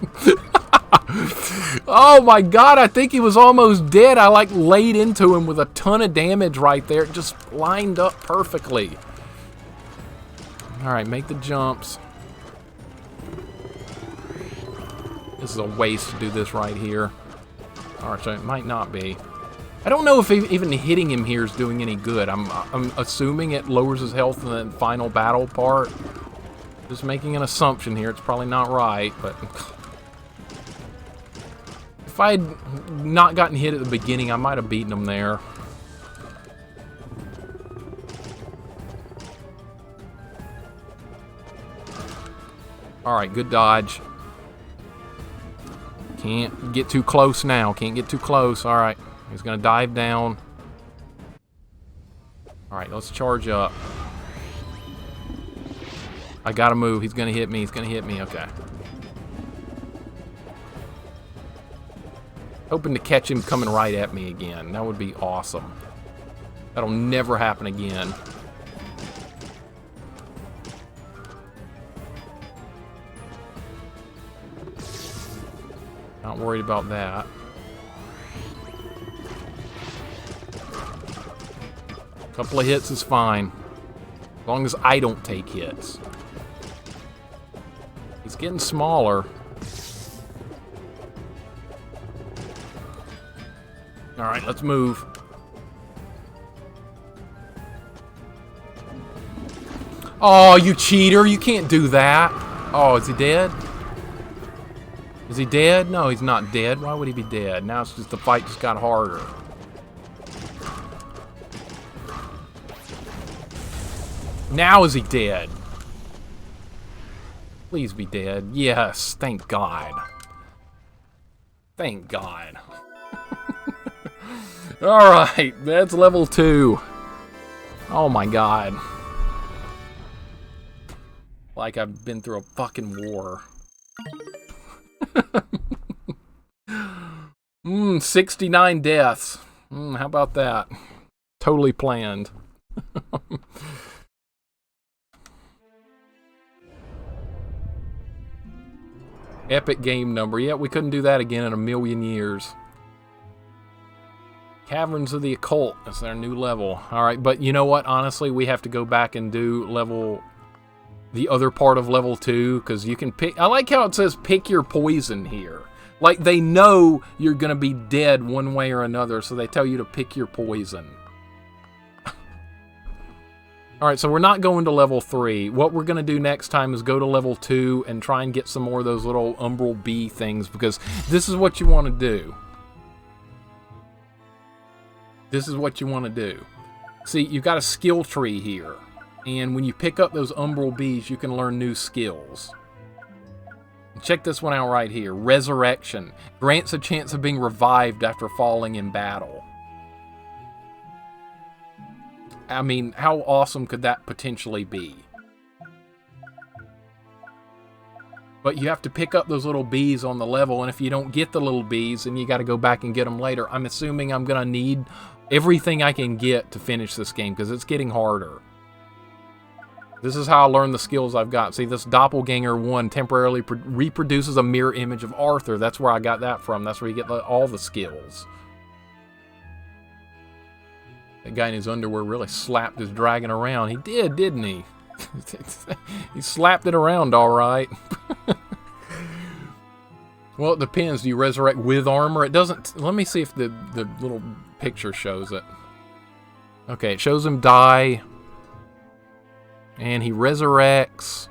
Oh my god, I think he was almost dead. I like laid into him with a ton of damage right there. It just lined up perfectly. Alright, make the jumps. This is a waste to do this right here. Alright, so it might not be. I don't know if even hitting him here is doing any good. I'm assuming it lowers his health in the final battle part. Just making an assumption here. It's probably not right, but... If I had not gotten hit at the beginning, I might have beaten him there. Alright, good dodge. Can't get too close now. Can't get too close. Alright. He's going to dive down. Alright, let's charge up. I got to move. He's going to hit me. He's going to hit me. Okay. Hoping to catch him coming right at me again. That would be awesome. That'll never happen again. Not worried about that. A couple of hits is fine. As long as I don't take hits. He's getting smaller. Alright, let's move. Oh, you cheater. You can't do that. Oh, is he dead? Is he dead? No, he's not dead. Why would he be dead? Now it's just the fight just got harder. Now is he dead? Please be dead. Yes, thank God. Thank God. Alright, that's level 2. Oh my God. Like I've been through a fucking war. 69 deaths. How about that? Totally planned. Epic game number. Yeah, we couldn't do that again in a million years. Caverns of the Occult. That's our new level. Alright, but you know what? Honestly, we have to go back and do the other part of level 2, because you can pick... I like how it says pick your poison here. Like, they know you're going to be dead one way or another, so they tell you to pick your poison. Alright, so we're not going to level 3. What we're going to do next time is go to level 2 and try and get some more of those little umbral bee things, because this is what you want to do. This is what you want to do. See, you've got a skill tree here, and when you pick up those umbral bees, you can learn new skills. Check this one out right here. Resurrection. Grants a chance of being revived after falling in battle. I mean, how awesome could that potentially be? But you have to pick up those little bees on the level, and if you don't get the little bees, then you got to go back and get them later. I'm assuming I'm going to need everything I can get to finish this game, because it's getting harder. This is how I learn the skills I've got. See, this Doppelganger 1 temporarily reproduces a mirror image of Arthur. That's where I got that from. That's where you get all the skills. That guy in his underwear really slapped his dragon around. He did, didn't he? He slapped it around all right. Well, it depends. Do you resurrect with armor? It doesn't... Let me see if the little picture shows it. Okay, it shows him die. And he resurrects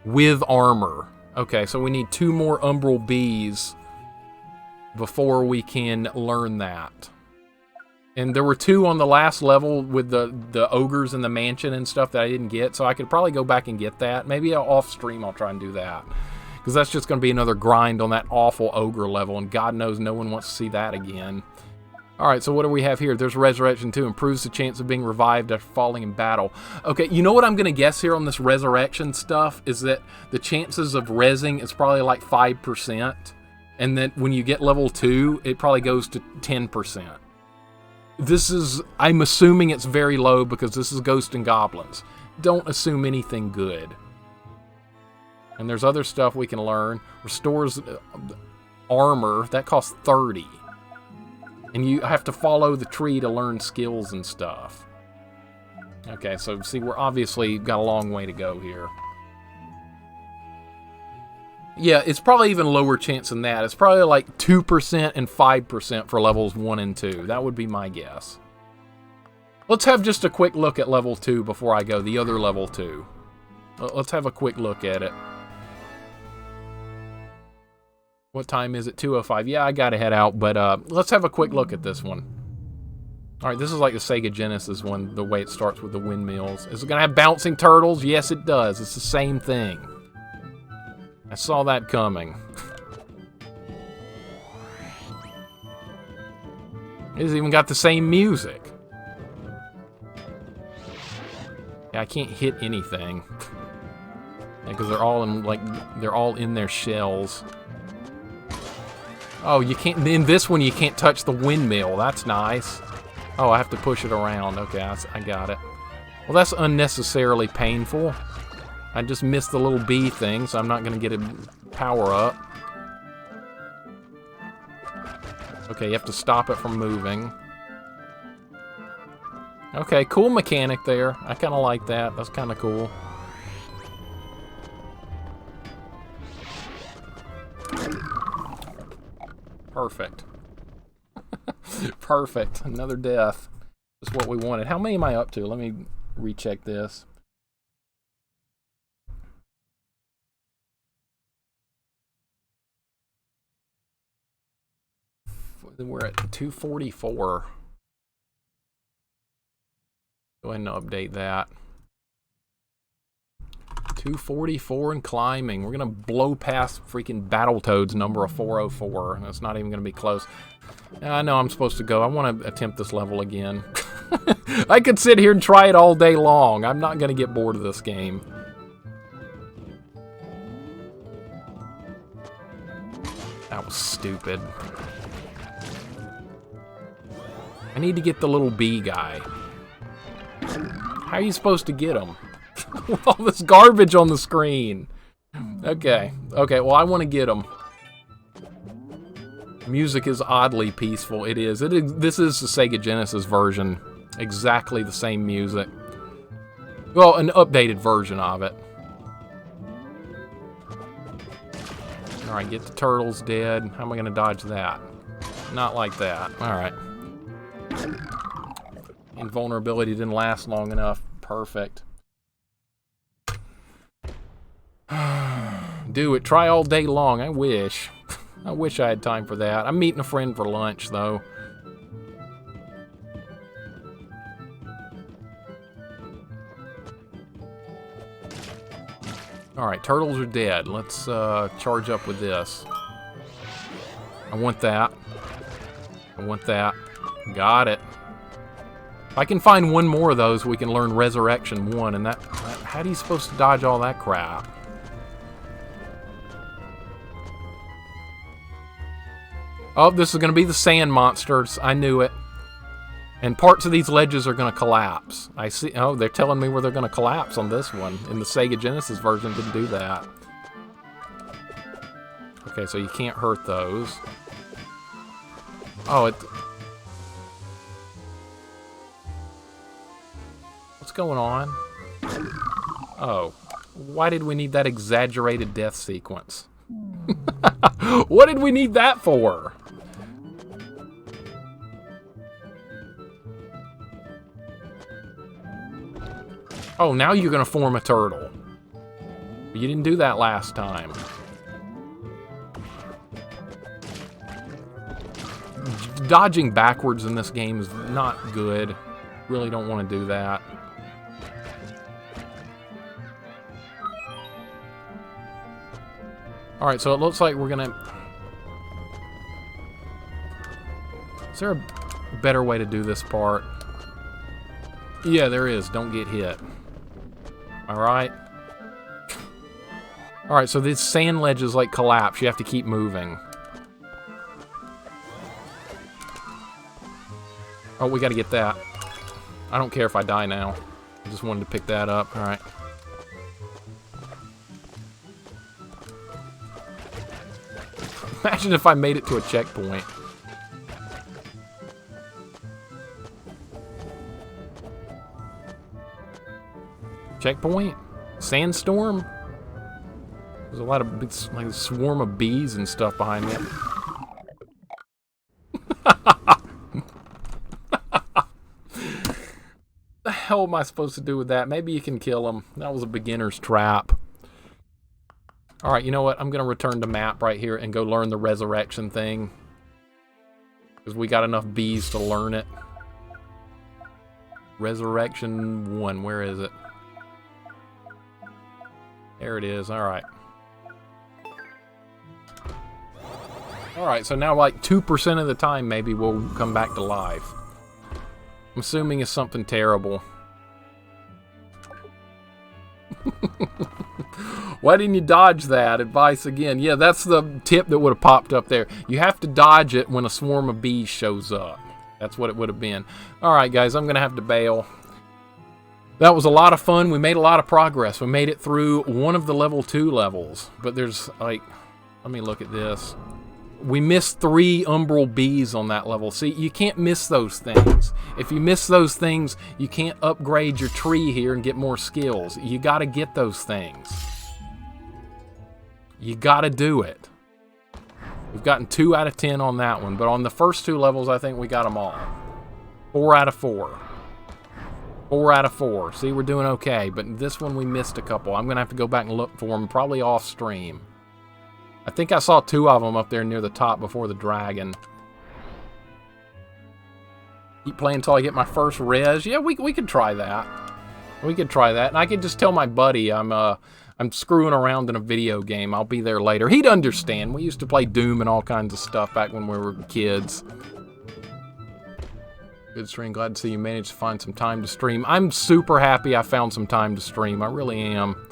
with armor. Okay, so we need 2 more umbral bees before we can learn that. And there were 2 on the last level with the ogres in the mansion and stuff that I didn't get, so I could probably go back and get that. Maybe off stream I'll try and do that, because that's just going to be another grind on that awful ogre level, and God knows no one wants to see that again. Alright, so what do we have here? There's Resurrection 2. Improves the chance of being revived after falling in battle. Okay, you know what I'm going to guess here on this resurrection stuff? Is that the chances of rezzing is probably like 5%. And then when you get level 2, it probably goes to 10%. This is... I'm assuming it's very low because this is Ghosts and Goblins. Don't assume anything good. And there's other stuff we can learn. Restores armor. That costs 30. And you have to follow the tree to learn skills and stuff. Okay, so see, we're obviously got a long way to go here. Yeah, it's probably even lower chance than that. It's probably like 2% and 5% for levels 1 and 2. That would be my guess. Let's have just a quick look at level 2 before I go, the other level 2. Let's have a quick look at it. What time is it? 2:05. Yeah, I gotta head out, but let's have a quick look at this one. Alright, this is like the Sega Genesis one, the way it starts with the windmills. Is it gonna have bouncing turtles? Yes, it does. It's the same thing. I saw that coming. It's even got the same music. Yeah, I can't hit anything. Because they're all in, like, they're all in their shells. Oh, you can't... In this one, you can't touch the windmill. That's nice. Oh, I have to push it around. Okay, I got it. Well, that's unnecessarily painful. I just missed the little bee thing, so I'm not going to get a power up. Okay, you have to stop it from moving. Okay, cool mechanic there. I kind of like that. That's kind of cool. Perfect. Perfect. Another death. That's what we wanted. How many am I up to? Let me recheck this. We're at 244. Go ahead and update that. 244 and climbing. We're going to blow past freaking Battletoads number of 404. And it's not even going to be close. I know I'm supposed to go. I want to attempt this level again. I could sit here and try it all day long. I'm not going to get bored of this game. That was stupid. I need to get the little bee guy. How are you supposed to get him? With all this garbage on the screen. Okay. Okay, well, I want to get him. Music is oddly peaceful. It is. This is the Sega Genesis version. Exactly the same music. Well, an updated version of it. Alright, get the turtles dead. How am I going to dodge that? Not like that. Alright. Invulnerability didn't last long enough. Perfect. Do it. Try all day long. I wish. I wish I had time for that. I'm meeting a friend for lunch, though. Alright, turtles are dead. Let's charge up with this. I want that. I want that. Got it. If I can find one more of those, we can learn Resurrection 1, and that... How are you supposed to dodge all that crap? Oh, this is going to be the sand monsters. I knew it. And parts of these ledges are going to collapse. I see. Oh, they're telling me where they're going to collapse on this one. In the Sega Genesis version, didn't do that. Okay, so you can't hurt those. Oh, it... What's going on? Oh. Why did we need that exaggerated death sequence? What did we need that for? Oh, now you're going to form a turtle. You didn't do that last time. Dodging backwards in this game is not good. Really don't want to do that. Alright, so it looks like we're gonna... Is there a better way to do this part? Yeah, there is. Don't get hit. Alright. Alright, so these sand ledges like collapse. You have to keep moving. Oh, we gotta get that. I don't care if I die now. I just wanted to pick that up. Alright. Imagine if I made it to a checkpoint. Checkpoint? Sandstorm? There's a lot of big, like a swarm of bees and stuff behind me. What the hell am I supposed to do with that? Maybe you can kill him. That was a beginner's trap. Alright, you know what? I'm going to return to map right here and go learn the resurrection thing. Because we got enough bees to learn it. Resurrection 1, where is it? There it is, alright. Alright, so now like 2% of the time maybe we'll come back to life. I'm assuming it's something terrible. Why didn't you dodge that? Advice again. Yeah, that's the tip that would have popped up there. You have to dodge it when a swarm of bees shows up. That's what it would have been. Alright guys, I'm going to have to bail. That was a lot of fun. We made a lot of progress. We made it through one of the level 2 levels. But there's like... Let me look at this. We missed 3 umbral bees on that level. See, you can't miss those things. If you miss those things, you can't upgrade your tree here and get more skills. You got to get those things. You got to do it. We've gotten 2 out of 10 on that one. But on the first 2 levels, I think we got them all. 4 out of 4. 4 out of 4. See, we're doing okay. But this one, we missed a couple. I'm going to have to go back and look for them, probably off stream. I think I saw 2 of them up there near the top before the dragon. Keep playing until I get my first res. Yeah, we could try that. We could try that. And I could just tell my buddy I'm screwing around in a video game. I'll be there later. He'd understand. We used to play Doom and all kinds of stuff back when we were kids. Good stream. Glad to see you managed to find some time to stream. I'm super happy I found some time to stream. I really am.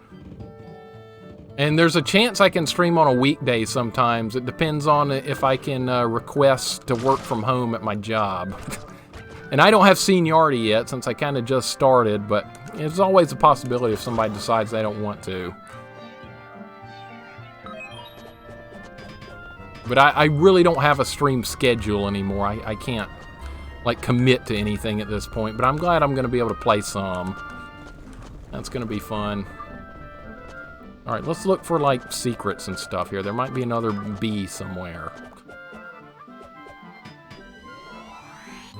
And there's a chance I can stream on a weekday sometimes. It depends on if I can request to work from home at my job. And I don't have seniority yet since I kind of just started, but there's always a possibility if somebody decides they don't want to. But I really don't have a stream schedule anymore. I can't like commit to anything at this point, but I'm glad I'm going to be able to play some. That's going to be fun. Alright, let's look for, like, secrets and stuff here. There might be another bee somewhere.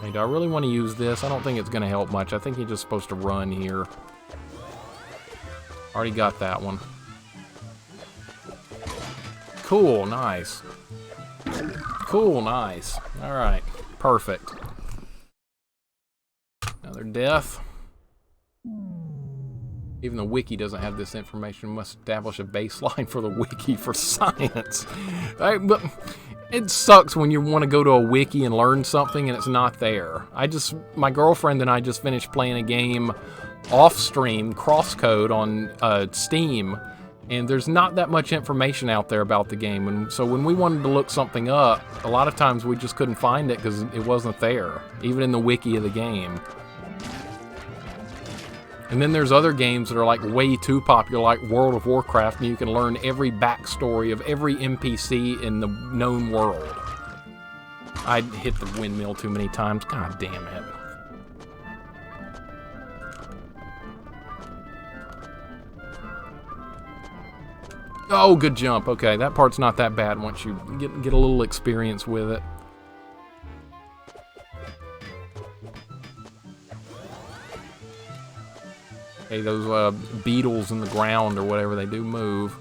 Hey, do I really want to use this? I don't think it's going to help much. I think you're just supposed to run here. Already got that one. Cool, nice. Cool, nice. Alright, perfect. Another death. Even the wiki doesn't have this information. We must establish a baseline for the wiki for science. But it sucks when you want to go to a wiki and learn something and it's not there. My girlfriend and I just finished playing a game off-stream, crosscode on Steam, and there's not that much information out there about the game. And so when we wanted to look something up, a lot of times we just couldn't find it because it wasn't there, even in the wiki of the game. And then there's other games that are like way too popular, like World of Warcraft, and you can learn every backstory of every NPC in the known world. I hit the windmill too many times. God damn it. Oh, good jump. Okay, that part's not that bad once you get a little experience with it. Hey, those beetles in the ground or whatever, they do move.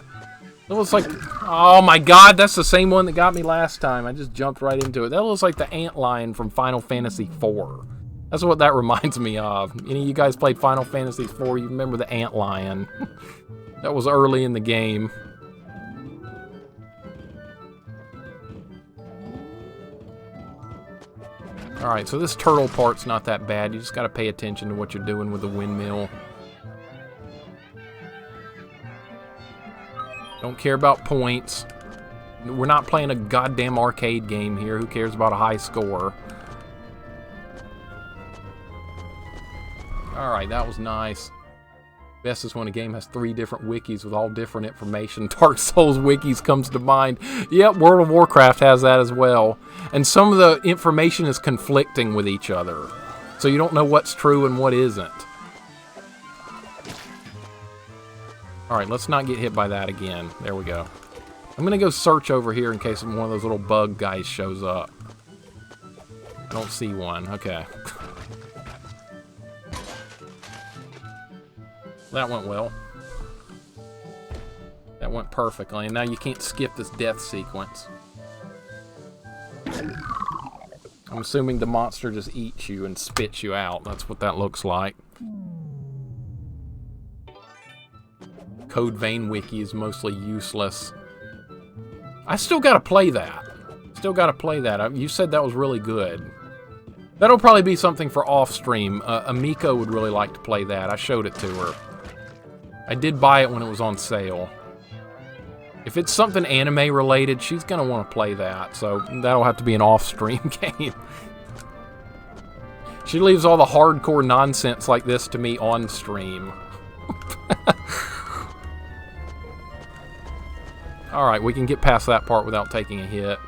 It looks like... Oh my god, that's the same one that got me last time. I just jumped right into it. That looks like the antlion from Final Fantasy IV. That's what that reminds me of. Any of you guys played Final Fantasy IV, you remember the antlion. That was early in the game. Alright, so this turtle part's not that bad. You just gotta pay attention to what you're doing with the windmill. Don't care about points. We're not playing a goddamn arcade game here. Who cares about a high score? Alright, that was nice. Best is when a game has 3 different wikis with all different information. Dark Souls wikis comes to mind. Yep, World of Warcraft has that as well. And some of the information is conflicting with each other. So you don't know what's true and what isn't. Alright, let's not get hit by that again. There we go. I'm gonna go search over here in case one of those little bug guys shows up. I don't see one. Okay. That went well. That went perfectly. And now you can't skip this death sequence. I'm assuming the monster just eats you and spits you out. That's what that looks like. Code Vein Wiki is mostly useless. I still gotta play that. Still gotta play that. You said that was really good. That'll probably be something for off-stream. Amiko would really like to play that. I showed it to her. I did buy it when it was on sale. If it's something anime-related, she's gonna want to play that. So that'll have to be an off-stream game. She leaves all the hardcore nonsense like this to me on-stream. Alright, we can get past that part without taking a hit.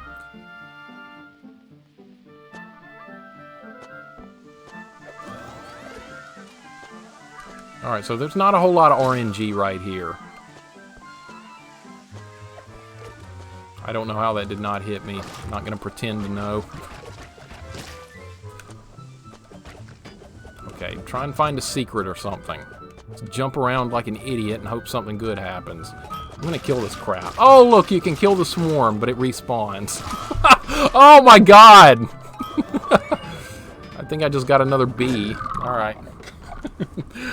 Alright, so there's not a whole lot of RNG right here. I don't know how that did not hit me. I'm not going to pretend to know. Okay, try and find a secret or something. Let's jump around like an idiot and hope something good happens. I'm gonna kill this crap. Oh, look, you can kill the swarm, but it respawns. Oh my god! I think I just got another bee. Alright.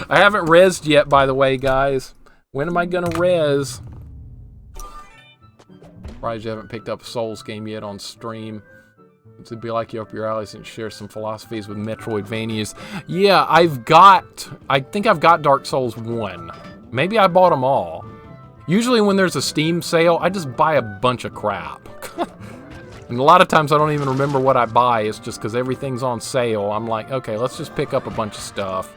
I haven't rezzed yet, by the way, guys. When am I gonna res? Surprised you haven't picked up a Souls game yet on stream. It'd be like you up your alley and share some philosophies with Metroidvanias. Yeah, I think I've got Dark Souls 1. Maybe I bought them all. Usually when there's a Steam sale, I just buy a bunch of crap. And a lot of times I don't even remember what I buy. It's just because everything's on sale. I'm like, okay, let's just pick up a bunch of stuff.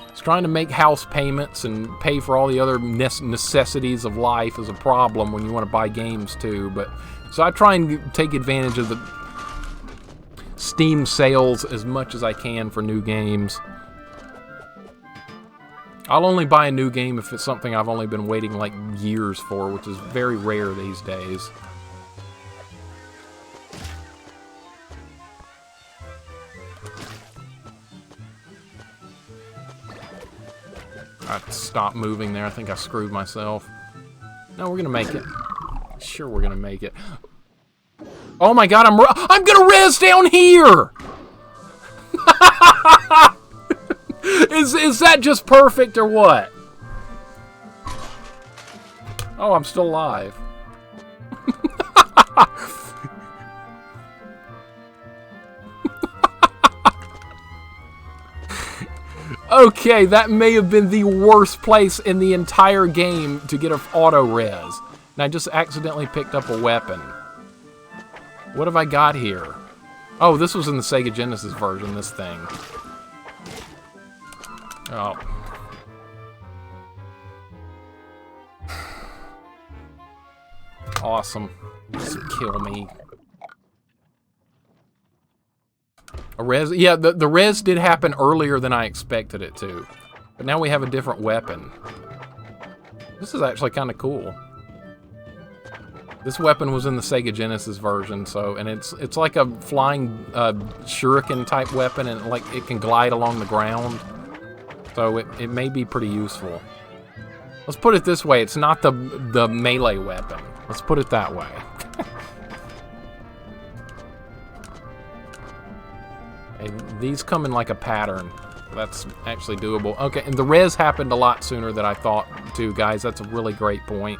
It's trying to make house payments and pay for all the other necessities of life is a problem when you want to buy games too. But so I try and take advantage of the Steam sales as much as I can for new games. I'll only buy a new game if it's something I've only been waiting like years for, which is very rare these days. I stopped moving there. I think I screwed myself. No, we're gonna make it. Sure, we're gonna make it. Oh my god, I'm gonna res down here! Is that just perfect or what? Oh, I'm still alive. Okay, that may have been the worst place in the entire game to get an auto-res. And I just accidentally picked up a weapon. What have I got here? Oh, this was in the Sega Genesis version, this thing. Oh. Awesome. Just kill me. A res? Yeah, the res did happen earlier than I expected it to. But now we have a different weapon. This is actually kind of cool. This weapon was in the Sega Genesis version, so, and it's like a flying shuriken type weapon, and like it can glide along the ground. So it may be pretty useful. Let's put it this way, it's not the melee weapon. Let's put it that way. Okay, these come in like a pattern. That's actually doable. Okay, and the res happened a lot sooner than I thought too, guys. That's a really great point.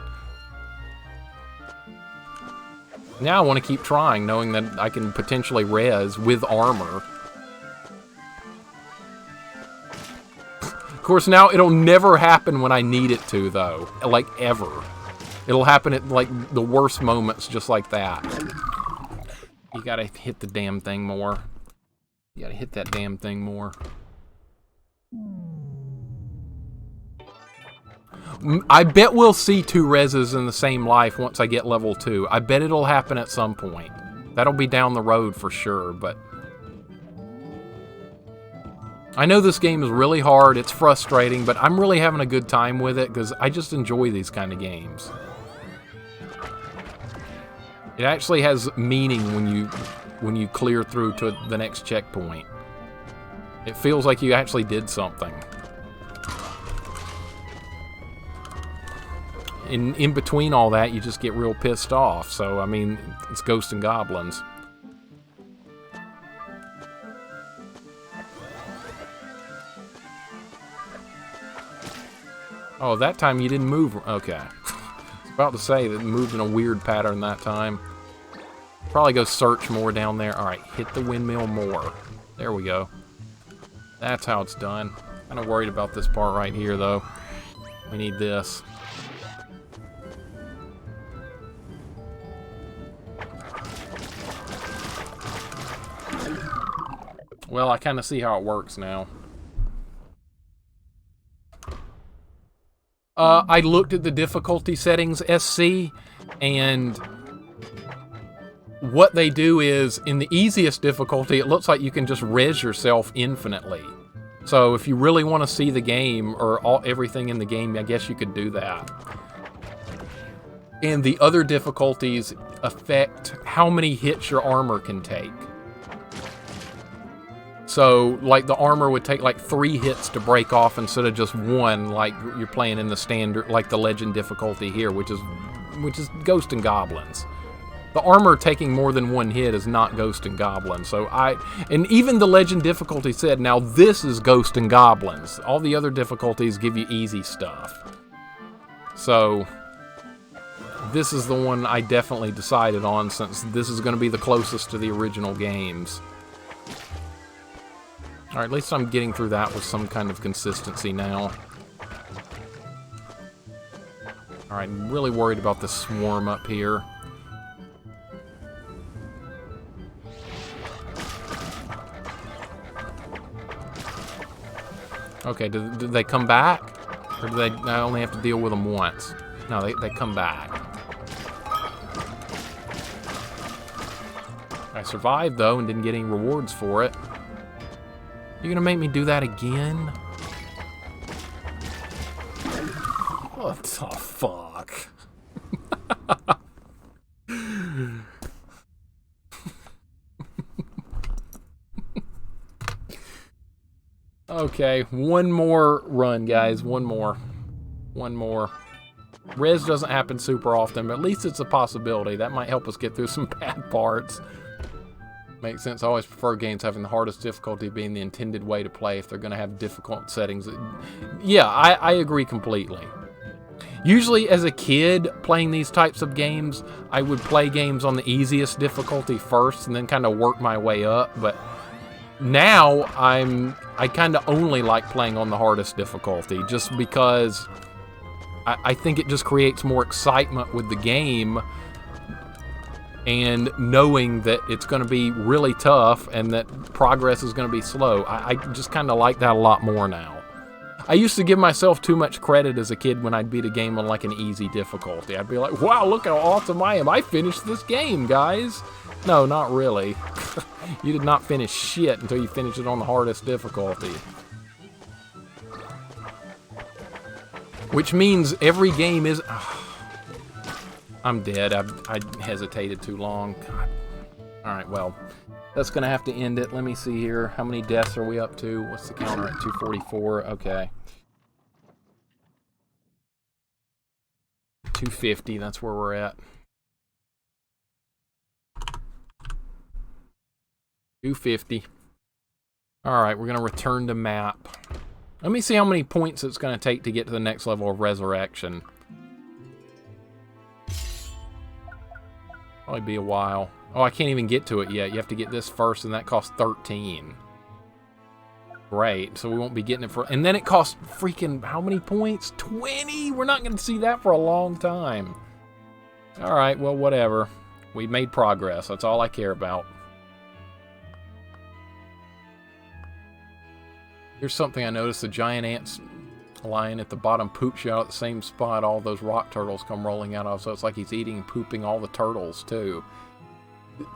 Now I want to keep trying, knowing that I can potentially res with armor. Of course, now it'll never happen when I need it to, though. Like, ever. It'll happen at, like, the worst moments, just like that. You gotta hit the damn thing more. You gotta hit that damn thing more. I bet we'll see 2 reses in the same life once I get level 2. I bet it'll happen at some point. That'll be down the road for sure, but... I know this game is really hard, it's frustrating, but I'm really having a good time with it because I just enjoy these kind of games. It actually has meaning when you clear through to the next checkpoint. It feels like you actually did something. In between all that, you just get real pissed off. So, I mean, it's Ghosts and Goblins. Oh, that time you didn't move. Okay. I was about to say that it moved in a weird pattern that time. Probably go search more down there. Alright, hit the windmill more. There we go. That's how it's done. Kind of worried about this part right here, though. We need this. Well, I kind of see how it works now. I looked at the difficulty settings, SC, and what they do is, in the easiest difficulty, it looks like you can just res yourself infinitely. So if you really want to see the game, or everything in the game, I guess you could do that. And the other difficulties affect how many hits your armor can take. So, like, the armor would take, like, 3 hits to break off instead of just 1, like you're playing in the standard, like the Legend difficulty here, which is Ghost and Goblins. The armor taking more than 1 hit is not Ghost and Goblins. So and even the Legend difficulty said, now this is Ghost and Goblins. All the other difficulties give you easy stuff. So, this is the one I definitely decided on, since this is going to be the closest to the original games. Alright, at least I'm getting through that with some kind of consistency now. Alright, I'm really worried about this swarm up here. Okay, do they come back? Or do I only have to deal with them once? No, they come back. I survived, though, and didn't get any rewards for it. You're gonna make me do that again? What the fuck? Okay, one more run, guys. One more. One more. Res doesn't happen super often, but at least it's a possibility. That might help us get through some bad parts. Makes sense. I always prefer games having the hardest difficulty being the intended way to play if they're going to have difficult settings. Yeah, I agree completely. Usually as a kid playing these types of games, I would play games on the easiest difficulty first and then kind of work my way up. But now I kind of only like playing on the hardest difficulty just because I think it just creates more excitement with the game. And knowing that it's going to be really tough and that progress is going to be slow, I just kind of like that a lot more now. I used to give myself too much credit as a kid when I'd beat a game on like an easy difficulty. I'd be like, wow, look how awesome I am. I finished this game, guys. No, not really. You did not finish shit until you finished it on the hardest difficulty. Which means every game is... I'm dead. I hesitated too long. God. Alright, well, that's going to have to end it. Let me see here. How many deaths are we up to? What's the counter at? 244. Okay. 250. That's where we're at. 250. Alright, we're going to return to map. Let me see how many points it's going to take to get to the next level of Resurrection. Probably be a while. Oh, I can't even get to it yet. You have to get this first, and that costs 13. Great. So we won't be getting it for... And then it costs freaking... How many points? 20? We're not going to see that for a long time. Alright, well, whatever. We made progress. That's all I care about. Here's something I noticed. The giant ants lying at the bottom poops you out at the same spot all those rock turtles come rolling out of, so it's like he's eating and pooping all the turtles too.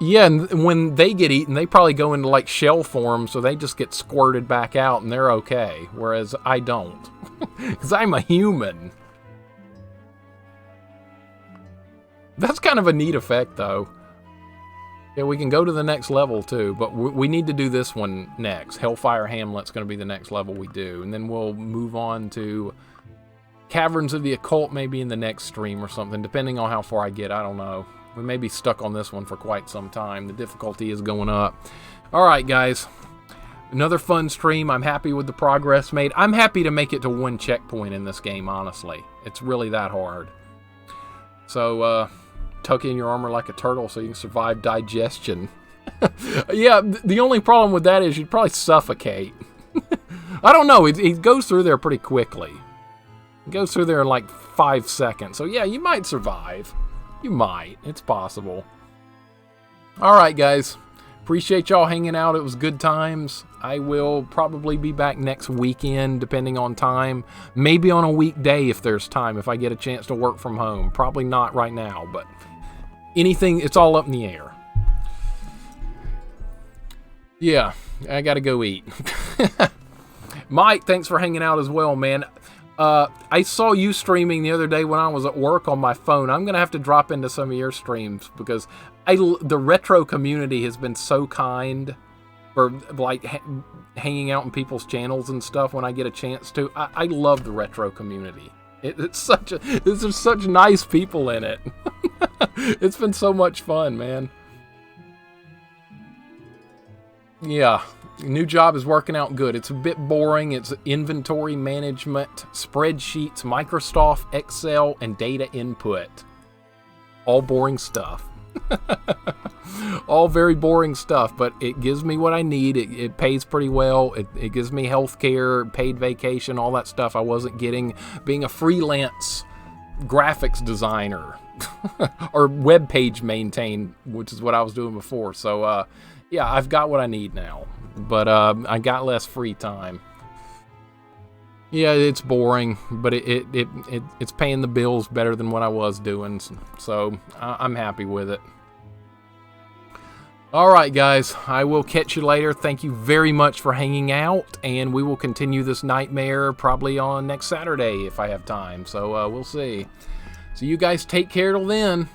Yeah, and when they get eaten, they probably go into like shell form, so they just get squirted back out and they're okay, whereas I don't. Because I'm a human. That's kind of a neat effect though. Yeah, we can go to the next level too, but we need to do this one next. Hellfire Hamlet's going to be the next level we do, and then we'll move on to Caverns of the Occult maybe in the next stream or something, depending on how far I get. I don't know. We may be stuck on this one for quite some time. The difficulty is going up. Alright, guys. Another fun stream. I'm happy with the progress made. I'm happy to make it to one checkpoint in this game, honestly. It's really that hard. So, tuck in your armor like a turtle so you can survive digestion. Yeah, the only problem with that is you'd probably suffocate. I don't know, it goes through there pretty quickly. It goes through there in like 5 seconds. So yeah, you might survive. You might. It's possible. Alright, guys. Appreciate y'all hanging out. It was good times. I will probably be back next weekend, depending on time. Maybe on a weekday if there's time, if I get a chance to work from home. Probably not right now, but anything, it's all up in the air. Yeah, I gotta go eat. Mike, thanks for hanging out as well, man. I saw you streaming the other day when I was at work on my phone. I'm gonna have to drop into some of your streams because the retro community has been so kind for like hanging out in people's channels and stuff when I get a chance to. I love the retro community. There's such nice people in it. It's been so much fun, man. Yeah, new job is working out good. It's a bit boring. It's inventory management, spreadsheets, Microsoft Excel, and data input. All boring stuff. All very boring stuff, but it gives me what I need. It pays pretty well. It gives me health care, paid vacation, all that stuff I wasn't getting being a freelance graphics designer or web page maintain, which is what I was doing before. So yeah, I've got what I need now, but I got less free time. Yeah, it's boring, but it's paying the bills better than what I was doing, so I'm happy with it. Alright, guys, I will catch you later. Thank you very much for hanging out, and we will continue this nightmare probably on next Saturday if I have time, so we'll see. So you guys take care till then.